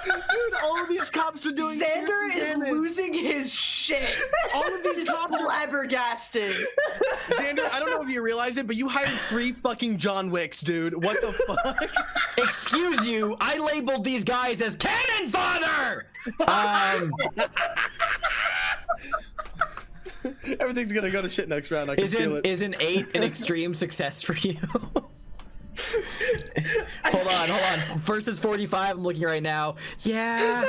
Dude, all of these cops are doing. Xander is losing his shit. All of these cops are flabbergasted. Xander, I don't know if you realize it, but you hired 3 fucking John Wicks, dude. What the fuck? Excuse you. I labeled these guys as cannon fodder. Everything's gonna go to shit next round. I can feel it. Is an 8 an extreme success for you? Hold on. First is 45. I'm looking right now. Yeah,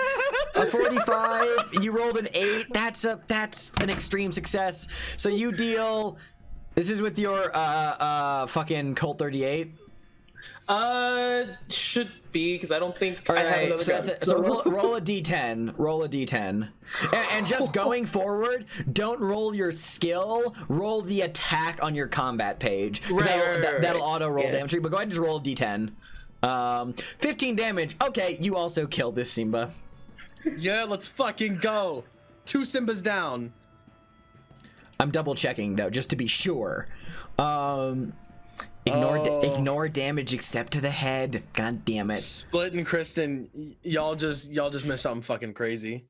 a 45. You rolled an 8. That's an extreme success. So you deal. This is with your fucking Colt 38. Should be because I don't think All I have right, another gun. so roll a d10. Roll a d10. And just going forward, don't roll your skill. Roll the attack on your combat page. That'll auto roll damage. But go ahead and just roll a d10. 15 damage. Okay, you also killed this Simba. Yeah, let's fucking go. 2 Simbas down. I'm double checking though, just to be sure. Ignore damage except to the head. God damn it. Split and Kristen, y'all just missed something fucking crazy.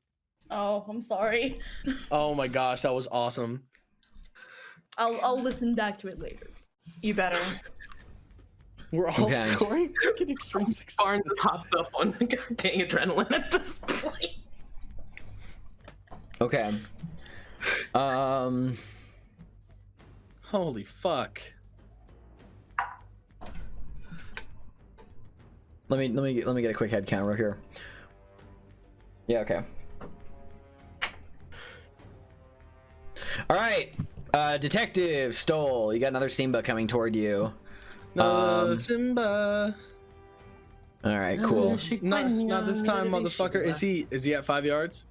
Oh, I'm sorry. Oh my gosh, that was awesome. I'll listen back to it later. You better. We're all Okay. scoring fucking extreme success. Barnes is hopped up on goddamn adrenaline at this point. Okay. Holy fuck. Let me get a quick head count right here. Yeah, okay. All right. Detective Stoll, you got another Simba coming toward you. Simba. All right, cool. Not this time, motherfucker. Is he at 5 yards?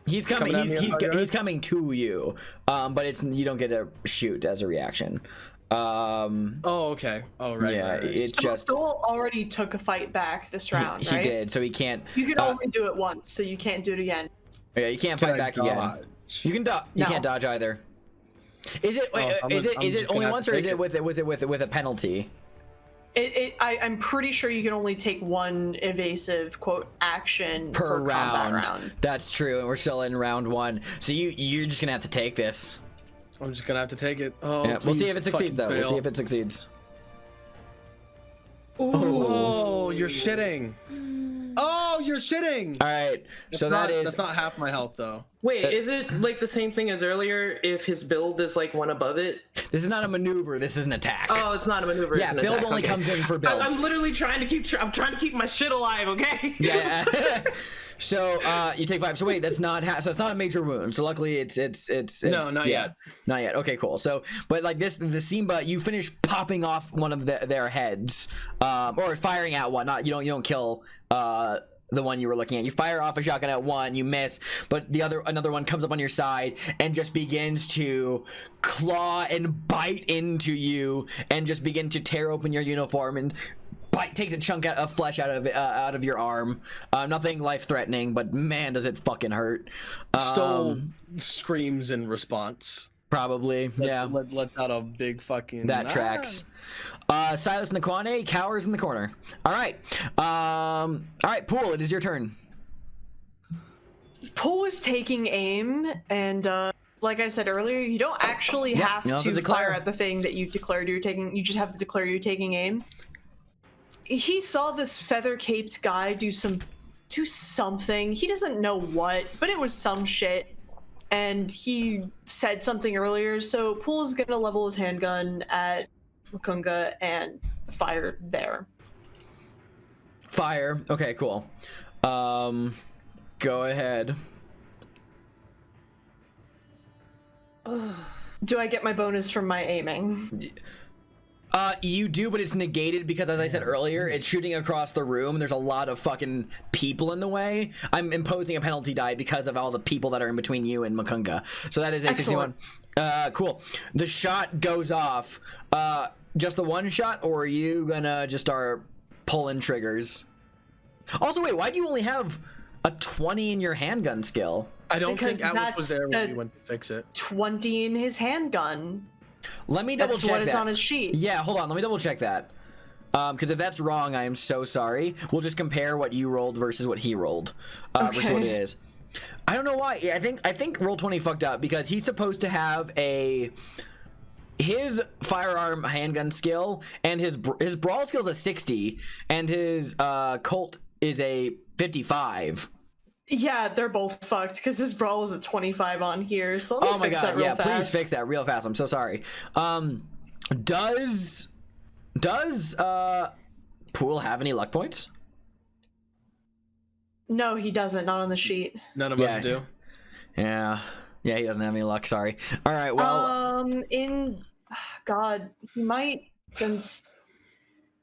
He's coming. Coming at me at 5 yards? He's coming to you. But you don't get to shoot as a reaction. Oh, okay. Oh, right. Yeah, right. it's just Stoll already took a fight back this round, he right? did, so he can't. You can only do it once, so you can't do it again. Yeah, you can't Can fight I back again. dodge? You can dodge. You No. can't dodge either. Is it? Wait, I'm is just it gonna only have once, to or is take it with a penalty? I'm pretty sure you can only take one evasive quote action Per combat round. That's true, and we're still in round 1. So you're just gonna have to take this. I'm just gonna have to take it. Oh, Yeah, we'll see please if it succeeds, though. fucking We'll see fail. if it succeeds. Oh, you're shitting. Oh, you're shitting. All right. So That's not half my health though. Wait, is it like the same thing as earlier if his build is like one above it? This is not a maneuver. This is an attack. Oh, it's not a maneuver. yeah, it's an build attack. only Okay. comes in for builds. I'm literally trying to keep. I'm trying to keep my shit alive. Okay. Yeah. So you take 5. So wait, that's not so it's not a major wound. So luckily it's No, not yet. Not yet. Okay, cool. So but like the Simba, you finish popping off one of their heads, or firing at one. Not you don't kill the one you were looking at. You fire off a shotgun at one, you miss, but another one comes up on your side and just begins to claw and bite into you and just begin to tear open your uniform and takes a chunk of flesh out of your arm. Nothing life-threatening, but man, does it fucking hurt. Stoll screams in response. Probably, yeah. Lets out a big fucking. That tracks. Silas Nakwane cowers in the corner. All right. Pool, it is your turn. Pool is taking aim, and like I said earlier, you don't actually have you don't have to to fire declare. at the thing that you declared you're taking. You just have to declare you're taking aim. He saw this feather-caped guy do something. He doesn't know what, but it was some shit. And he said something earlier, so Pool is gonna level his handgun at Makunga and fire there. Fire. Okay, cool. Go ahead. Do I get my bonus from my aiming? You do, but it's negated because, as I said earlier, it's shooting across the room. There's a lot of fucking people in the way. I'm imposing a penalty die because of all the people that are in between you and Makunga. So that is a 61. Cool. The shot goes off. Just the one shot, or are you gonna just start pulling triggers? Also, wait, why do you only have a 20 in your handgun skill? I don't Because think Atlas was there when that's we went to fix it. 20 in his handgun. Let me double That's check what is that. on his sheet. Yeah, hold on. Let me double check that. Because if that's wrong, I am so sorry. We'll just compare what you rolled versus what he rolled. Versus what it is. I don't know why. I think Roll20 fucked up because he's supposed to have his firearm handgun skill and his brawl skill is a 60 and his Colt is a 55. Yeah, they're both fucked because his brawl is at 25 on here. So let me Oh my fix god, that real yeah, fast. please fix that real fast. I'm so sorry. Does Pool have any luck points? No, he doesn't. Not on the sheet. None of us do. Yeah, he doesn't have any luck. Sorry. All right, well, God, he might, since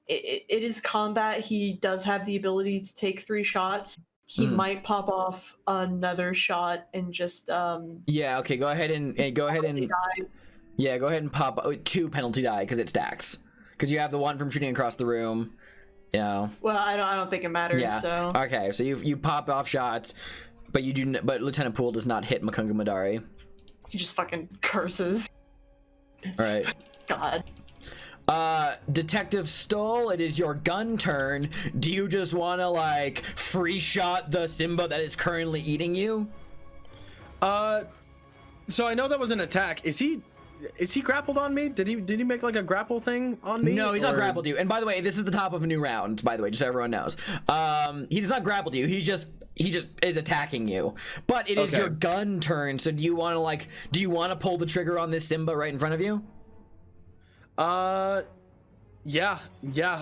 it is combat, he does have the ability to take 3 shots. He might pop off another shot and just yeah. Okay, go ahead and die. go ahead and pop 2 penalty die because it stacks. Because you have the one from shooting across the room. You know. Well, I don't think it matters. Yeah. So Okay, so you pop off shots, but but Lieutenant Poole does not hit Makunga Madari. he just fucking curses. All right. God. Detective Stoll, it is your gun turn. Do you just want to like free shot the Simba that is currently eating you? So I know that was an attack. Is he grappled on me? Did he make like a grapple thing on me? No, he's not Or- grappled you. And by the way, this is the top of a new round, by the way, just so everyone knows. He does not grapple you. He just is attacking you. But it is Okay. your gun turn, so do you want to pull the trigger on this Simba right in front of you? Yeah.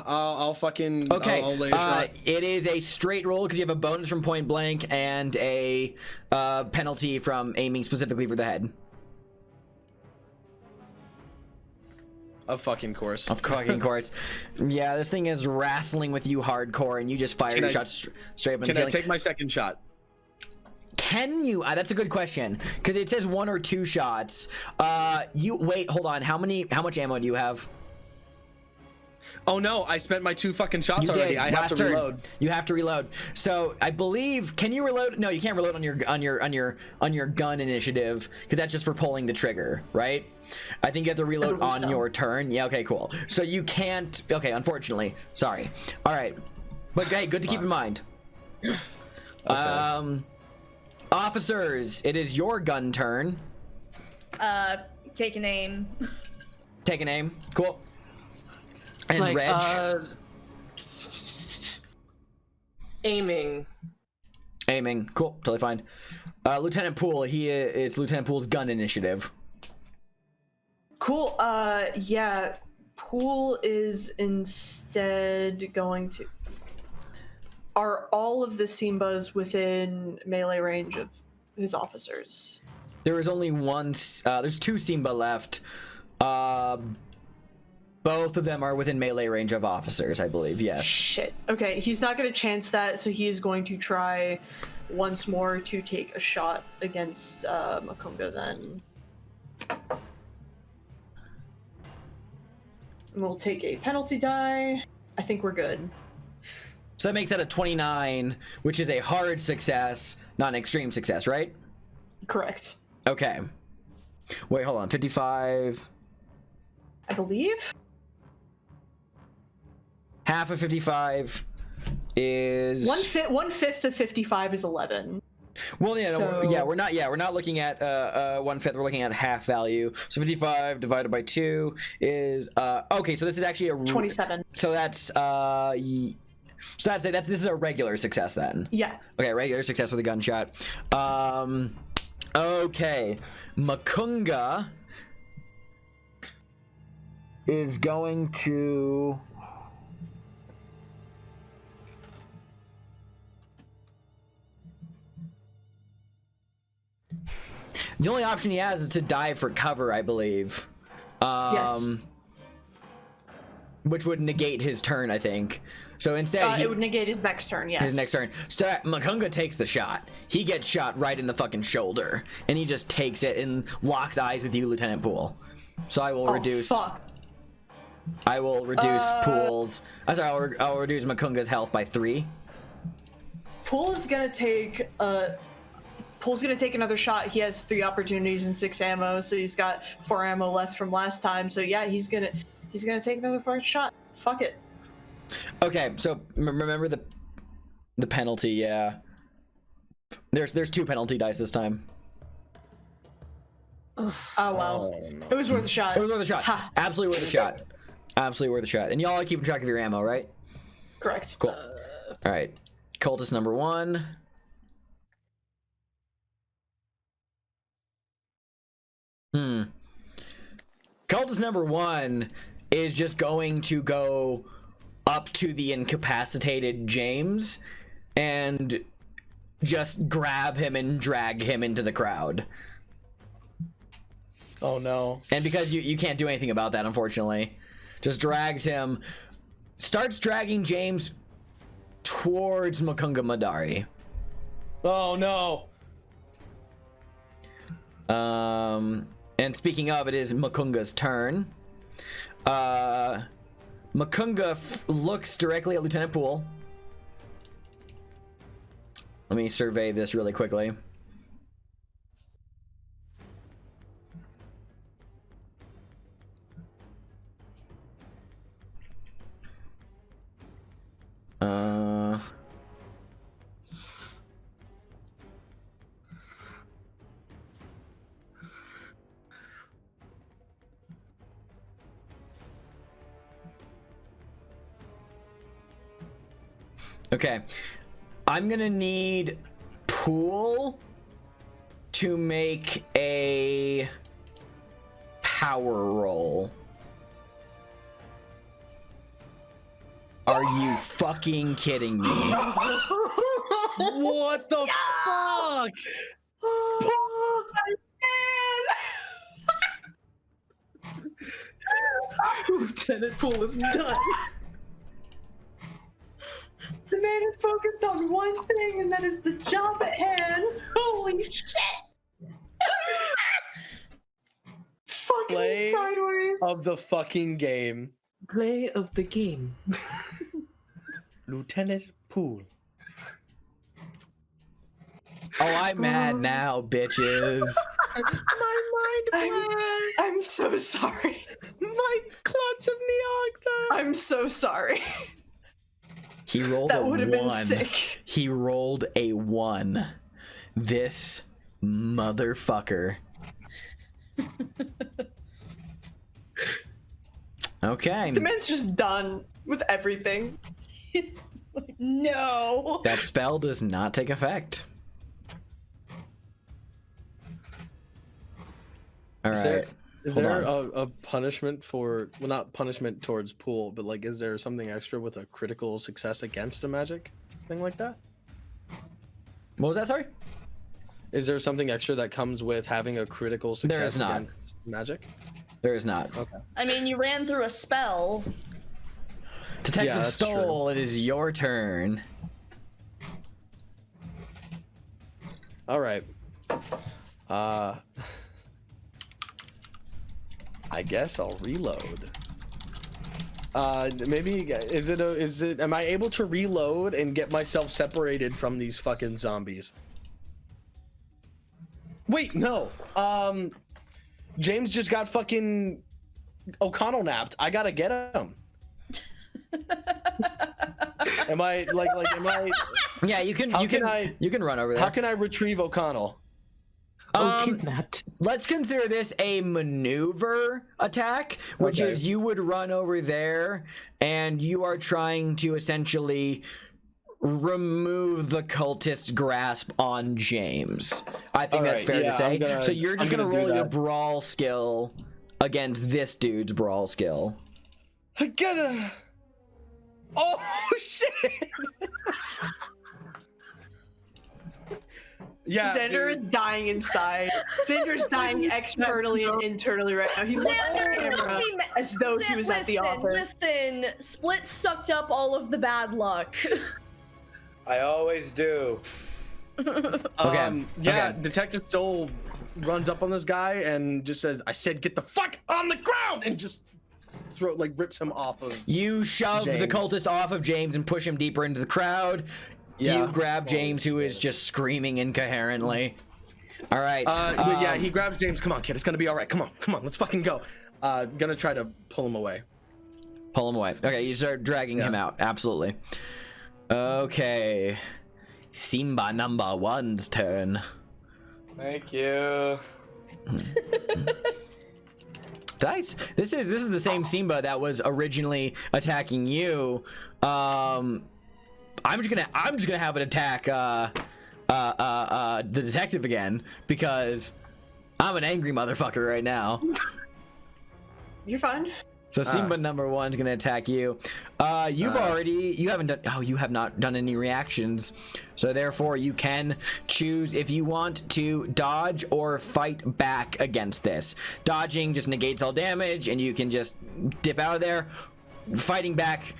I'll fucking. Okay. I'll lay a shot. It is a straight roll because you have a bonus from point blank and a penalty from aiming specifically for the head. Of fucking course. Of fucking course. Yeah, this thing is wrestling with you hardcore, and you just fire your shots straight up in the Can I ceiling. take my second shot? Can you? That's a good question, because it says 1 or 2 shots. You wait. Hold on. How much ammo do you have? Oh no! I spent my 2 fucking shots You already. did. I have Last to turn. reload. You have to reload. So I believe. Can you reload? No, you can't reload on your gun initiative, because that's just for pulling the trigger, right? I think you have to reload on your turn. Yeah. Okay. Cool. So you can't. Okay. Unfortunately. Sorry. All right. But hey, good to keep in mind. Okay. Officers, it is your gun turn. Take an aim. Take an aim. Cool. And Like, Reg. Aiming. Aiming. Cool. Totally fine. Lieutenant Poole, it's Lieutenant Poole's gun initiative. Cool. Yeah. Pool is instead going to. Are all of the Simbas within melee range of his officers? There is only one. There's 2 Simba left. Both of them are within melee range of officers, I believe. Yes. Shit. Okay, he's not going to chance that, so he is going to try once more to take a shot against Makunga then. And we'll take a penalty die. I think we're good. So that makes that a 29, which is a hard success, not an extreme success, right? Correct. Okay. Wait, hold on. 55. I believe. Half of 55 is 1/5 of 55 is 11. Well, yeah, So- we're not looking at 1/5. We're looking at half value. So 55 divided by 2 is okay. So this is actually a 27. So that's this is a regular success then. Yeah. Okay, regular success with a gunshot. Okay, Makunga is going to. The only option he has is to dive for cover, I believe. Yes. Which would negate his turn, I think. So instead, It would negate his next turn, yes. his next turn. So Makunga takes the shot. He gets shot right in the fucking shoulder, and he just takes it and locks eyes with you, Lieutenant Poole. So I will reduce. Fuck. I will reduce Poole's. I'm sorry. I'll reduce Makunga's health by 3. Pool is gonna take Pool's gonna take another shot. He has 3 opportunities and 6 ammo, so he's got 4 ammo left from last time. So yeah, he's gonna take another first shot. Fuck it. Okay, so remember the penalty. Yeah. There's 2 penalty dice this time. Oh wow. Oh, no. It was worth a shot. It was worth a shot. Ha. Absolutely worth a shot. Absolutely worth a shot. And y'all are keeping track of your ammo, right? Correct. Cool. All right. Cultist number 1. Cultist number 1 is just going to go up to the incapacitated James and just grab him and drag him into the crowd. Oh no. And because you can't do anything about that, unfortunately, just drags him, starts dragging James towards Makunga Madari. Oh no. And speaking of, it is Makunga's turn. Makunga looks directly at Lieutenant Poole. Let me survey this really quickly. Okay, I'm gonna need Poole to make a power roll. Are you fucking kidding me? What the fuck? Lieutenant Poole is done. The man is focused on one thing, and that is the job at hand. Holy shit! Fucking Play sideways. of the fucking game. Play of the game. Lieutenant Poole. Oh, I'm mad now, bitches. My mind blast. I'm so sorry. My clutch of Neogtha. I'm so sorry. He rolled That a would have been 1. sick. He rolled a 1. This motherfucker. Okay. The man's just done with everything. It's like, no. That spell does not take effect. All Is right. there, is Hold there on. a punishment for, well, not punishment towards Poole, but like, is there something extra with a critical success against a magic thing like that? What was that? Sorry. Is there something extra that comes with having a critical There success is not. against magic? There is not. Okay. I mean, you ran through a spell. Detective Yeah, that's Stoll, it is your turn. All right. I guess I'll reload. Maybe am I able to reload and get myself separated from these fucking zombies? Wait, no. James just got fucking O'Connell napped. I gotta get him. Am I? Yeah, you can. How You can can. I- You can run over there. How can I retrieve O'Connell? Kidnapped. Let's consider this a maneuver attack, which Okay. is you would run over there and you are trying to essentially remove the cultist's grasp on James. I think that's Alright, fair yeah, to say. I'm gonna- So you're just I'm gonna gonna do roll your that. brawl skill against this dude's brawl skill. I gotta. Oh shit! Yeah, Xander is dude. dying inside. Xander's dying externally and internally right now. He looks at the camera as though he was at the office. Listen, Split sucked up all of the bad luck. I always do. Okay, Yeah, okay. Detective Stoll runs up on this guy and just says, "I said, get the fuck on the ground!" and just rips him off of. You shove the James. cultist off of James and push him deeper into the crowd. Yeah. You grab James, who is just screaming incoherently. All right. But yeah, he grabs James. Come on, kid. It's gonna be all right. Come on, let's fucking go. Gonna try to pull him away. Pull him away. Okay, you start dragging him out. Absolutely. Okay. Simba number 1's turn. Thank you. Dice. This is the same Simba that was originally attacking you. I'm just gonna have it attack the detective again because I'm an angry motherfucker right now. You're fine. So Simba number 1's gonna attack you. You have not done any reactions, so therefore you can choose if you want to dodge or fight back against this. Dodging just negates all damage, and you can just dip out of there. Fighting back,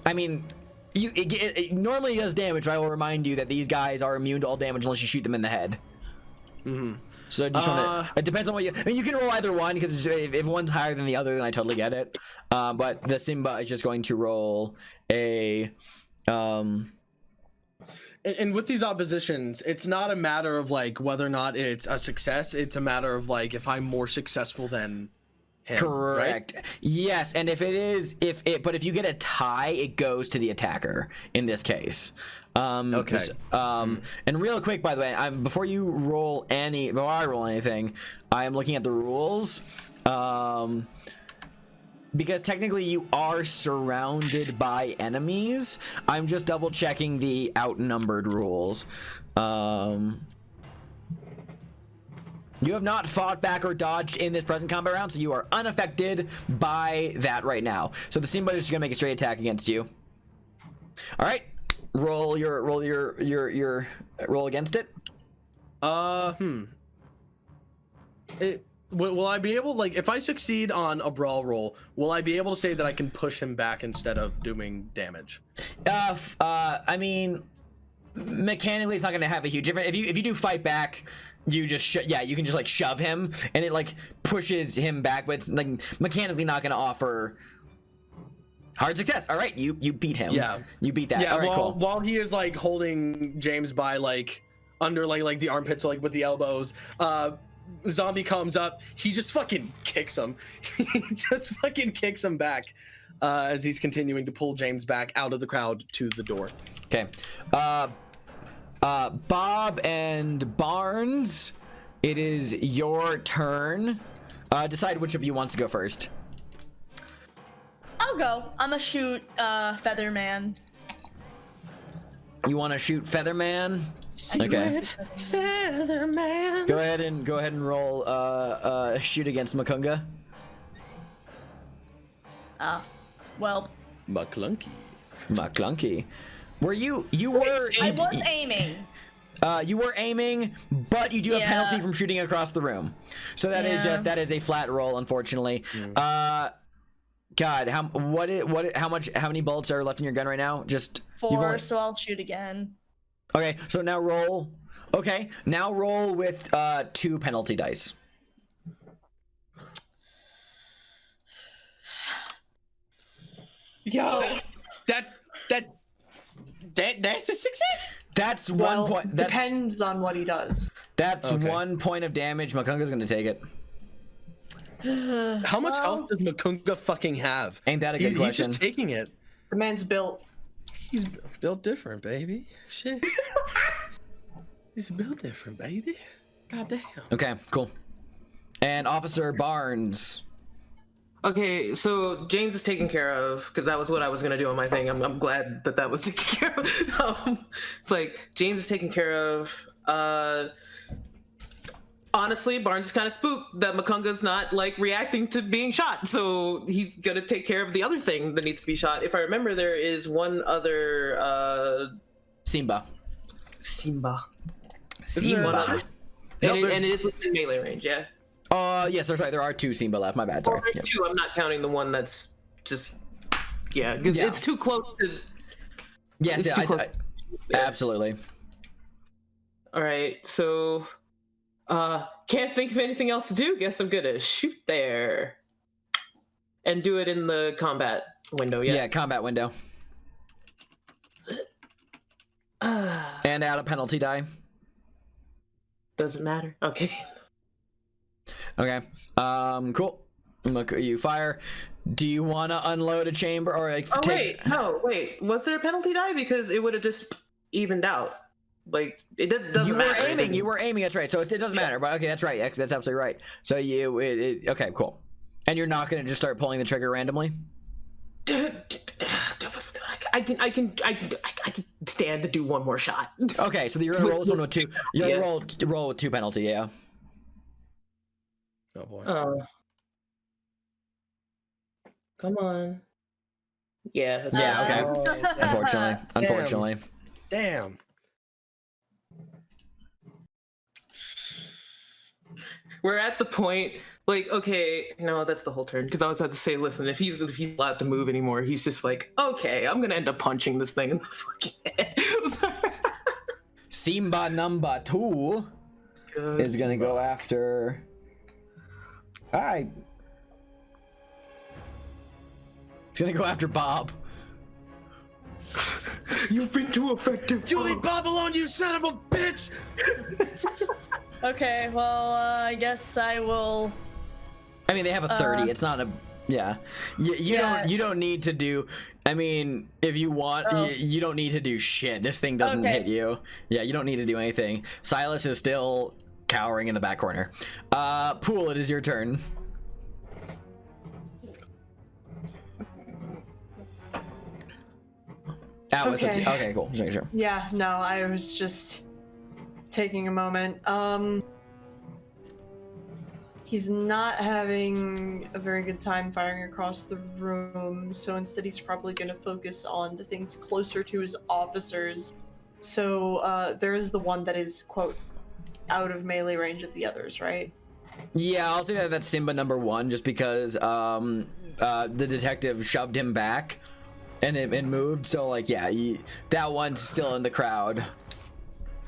I mean, it normally does damage. But I will remind you that these guys are immune to all damage unless you shoot them in the head. Mm-hmm. So just it depends on what you. I mean, you can roll either one because if one's higher than the other, then I totally get it. But the Simba is just going to roll a. And with these oppositions, it's not a matter of like whether or not it's a success. It's a matter of like if I'm more successful than him. Correct. Right? Yes, and if you get a tie, it goes to the attacker in this case. Okay. And real quick, by the way, before I roll anything, I am looking at the rules. Because technically you are surrounded by enemies. I'm just double checking the outnumbered rules. You have not fought back or dodged in this present combat round, so you are unaffected by that right now. So the Simba is just gonna make a straight attack against you. All right, roll roll against it. will I be able, like, if I succeed on a brawl roll, will I be able to say that I can push him back instead of doing damage? I mean, mechanically, it's not gonna have a huge difference. If you do fight back, you just you can just like shove him, and it like pushes him back, but it's like mechanically not gonna offer hard success. All right, you beat him. Yeah, you beat that. Yeah, all right, cool. While he is like holding James by like under like the armpits, like with the elbows, zombie comes up. He just fucking kicks him. He just fucking kicks him back as he's continuing to pull James back out of the crowd to the door. Okay. Bob and Barnes, it is your turn. Decide which of you wants to go first. I'll go. I'm gonna shoot Featherman. You want to shoot Featherman? Okay. Featherman. Go ahead and roll shoot against Makunga. Well, McClunky. Were you were I was aiming. You were aiming, but you do have penalty from shooting across the room. So that is a flat roll, unfortunately. God, how many bullets are left in your gun right now? Just 4, so I'll shoot again. Okay, so now roll. Okay, now roll with 2 penalty dice. Yo, that's a success. That's 1 point. That Depends on what he does. That's 1 point of damage. Makunga's gonna take it. How much health does Makunga fucking have? Ain't that a good question? He's just taking it. The man's built. He's built different, baby. Shit. He's built different, baby. Goddamn. Okay, cool. And Officer Barnes. Okay, so James is taken care of because that was what I was gonna do on my thing. I'm glad that was taken care of. It's like James is taken care of. Honestly, Barnes is kind of spooked that Makunga's not like reacting to being shot, so he's gonna take care of the other thing that needs to be shot. If I remember, there is one other Simba. And it is within melee range, yeah. Yes, that's right. There are 2 Simba left. My bad. Sorry. There's 2. I'm not counting the one that's just because it's too close to. Yes, absolutely. All right, so can't think of anything else to do. Guess I'm gonna shoot there and do it in the combat window. Yeah, combat window. And add a penalty die. Doesn't matter. Okay. Okay. Cool. You fire. Do you want to unload a chamber or like? Wait. Was there a penalty die? Because it would have just evened out. Like it doesn't matter. You were aiming. That's right. So it doesn't matter. But okay, that's right. That's absolutely right. So okay, cool. And you're not gonna just start pulling the trigger randomly. I can stand to do one more shot. Okay, so you're gonna roll this one with 2. You're gonna roll with 2 penalty. Yeah. Oh boy. Come on. Yeah. Okay. Unfortunately. Damn. We're at the point, like, okay, no, that's the whole turn. Because I was about to say, listen, if he's allowed to move anymore, he's just like, okay, I'm gonna end up punching this thing in the fucking head. Simba number 2 is gonna go after. All right. It's gonna go after Bob. You've been too effective. You leave Bob alone, you son of a bitch! Okay, well, I guess I will. I mean, they have a 30. It's not a. Yeah. You don't need to do. I mean, if you want, you don't need to do shit. This thing doesn't hit you. Yeah, you don't need to do anything. Silas is still cowering in the back corner. Pool, it is your turn. Okay, cool. Sure. Yeah, no, I was just taking a moment. He's not having a very good time firing across the room, so instead he's probably going to focus on the things closer to his officers. So there is the one that is, quote, out of melee range of the others, right? Yeah, I'll say that that's Simba number 1, just because the detective shoved him back and it moved. So like, yeah, that one's still in the crowd.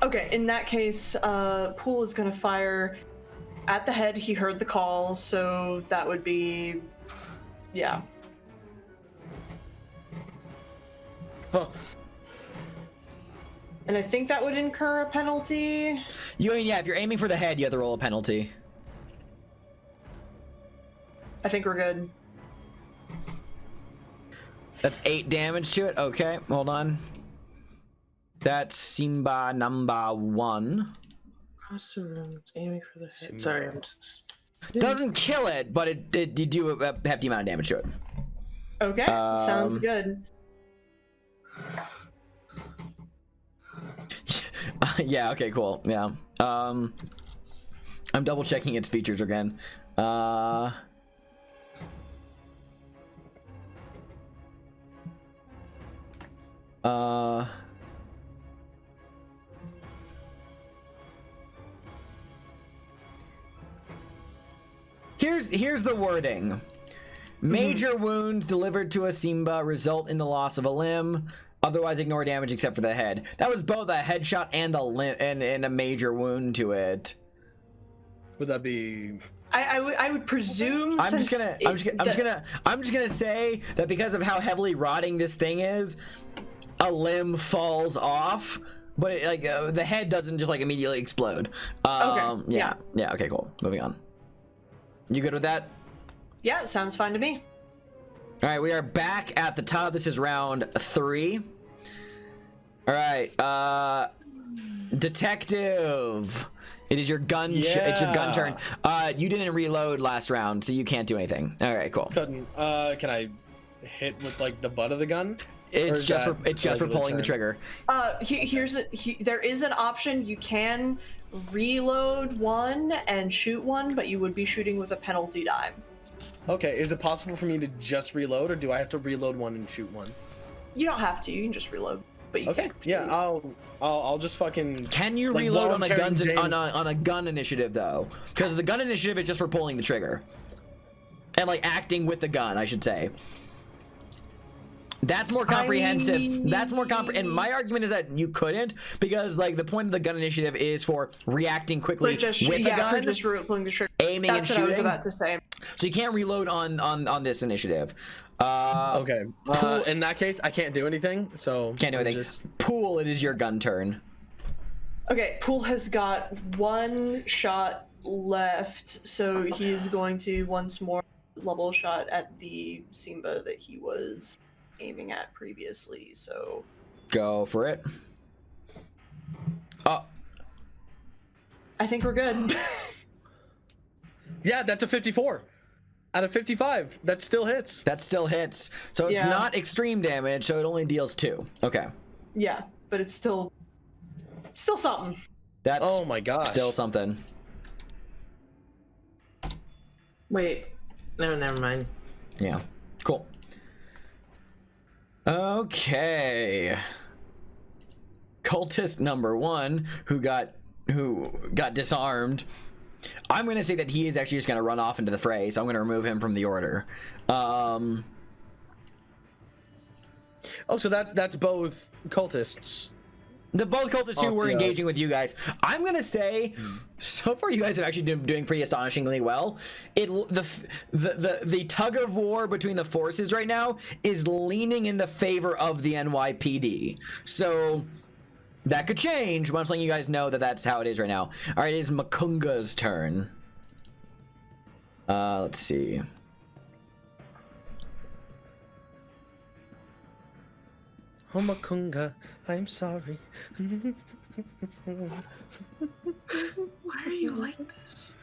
Okay, in that case, Pool is gonna fire at the head. He heard the call, so that would be, yeah. Huh. And I think that would incur a penalty. You mean, yeah, if you're aiming for the head, you have to roll a penalty. I think we're good. That's 8 damage to it. Okay, hold on. That's Simba number 1. Aiming for the head. Sorry, I'm just... Doesn't kill it, but you do a hefty amount of damage to it. Okay, sounds good. Yeah, okay, cool. Yeah. I'm double checking its features again. Here's the wording. Major wounds delivered to a Simba result in the loss of a limb. Otherwise, ignore damage except for the head. That was both a headshot and a limb and a major wound to it. Would that be? I would presume. I'm just gonna say that because of how heavily rotting this thing is, a limb falls off, but the head doesn't just like immediately explode. Okay. Yeah. Okay. Cool. Moving on. You good with that? Yeah, sounds fine to me. All right, we are back at the top. This is round 3. All right, detective. It is your gun. It's your gun turn. You didn't reload last round, so you can't do anything. All right, cool. Couldn't. Can I hit with like the butt of the gun? It's just for pulling the trigger. There is an option. You can reload one and shoot one, but you would be shooting with a penalty die. Okay, is it possible for me to just reload, or do I have to reload one and shoot one? You don't have to. You can just reload. But you okay, can't. Yeah, I'll just fucking. Can you reload on a gun initiative though? Because the gun initiative is just for pulling the trigger and like acting with the gun, I should say. That's more comprehensive. That's more and my argument is that you couldn't, because like the point of the gun initiative is for reacting quickly with the gun, for just pulling the trigger, aiming and shooting. That's what I was about to say. So you can't reload on this initiative. Okay. In that case, I can't do anything. So can't do anything. Pool, it is your gun turn. Okay, Pool has got 1 shot left, so he's going to once more level shot at the Simba that he was aiming at previously. So go for it. Oh, I think we're good. Yeah, that's a 54 out of 55. That still hits. That still hits. So it's not extreme damage, so it only deals 2. Okay. Yeah, but it's still something. That's oh my gosh. Still something. Wait. No, never mind. Yeah. Cool. Okay. Cultist number 1, who got disarmed. I'm going to say that he is actually just going to run off into the fray, so I'm going to remove him from the order. Oh, so that's both cultists. Both cultists who were engaging with you guys. I'm going to say, so far you guys have actually been doing pretty astonishingly well. The tug of war between the forces right now is leaning in the favor of the NYPD. So that could change, but I'm just letting you guys know that that's how it is right now. All right, it is Makunga's turn. Let's see. Oh, Makunga, I'm sorry. Why are you like this?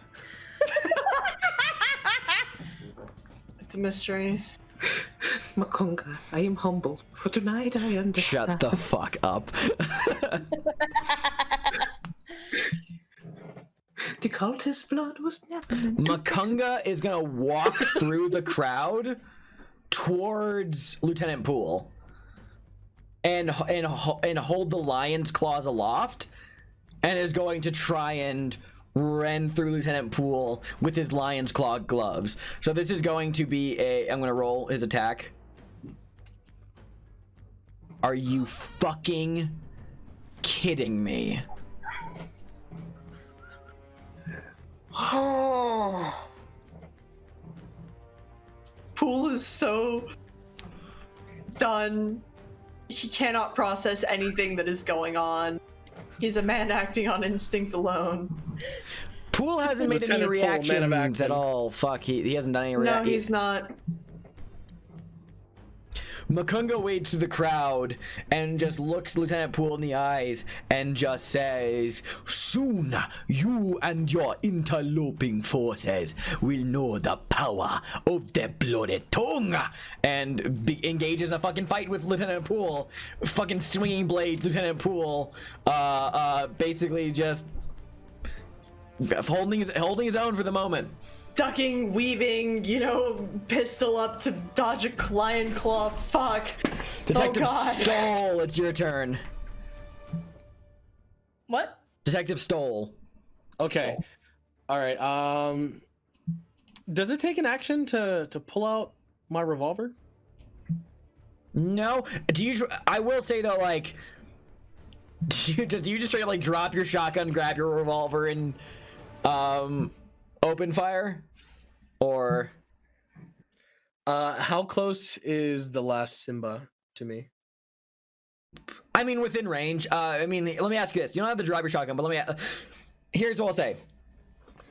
It's a mystery. Makunga, I am humble. For tonight I understand. Shut the fuck up. The cultist blood was never Makunga is gonna walk through the crowd towards Lieutenant Poole and hold the lion's claws aloft, and is going to try and rend through Lieutenant Poole with his lion's claw gloves. So this is going to be I'm gonna roll his attack. Are you fucking kidding me? Poole is so done. He cannot process anything that is going on. He's a man acting on instinct alone. Poole hasn't made any Lieutenant Poole, man of reactions at action. all. Fuck, he hasn't done any No, reactions. he's not. Makunga wades through the crowd and just looks Lieutenant Poole in the eyes and just says, "Soon you and your interloping forces will know the power of the blooded tongue," and engages in a fucking fight with Lieutenant Poole, fucking swinging blades. Lieutenant Poole, basically just holding his own for the moment. Ducking, weaving, pistol up to dodge a lion claw. Fuck. Detective Oh, God. Stoll, it's your turn. What? Detective Stoll. Okay. All right. Does it take an action to pull out my revolver? No. I will say though, like, do you just straight up like drop your shotgun, grab your revolver, and open fire, or how close is the last Simba to me? I mean within range. Let me ask you this: you don't have to drop your shotgun, but here's what I'll say.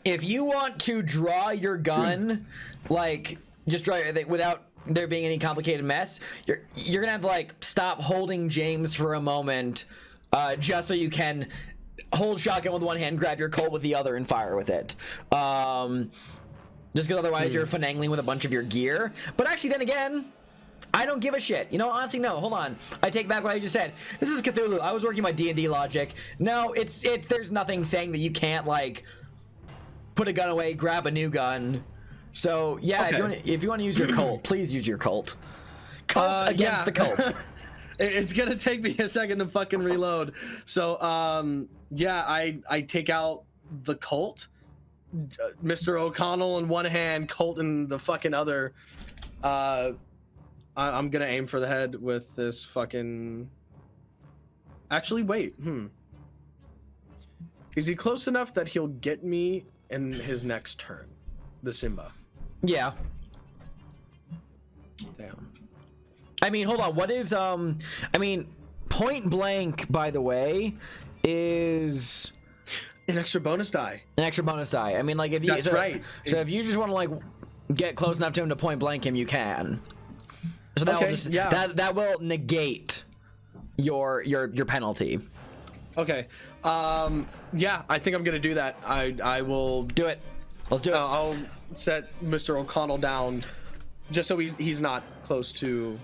If you want to draw your gun, like just draw it without there being any complicated mess, you're gonna have to like stop holding James for a moment, just so you can hold shotgun with one hand, grab your Colt with the other, and fire with it. Just because otherwise you're finagling with a bunch of your gear. But actually, then again, I don't give a shit. Honestly, no. Hold on. I take back what I just said. This is Cthulhu. I was working my D&D logic. No, it's. There's nothing saying that you can't like put a gun away, grab a new gun. So yeah, Okay. if you want to use your Colt, please use your Colt. Colt against the Colt. It's gonna take me a second to fucking reload. So yeah, I take out the Colt, Mr. O'Connell in one hand, Colt in the fucking other. I'm gonna aim for the head with this fucking. Actually, wait. Is he close enough that he'll get me in his next turn? The Simba. Yeah. Damn. I mean, hold on. What is point blank, by the way, is An extra bonus die. an extra bonus die. I mean, like if you That's right. So if you just want to like get close enough to him to point blank him, you can. So that will Okay, yeah. that will negate your penalty. Okay. Yeah, I think I'm gonna do that. I will Do it. Let's do it. I'll set Mr. O'Connell down, just so he's not close to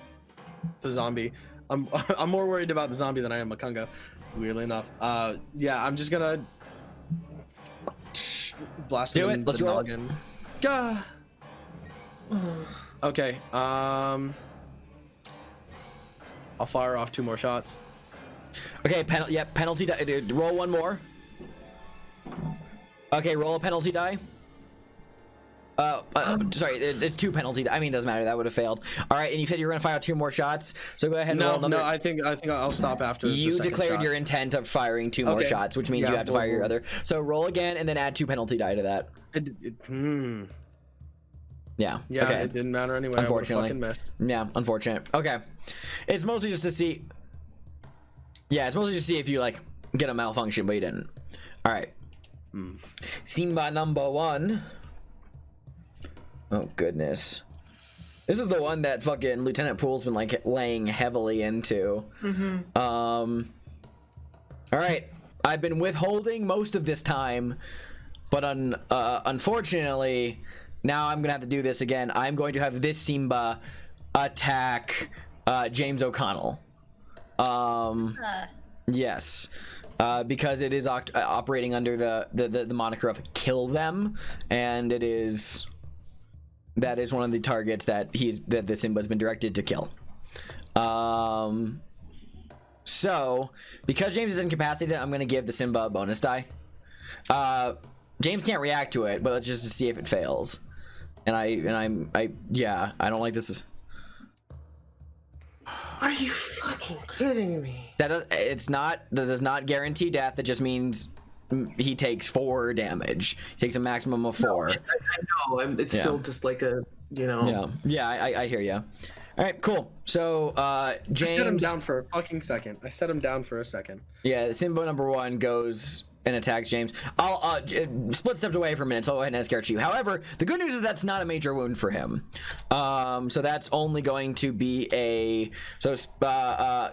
the zombie. I'm more worried about the zombie than I am Makunga, weirdly enough. Yeah, I'm just gonna blast Do him it. in Let's the roll it. noggin. Gah. Okay. I'll fire off 2 more shots. Okay. Penalty die. Dude, roll one more. Okay. Roll a penalty die. Sorry, it's 2 penalty. I mean, it doesn't matter. That would have failed. All right, and you said you were gonna fire out 2 more shots. So go ahead and roll No, another. no, I think I'll stop after. the You second declared shot. your intent of firing 2 more Okay. shots, which means Yeah, you have to fire your we'll- other. So roll again, and then add 2 penalty die to that. Yeah. Yeah, Okay. it didn't matter anyway. Unfortunately. I would've fucking missed. Yeah. Unfortunate. Okay. It's mostly just to see. Yeah, it's mostly just to see if you like get a malfunction, but you didn't. All right. Simba number 1. Oh goodness. This is the one that fucking Lieutenant Poole's been like laying heavily into. All right. I've been withholding most of this time, but unfortunately, now I'm gonna have to do this again. I'm going to have this Simba attack James O'Connell. Yes. Because it is operating under the moniker of kill them, and that is one of the targets that the Simba's been directed to kill. So because James is incapacitated, I'm gonna give the Simba a bonus die. James can't react to it, but let's just see if it fails. Yeah, I don't like this. Are you fucking kidding me? That does not guarantee death. It just means he takes 4 damage. He takes a maximum of 4. No, I know. It's still just like a, Yeah, I hear you. All right, cool. So, James. I set him down for a fucking second. Yeah, Simba number 1 goes and attacks James. I'll split stepped away for a minute, so I'll go ahead and escort you. However, the good news is that's not a major wound for him. So that's only going to be a... So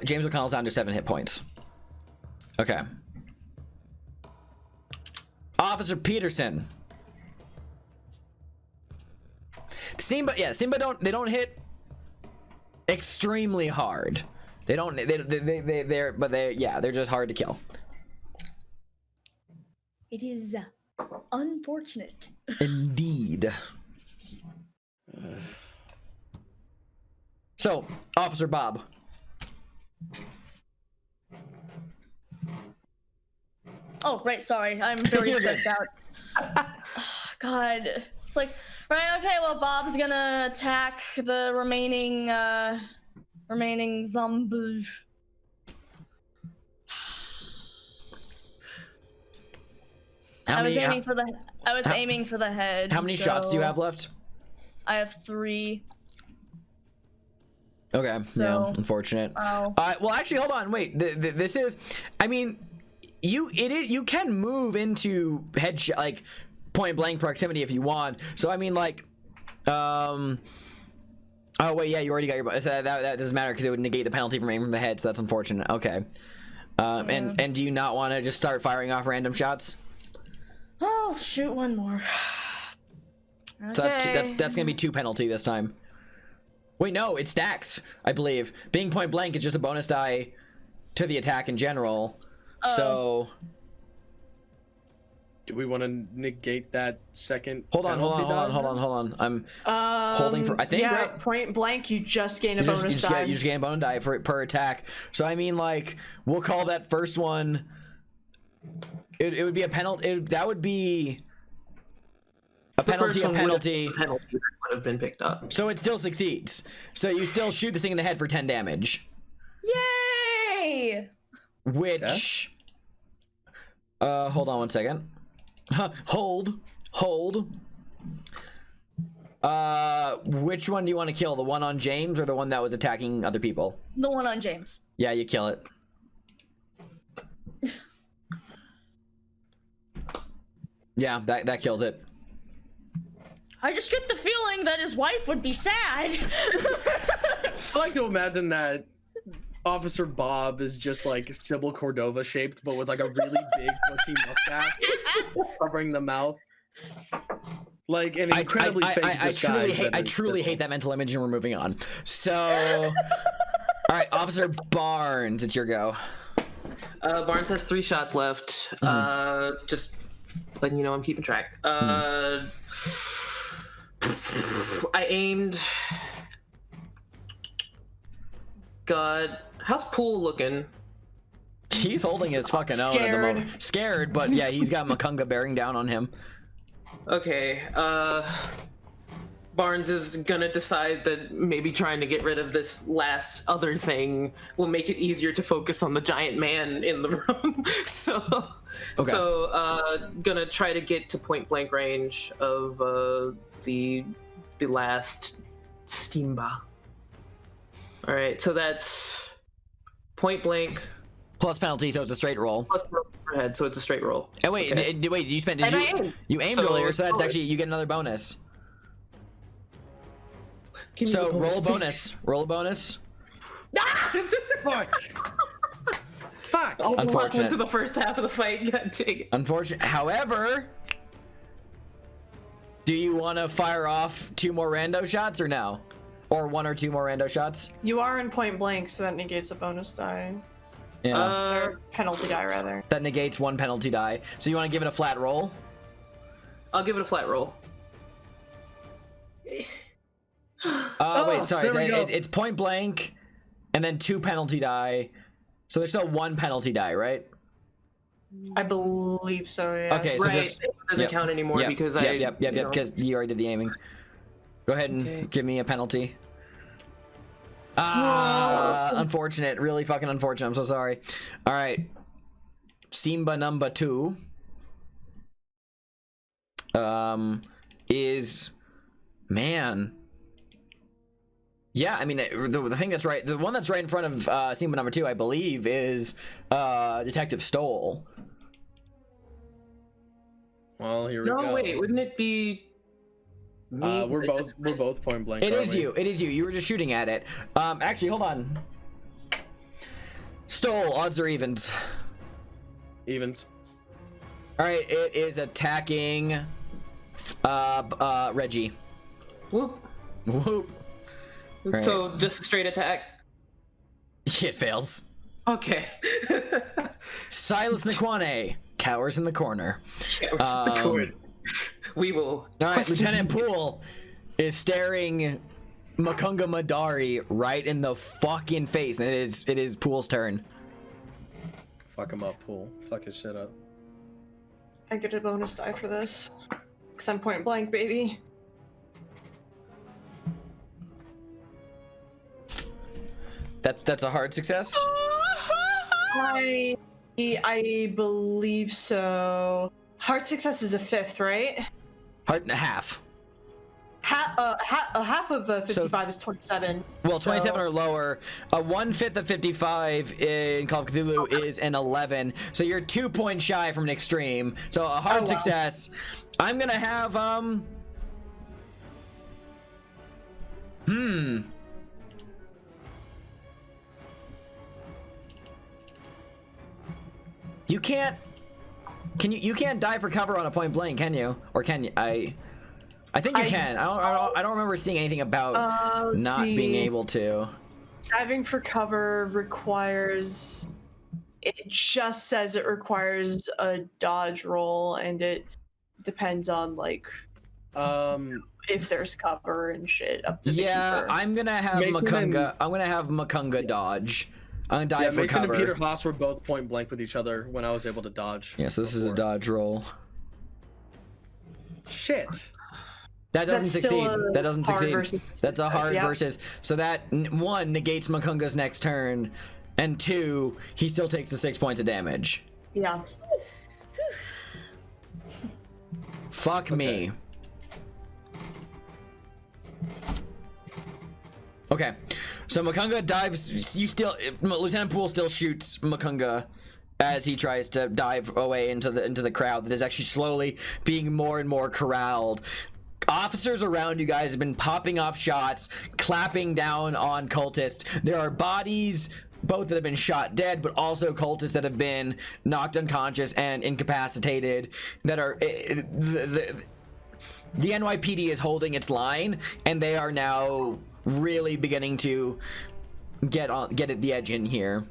James O'Connell's down to 7 hit points. Okay. Officer Peterson. Simba don't hit extremely hard. They're just hard to kill. It is unfortunate. Indeed. So, Officer Bob. Oh, right, sorry. I'm very stressed out. God. It's like, right, okay, well, Bob's gonna attack the remaining zombies. I was aiming for the head. How many shots do you have left? I have 3. Okay, So- yeah, unfortunate. Oh. Well, actually, hold on, wait. This is, I mean, you can move into headshot, like point blank proximity if you want. So I mean, like, oh wait, yeah, you already got your. So that doesn't matter because it would negate the penalty from aiming from the head. So that's unfortunate. Okay. And do you not want to just start firing off random shots? I'll shoot one more. Okay. So that's gonna be 2 penalty this time. Wait, no, it stacks, I believe. Being point blank is just a bonus die to the attack in general. So do we want to negate that second? hold on. I'm holding for. I think right? Point blank, you just gain a You bonus die. You just gain a bonus die per attack. So I mean, like, we'll call that first one. It would be a penalty. That would be a penalty. The penalty would have been picked up. So it still succeeds. So you still shoot this thing in the head for 10 damage. Yay! Which, hold on one second. Hold. Which one do you want to kill? The one on James or the one that was attacking other people? The one on James. Yeah, you kill it. Yeah, that kills it. I just get the feeling that his wife would be sad. I like to imagine that Officer Bob is just like Sybil Cordova shaped, but with like a really big bushy mustache covering the mouth. Like an incredibly fake disguise. I truly hate that mental image, and we're moving on. So, all right, Officer Barnes, it's your go. Barnes has 3 shots left. Just letting you know I'm keeping track. I aimed. God, how's Poole looking? He's holding his fucking own at the moment. Scared, but yeah, he's got Makunga bearing down on him. Okay, Barnes is gonna decide that maybe trying to get rid of this last other thing will make it easier to focus on the giant man in the room. So gonna try to get to point blank range of the last Steamba. All right, so that's point blank plus penalty, so it's a straight roll. Plus per head, so it's a straight roll. And wait, okay. Wait, you spent? You aimed earlier, so that's actually you get another bonus. So roll a bonus. Roll a bonus. Fuck. Unfortunate. Went to the first half of the fight. God dang it. Unfortunate. However, do you want to fire off 2 more rando shots or no? Or 1 or 2 more rando shots? You are in point blank, so that negates a bonus die. Yeah. Or penalty die, rather. That negates 1 penalty die. So you want to give it a flat roll? I'll give it a flat roll. Wait, sorry. It's point blank, and then 2 penalty die. So there's still 1 penalty die, right? I believe so. Yeah. Okay, so right. just- It doesn't yep, count anymore Yep, because yep, you know. because you already did the aiming. Go ahead and Okay. give me a penalty. Unfortunate. Really fucking unfortunate. I'm so sorry. All right. Simba number 2 is, man. Yeah, I mean, the thing that's right, the one that's right in front of Simba number 2, I believe, is Detective Stoll. Well, here we go. No, wait, wouldn't it be me? We're both point blank. It aren't is we? you. It is you. You were just shooting at it. Actually, hold on. Stoll, odds or evens? Evens. All right, it is attacking Reggie. Whoop. Whoop. So just a straight attack. It fails. Okay. Silas Nikwane cowers in the corner. We will. All right, Lieutenant Poole is staring Makunga Madari right in the fucking face, and it is Poole's turn. Fuck him up, Pool. Fuck his shit up. I get a bonus die for this. Because I'm point blank, baby. That's a hard success. I believe so. Hard success is a 5th, right? Hard and a half. Half of 55 is 27. Well, so- 27 or lower. A 1/5 of 55 in Call of Cthulhu is an 11. So you're 2 points shy from an extreme. So a hard wow. success. I'm gonna have You can't. You can't dive for cover on a point blank, can you? Or can you? I think you can. I don't remember seeing anything about let's not being see. able to. Diving for cover requires. It just says it requires a dodge roll, and it depends on like if there's cover and shit up to the Yeah, keeper. I'm gonna have Mason Makunga. and- I'm gonna have Makunga dodge. I'm gonna dive Yeah, for Mason cover. and Peter Haas were both point blank with each other when I was able to dodge. Yes, this is a before. dodge roll. Shit. That doesn't That's still succeed. a That doesn't hard succeed. versus- That's a hard yeah. versus. So that one negates Makunga's next turn, and 2, he still takes the 6 points of damage. Yeah. Fuck me. Okay, so Makunga dives. Lieutenant Poole still shoots Makunga as he tries to dive away into the crowd that is actually slowly being more and more corralled. Officers around you guys have been popping off shots, clapping down on cultists. There are bodies, both that have been shot dead, but also cultists that have been knocked unconscious and incapacitated. That are the NYPD is holding its line, and they are now really beginning to get at the edge in here.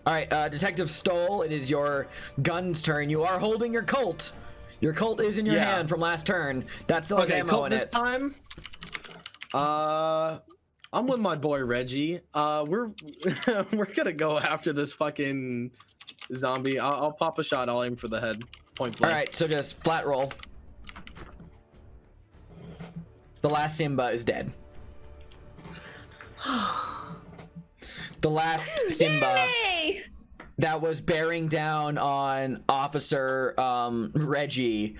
All right, Detective Stoll, it is your gun's turn. You are holding your Colt. Your Colt is in your Yeah. hand from last turn. That still has ammo Colt in this it. time. I'm with my boy Reggie. We're we're gonna go after this fucking zombie. I'll pop a shot. I'll aim for the head. Point All blank. right, so just flat roll. The last Simba is dead. The last Simba Yay! that was bearing down on Officer Reggie.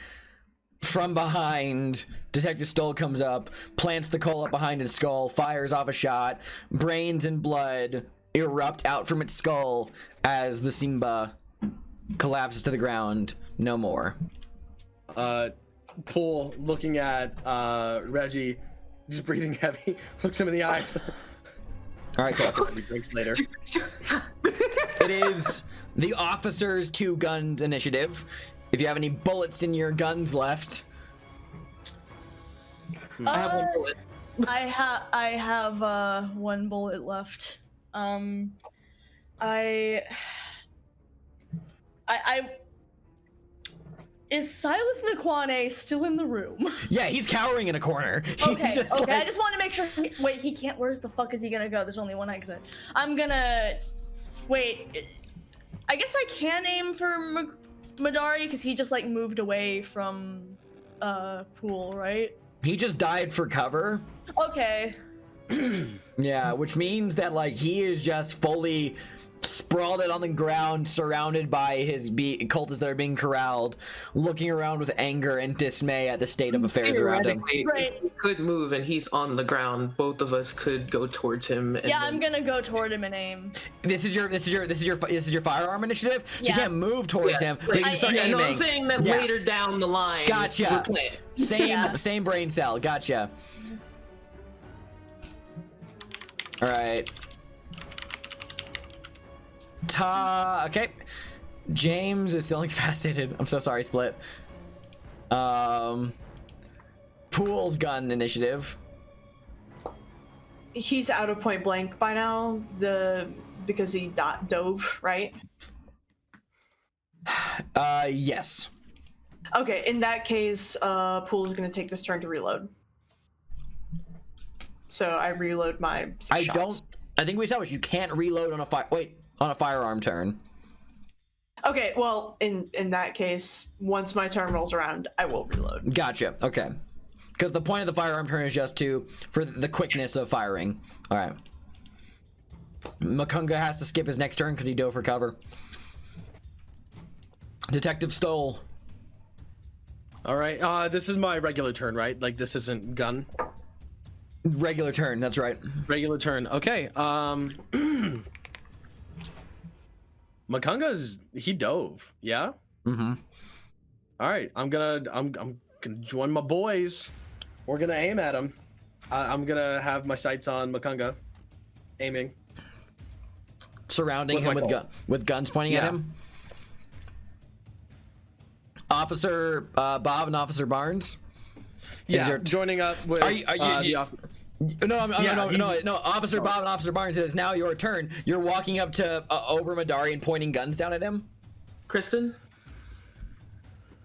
From behind, Detective Stoll comes up, plants the coal up behind its skull, fires off a shot. Brains and blood erupt out from its skull as the Simba collapses to the ground. No more. Poole looking at Reggie, just breathing heavy, looks him in the eyes. All right, cool. He drinks later. It is the officer's 2 guns initiative. If you have any bullets in your guns left, I have one bullet. I have 1 bullet left. Is Silas Nikwane still in the room? yeah, he's cowering in a corner. He's Okay, just okay. I like- just want to make sure. Wait, he can't. Where the fuck is he gonna go? There's only one exit. I'm gonna. Wait. I guess I can aim for Madari because he just like moved away from Pool, right? He just died for cover. Okay. Yeah, which means that like he is just fully sprawled out on the ground, surrounded by his cultists that are being corralled, looking around with anger and dismay at the state of affairs around him. If he could move and he's on the ground, both of us could go towards him. And Yeah, I'm gonna go toward him and aim. This is your firearm initiative. So Yeah. you can't move towards him, but you can start aiming. No, I'm saying that Yeah. later down the line. Gotcha. we're playing. Same brain cell. Gotcha. All right. Okay. James is still incapacitated. I'm so sorry, Split. Pool's gun initiative. He's out of point blank by now. Because he dove, right? Yes. Okay, in that case, Pool is gonna take this turn to reload. So I reload my 6 shots. I think we established you can't reload on a firearm turn. Okay, well, in that case, once my turn rolls around, I will reload. Gotcha. Okay. Because the point of the firearm turn is just for the quickness of firing. All right. Makunga has to skip his next turn because he dove for cover. Detective Stoll. All right. This is my regular turn, right? Like this isn't gun. Regular turn. That's right. Regular turn. Okay. Makunga's he dove. Yeah. Mm-hmm. All right. I'm gonna join my boys. We're gonna aim at him. I'm gonna have my sights on Makunga, aiming. Surrounding him with guns pointing at him. Officer Bob and Officer Barnes. Yeah, joining up with No, Officer Bob and Officer Barnes, it is now your turn. You're walking up to Ober Madari and pointing guns down at him. Kristen?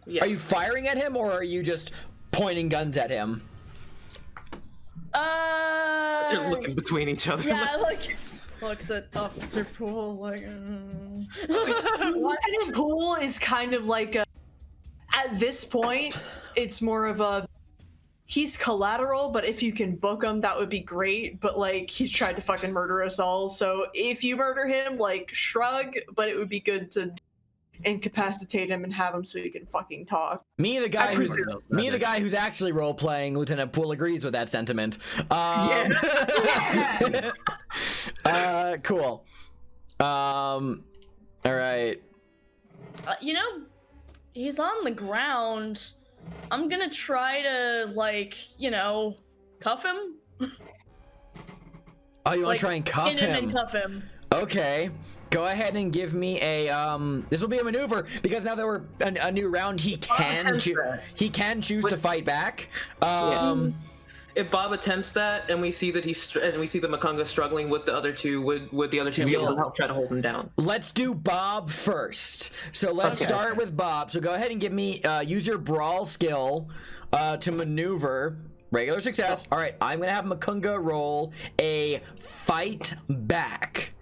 Yeah. Are you firing at him or are you just pointing guns at him? They're looking between each other. Yeah, like looks at Officer Pool like. Pool is kind of like at this point, it's more of a. He's collateral, but if you can book him, that would be great. But like, he's tried to fucking murder us all. So if you murder him, like, shrug. But it would be good to incapacitate him and have him so you can fucking talk. Me, the guy who's actually role playing Lieutenant Poole, agrees with that sentiment. Cool. All right. He's on the ground. I'm gonna try to, like, cuff him. Oh, you want to try and cuff him? And cuff him. Okay. Go ahead and give me a this will be a maneuver because now that we're a new round, he can choose to fight back. If Bob attempts that and we see that the Makunga struggling with the other two, would the other two be able to help try to hold him down? Let's do Bob first. So let's start with Bob. So go ahead and give me use your brawl skill to maneuver. Regular success. All right, I'm gonna have Makunga roll a fight back.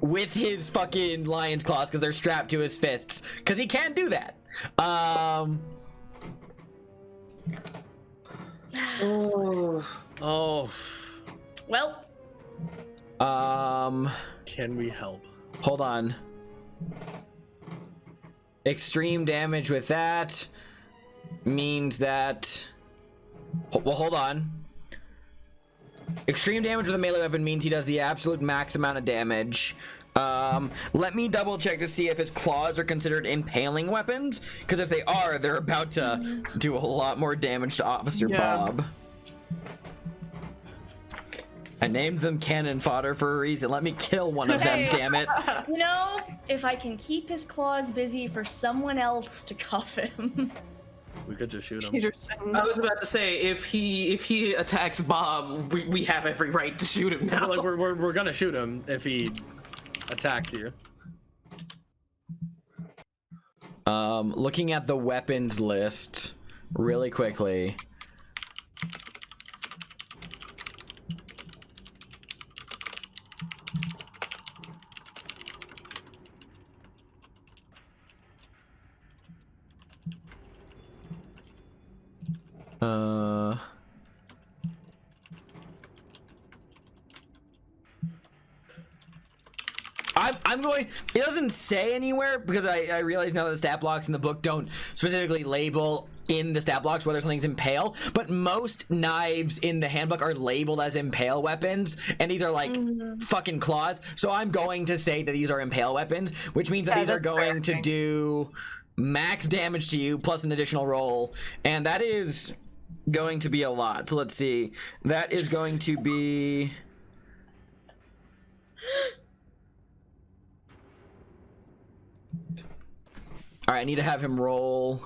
With his fucking lion's claws because they're strapped to his fists because he can't do that. Well. Can we help? Hold on. Extreme damage with that means that. Well, hold on. Extreme damage with a melee weapon means he does the absolute max amount of damage. Let me double check to see if his claws are considered impaling weapons, because if they are, they're about to do a lot more damage to Officer Bob. I named them cannon fodder for a reason. Let me kill one of them, damn it. If I can keep his claws busy for someone else to cuff him. We could just shoot him. I was about to say, if he attacks Bob, we have every right to shoot him now. Like we're gonna shoot him if he attacks you. Looking at the weapons list really quickly. I'm going. It doesn't say anywhere because I realize now that the stat blocks in the book don't specifically label in the stat blocks whether something's impale, but most knives in the handbook are labeled as impale weapons, and these are like fucking claws. So I'm going to say that these are impale weapons, which means that these are going to do max damage to you plus an additional roll, and that is going to be a lot. So let's see. That is going to be. All right, I need to have him roll.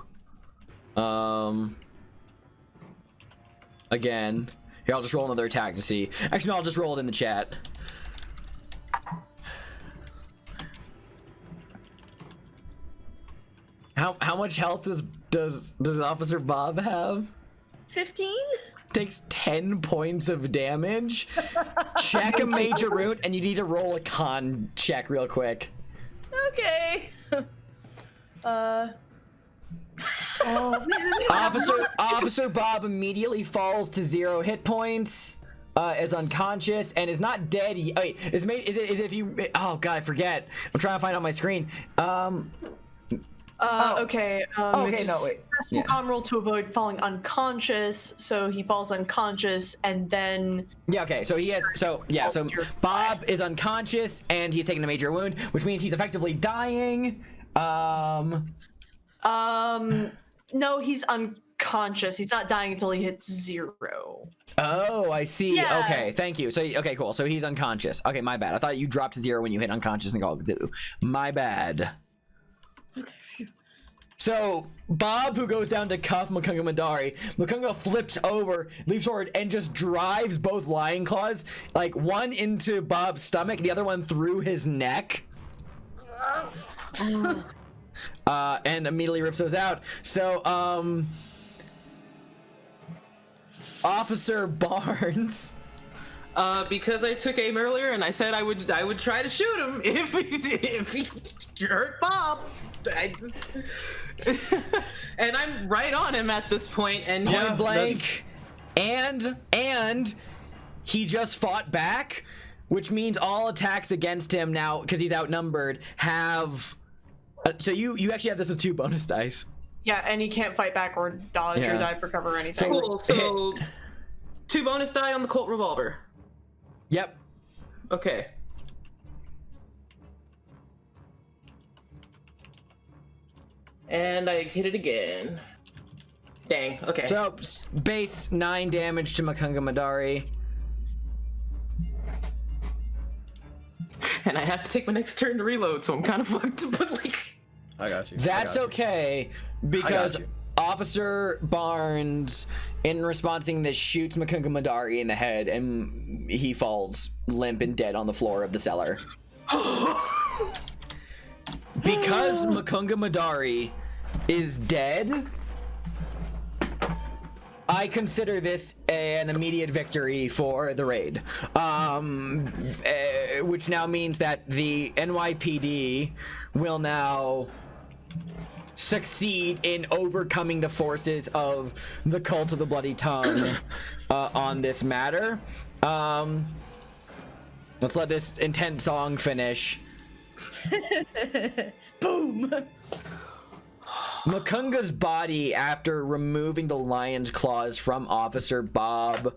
Again. Here, I'll just roll another attack to see. Actually, no, I'll just roll it in the chat. How much health does Officer Bob have? 15? Takes 10 points of damage. Check a major wound, and you need to roll a con check real quick. Okay. Officer Bob immediately falls to 0 hit points, is unconscious, and is not dead. Wait, is it if you? Oh god, I forget. I'm trying to find it on my screen. Okay. Okay, no, wait. Yeah. Con roll to avoid falling unconscious, so he falls unconscious, and then. Yeah. Okay. So he has. So yeah. So Bob is unconscious, and he's taken a major wound, which means he's effectively dying. No, he's unconscious. He's not dying until he hits 0. Oh, I see. Yeah. Okay, thank you. So, okay, cool. So he's unconscious. Okay, my bad. I thought you dropped to 0 when you hit unconscious and called Cthulhu. My bad. Okay, phew. So, Bob, who goes down to cuff Makunga Madari, Makunga flips over, leaps forward, and just drives both lion claws, like one into Bob's stomach, the other one through his neck. And immediately rips those out. So, Officer Barnes. Because I took aim earlier and I said I would try to shoot him if he hurt Bob. And I'm right on him at this point, and Point blank. And he just fought back, which means all attacks against him now, because he's outnumbered, have. So you actually have this with 2 bonus dice. Yeah, and he can't fight back or dodge or dive for cover or anything. Cool. So 2 bonus die on the Colt revolver. Yep. Okay. And I hit it again. Dang. Okay. So base 9 damage to Makunga Madari. And I have to take my next turn to reload, so I'm kind of fucked. But like, I got you. That's okay, because you. Officer Barnes, in responding this, shoots Makunga Madari in the head, and he falls limp and dead on the floor of the cellar. Because Makunga Madari is dead, I consider this an immediate victory for the raid, which now means that the NYPD will now succeed in overcoming the forces of the Cult of the Bloody Tongue on this matter. Let's let this intense song finish. Boom. Makunga's body, after removing the lion's claws from Officer Bob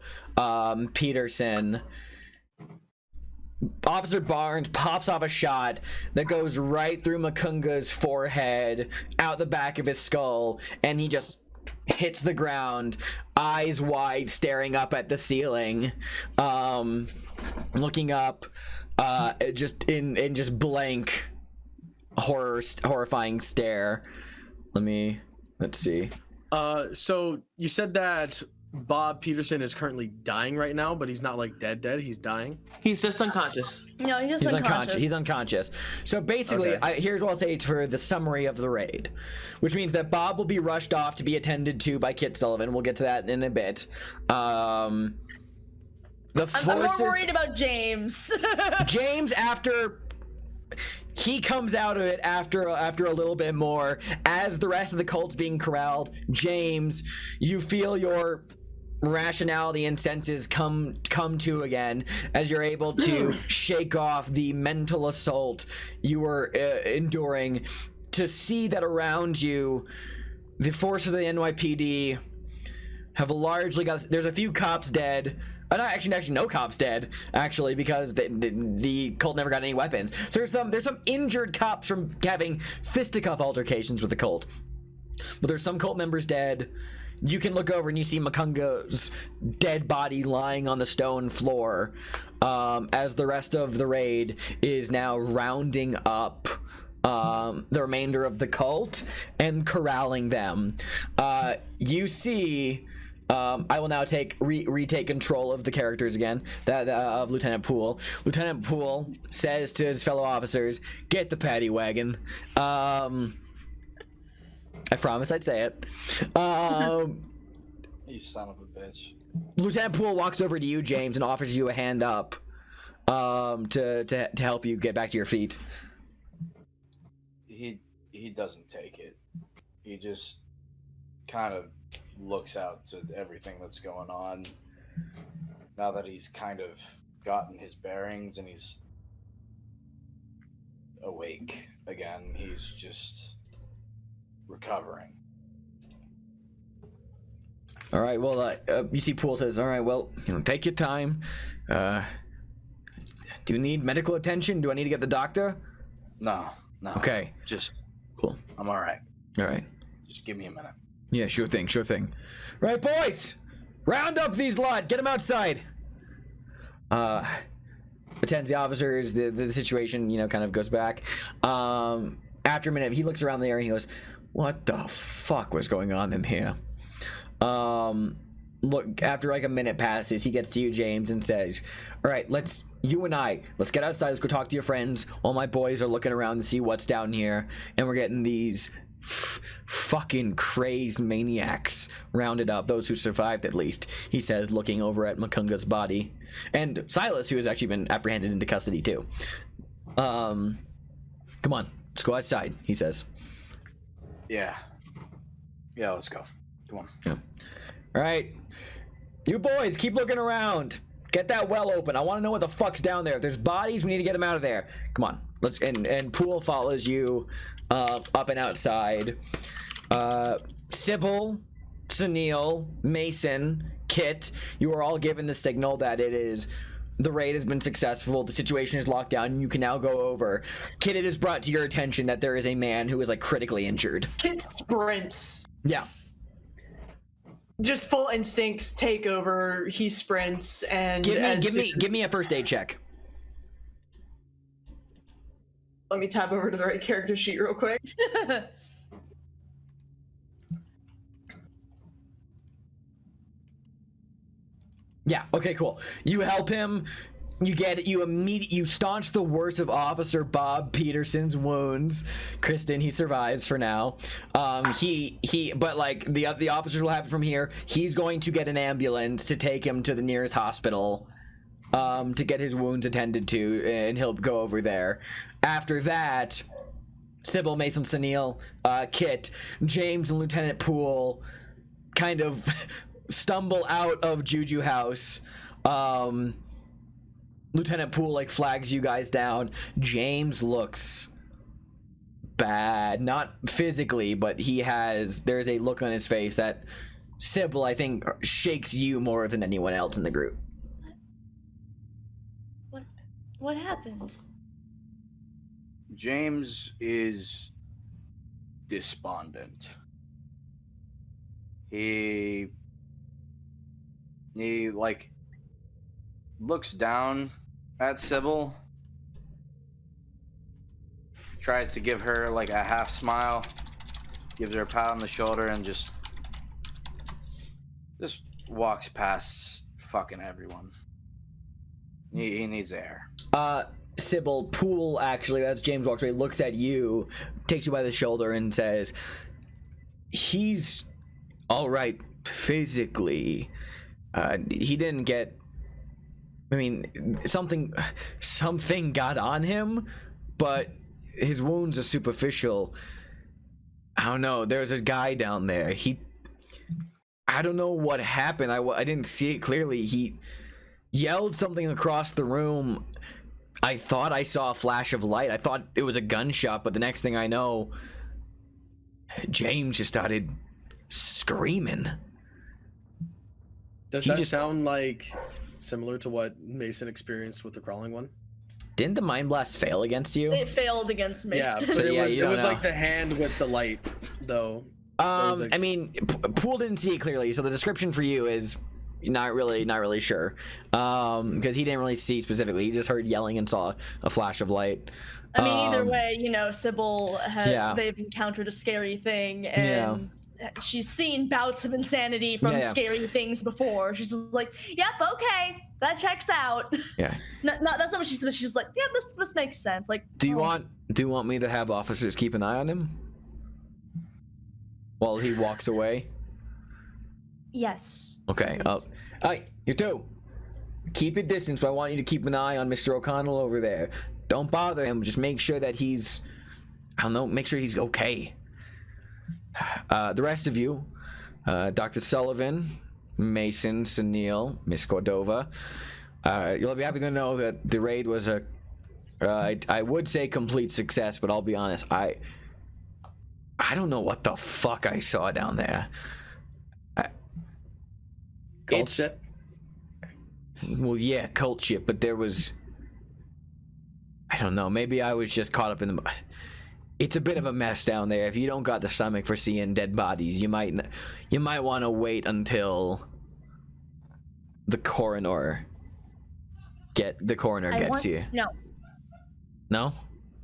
Peterson, Officer Barnes pops off a shot that goes right through Makunga's forehead, out the back of his skull, and he just hits the ground, eyes wide, staring up at the ceiling, looking up, just in just blank horrifying stare. Let's see. So you said that Bob Peterson is currently dying right now, but he's not like dead. He's dying. he's just unconscious. No, he's unconscious. He's unconscious. So basically, Okay. Here's what I'll say for the summary of the raid, which means that Bob will be rushed off to be attended to by Kit Sullivan. We'll get to that in a bit. The I'm more forces. worried about James. James, after he comes out of it after a little bit more. As the rest of the cult's being corralled, James, you feel your rationality and senses come to again as you're able to shake off the mental assault you were enduring, to see that around you the forces of the NYPD have largely got. There's a few cops dead. Actually, no cops dead. Actually, because the cult never got any weapons. So there's some injured cops from having fisticuff altercations with the cult. But there's some cult members dead. You can look over and you see Makunga's dead body lying on the stone floor, as the rest of the raid is now rounding up the remainder of the cult and corralling them. You see. I will now retake control of the characters again, of Lieutenant Poole. Lieutenant Poole says to his fellow officers, "Get the Paddywagon." I promise I'd say it. You son of a bitch. Lieutenant Poole walks over to you, James, and offers you a hand up to help you get back to your feet. He doesn't take it. He just kind of looks out to everything that's going on now that he's kind of gotten his bearings and he's awake again. He's just recovering. All right, well, you see Poole says, all right, well, take your time. Do you need medical attention? Do I need to get the doctor? No. Okay. Just cool. I'm all right. All right. Just give me a minute. Yeah, sure thing. Right, boys! Round up these lot! Get them outside! Attends the officers, the situation, kind of goes back. After a minute, he looks around the area and he goes, what the fuck was going on in here? Look, after like a minute passes, he gets to you, James, and says, all right, let's get outside, let's go talk to your friends. All my boys are looking around to see what's down here, and we're getting these fucking crazed maniacs rounded up, those who survived at least, he says, looking over at Makunga's body, and Silas, who has actually been apprehended into custody too. Come on, let's go outside, he says. Yeah, let's go. Come on. Yeah. All right, you boys, keep looking around. Get that well open. I want to know what the fuck's down there. If there's bodies, we need to get them out of there. Come on, let's. And Poole follows you up and outside. Sybil, Sunil, Mason, Kit, you are all given the signal that the raid has been successful, the situation is locked down, and you can now go over. Kit, it is brought to your attention that there is a man who is like critically injured. Kit sprints. Yeah. Just full instincts take over. He sprints and give me a first aid check. Let me tab over to the right character sheet real quick. Yeah, okay, cool. You help him, you staunch the worst of Officer Bob Peterson's wounds. Kristen, he survives for now. But like the officers will have it from here. He's going to get an ambulance to take him to the nearest hospital to get his wounds attended to, and he'll go over there. After that, Sybil, Mason, Sunil, Kit, James, and Lieutenant Poole kind of stumble out of Juju House. Lieutenant Poole like flags you guys down. James looks bad, not physically, but there's a look on his face that Sybil, I think, shakes you more than anyone else in the group. What happened? James is despondent. He like looks down at Sybil, tries to give her like a half smile, gives her a pat on the shoulder, and just walks past fucking everyone. He needs air. Sybil, Poole, actually, as James walks away, looks at you, takes you by the shoulder, and says, he's all right physically. He didn't get... I mean, something got on him, but his wounds are superficial. I don't know. There's a guy down there. I don't know what happened. I didn't see it clearly. He yelled something across the room. I thought I saw a flash of light. I thought it was a gunshot, but the next thing I know, James just started screaming. Does that sound like similar to what Mason experienced with the crawling one? Didn't the mind blast fail against you? It failed against me. Yeah, So, it yeah, was, you don't know. like the hand with the light, though. I mean, Poole didn't see it clearly, so the description for you is not really sure, because he didn't really see specifically. He just heard yelling and saw a flash of light. I mean, either way, you know, Sybil Yeah. they've encountered a scary thing, and she's seen bouts of insanity from scary things before. She's just like, "Yep, okay, that checks out." Yeah. No, that's not what she said. She's like, "Yeah, this makes sense." Like, Do you want me to have officers keep an eye on him while he walks away? Yes. Okay. Hey, you two. Keep your distance. But I want you to keep an eye on Mr. O'Connell over there. Don't bother him. Just make sure that he's, I don't know, make sure he's okay. The rest of you, Dr. Sullivan, Mason, Sunil, Miss Cordova, you'll be happy to know that the raid was I would say complete success, but I'll be honest, I don't know what the fuck I saw down there. Cult shit? Well, yeah, cult shit, but there was, I don't know, maybe I was just caught up in the... It's a bit of a mess down there. If you don't got the stomach for seeing dead bodies, you might want to wait until the coroner gets you. No, No?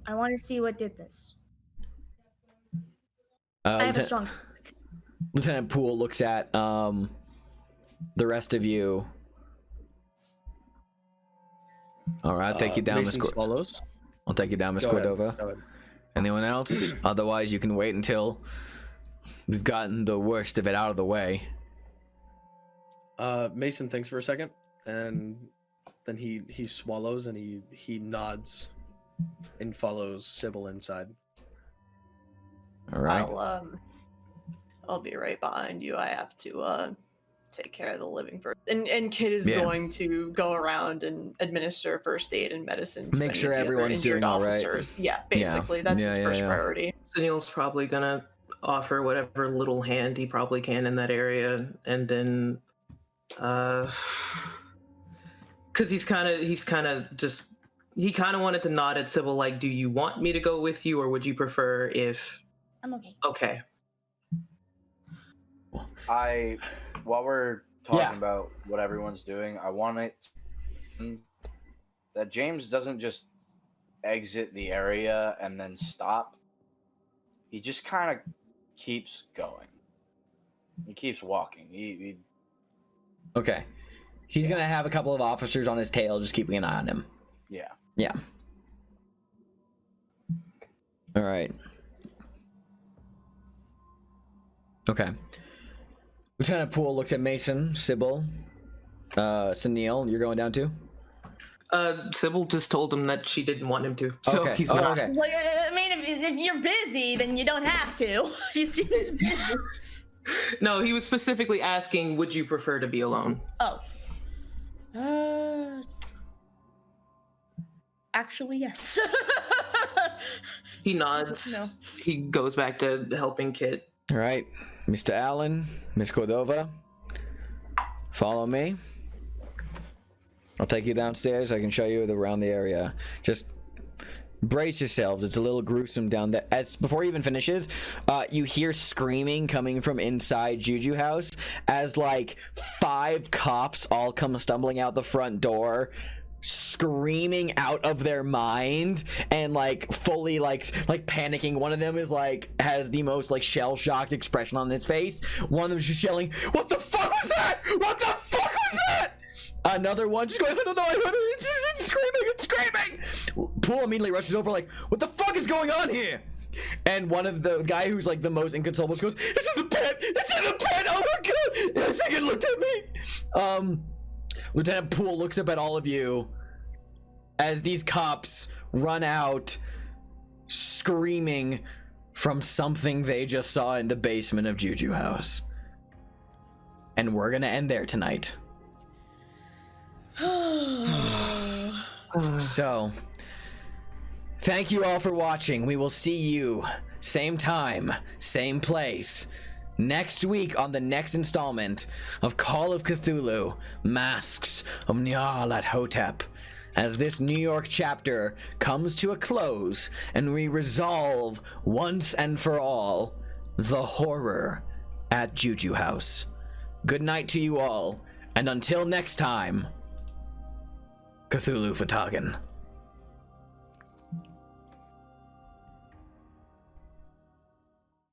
I want to see what did this. I have a strong stomach. Lieutenant Poole looks at the rest of you. All right, I'll take you down, Miss Swallows. I'll take you down, Miss Cordova. Go ahead. Anyone else? Otherwise, you can wait until we've gotten the worst of it out of the way. Mason thinks for a second, and then he swallows and he nods and follows Sybil inside. All right. I'll be right behind you. I have to take care of the living first. And Kid is going to go around and administer first aid and medicine to make any sure of the other everyone's injured doing all right. officers. Yeah, basically that's his first priority. Sunil's probably gonna offer whatever little hand he probably can in that area, and then because he kind of wanted to nod at Sybil, like, do you want me to go with you, or would you prefer if... I'm okay. Okay. While we're talking about what everyone's doing, I want it that James doesn't just exit the area and then stop. He just kind of keeps going. He keeps walking. He Okay. He's gonna have a couple of officers on his tail, just keeping an eye on him. Yeah. Yeah. All right. Okay. Lieutenant Poole looks at Mason, Sybil, Sunil. You're going down too? Sybil just told him that she didn't want him to, so Okay. he's not. Okay. Like, I mean, if you're busy, then you don't have to. You seem busy. No, he was specifically asking, would you prefer to be alone? Oh. Actually, yes. He nods. No. He goes back to helping Kit. All right. Mr. Allan, Miss Cordova, follow me. I'll take you downstairs. I can show you around the area. Just brace yourselves. It's a little gruesome down there. Before he even finishes, you hear screaming coming from inside Juju House as like 5 cops all come stumbling out the front door, screaming out of their mind and like fully like panicking. One of them is like has the most like shell-shocked expression on its face. One of them's just yelling, "What the fuck was that? What the fuck was that?" Another one just going, "I don't know, I heard it. It's screaming." Poole immediately rushes over like, "What the fuck is going on here?" And one of the guy who's like the most inconsolable goes, "It's in the pit! It's in the pit! Oh my god!" I think it looked at me. Lieutenant Poole looks up at all of you as these cops run out screaming from something they just saw in the basement of Juju House. And we're gonna end there tonight. So, thank you all for watching. We will see you same time, same place, next week on the next installment of Call of Cthulhu, Masks of Nyarlathotep, as this New York chapter comes to a close and we resolve once and for all the horror at Juju House. Good night to you all, and until next time, Cthulhu Fatagan.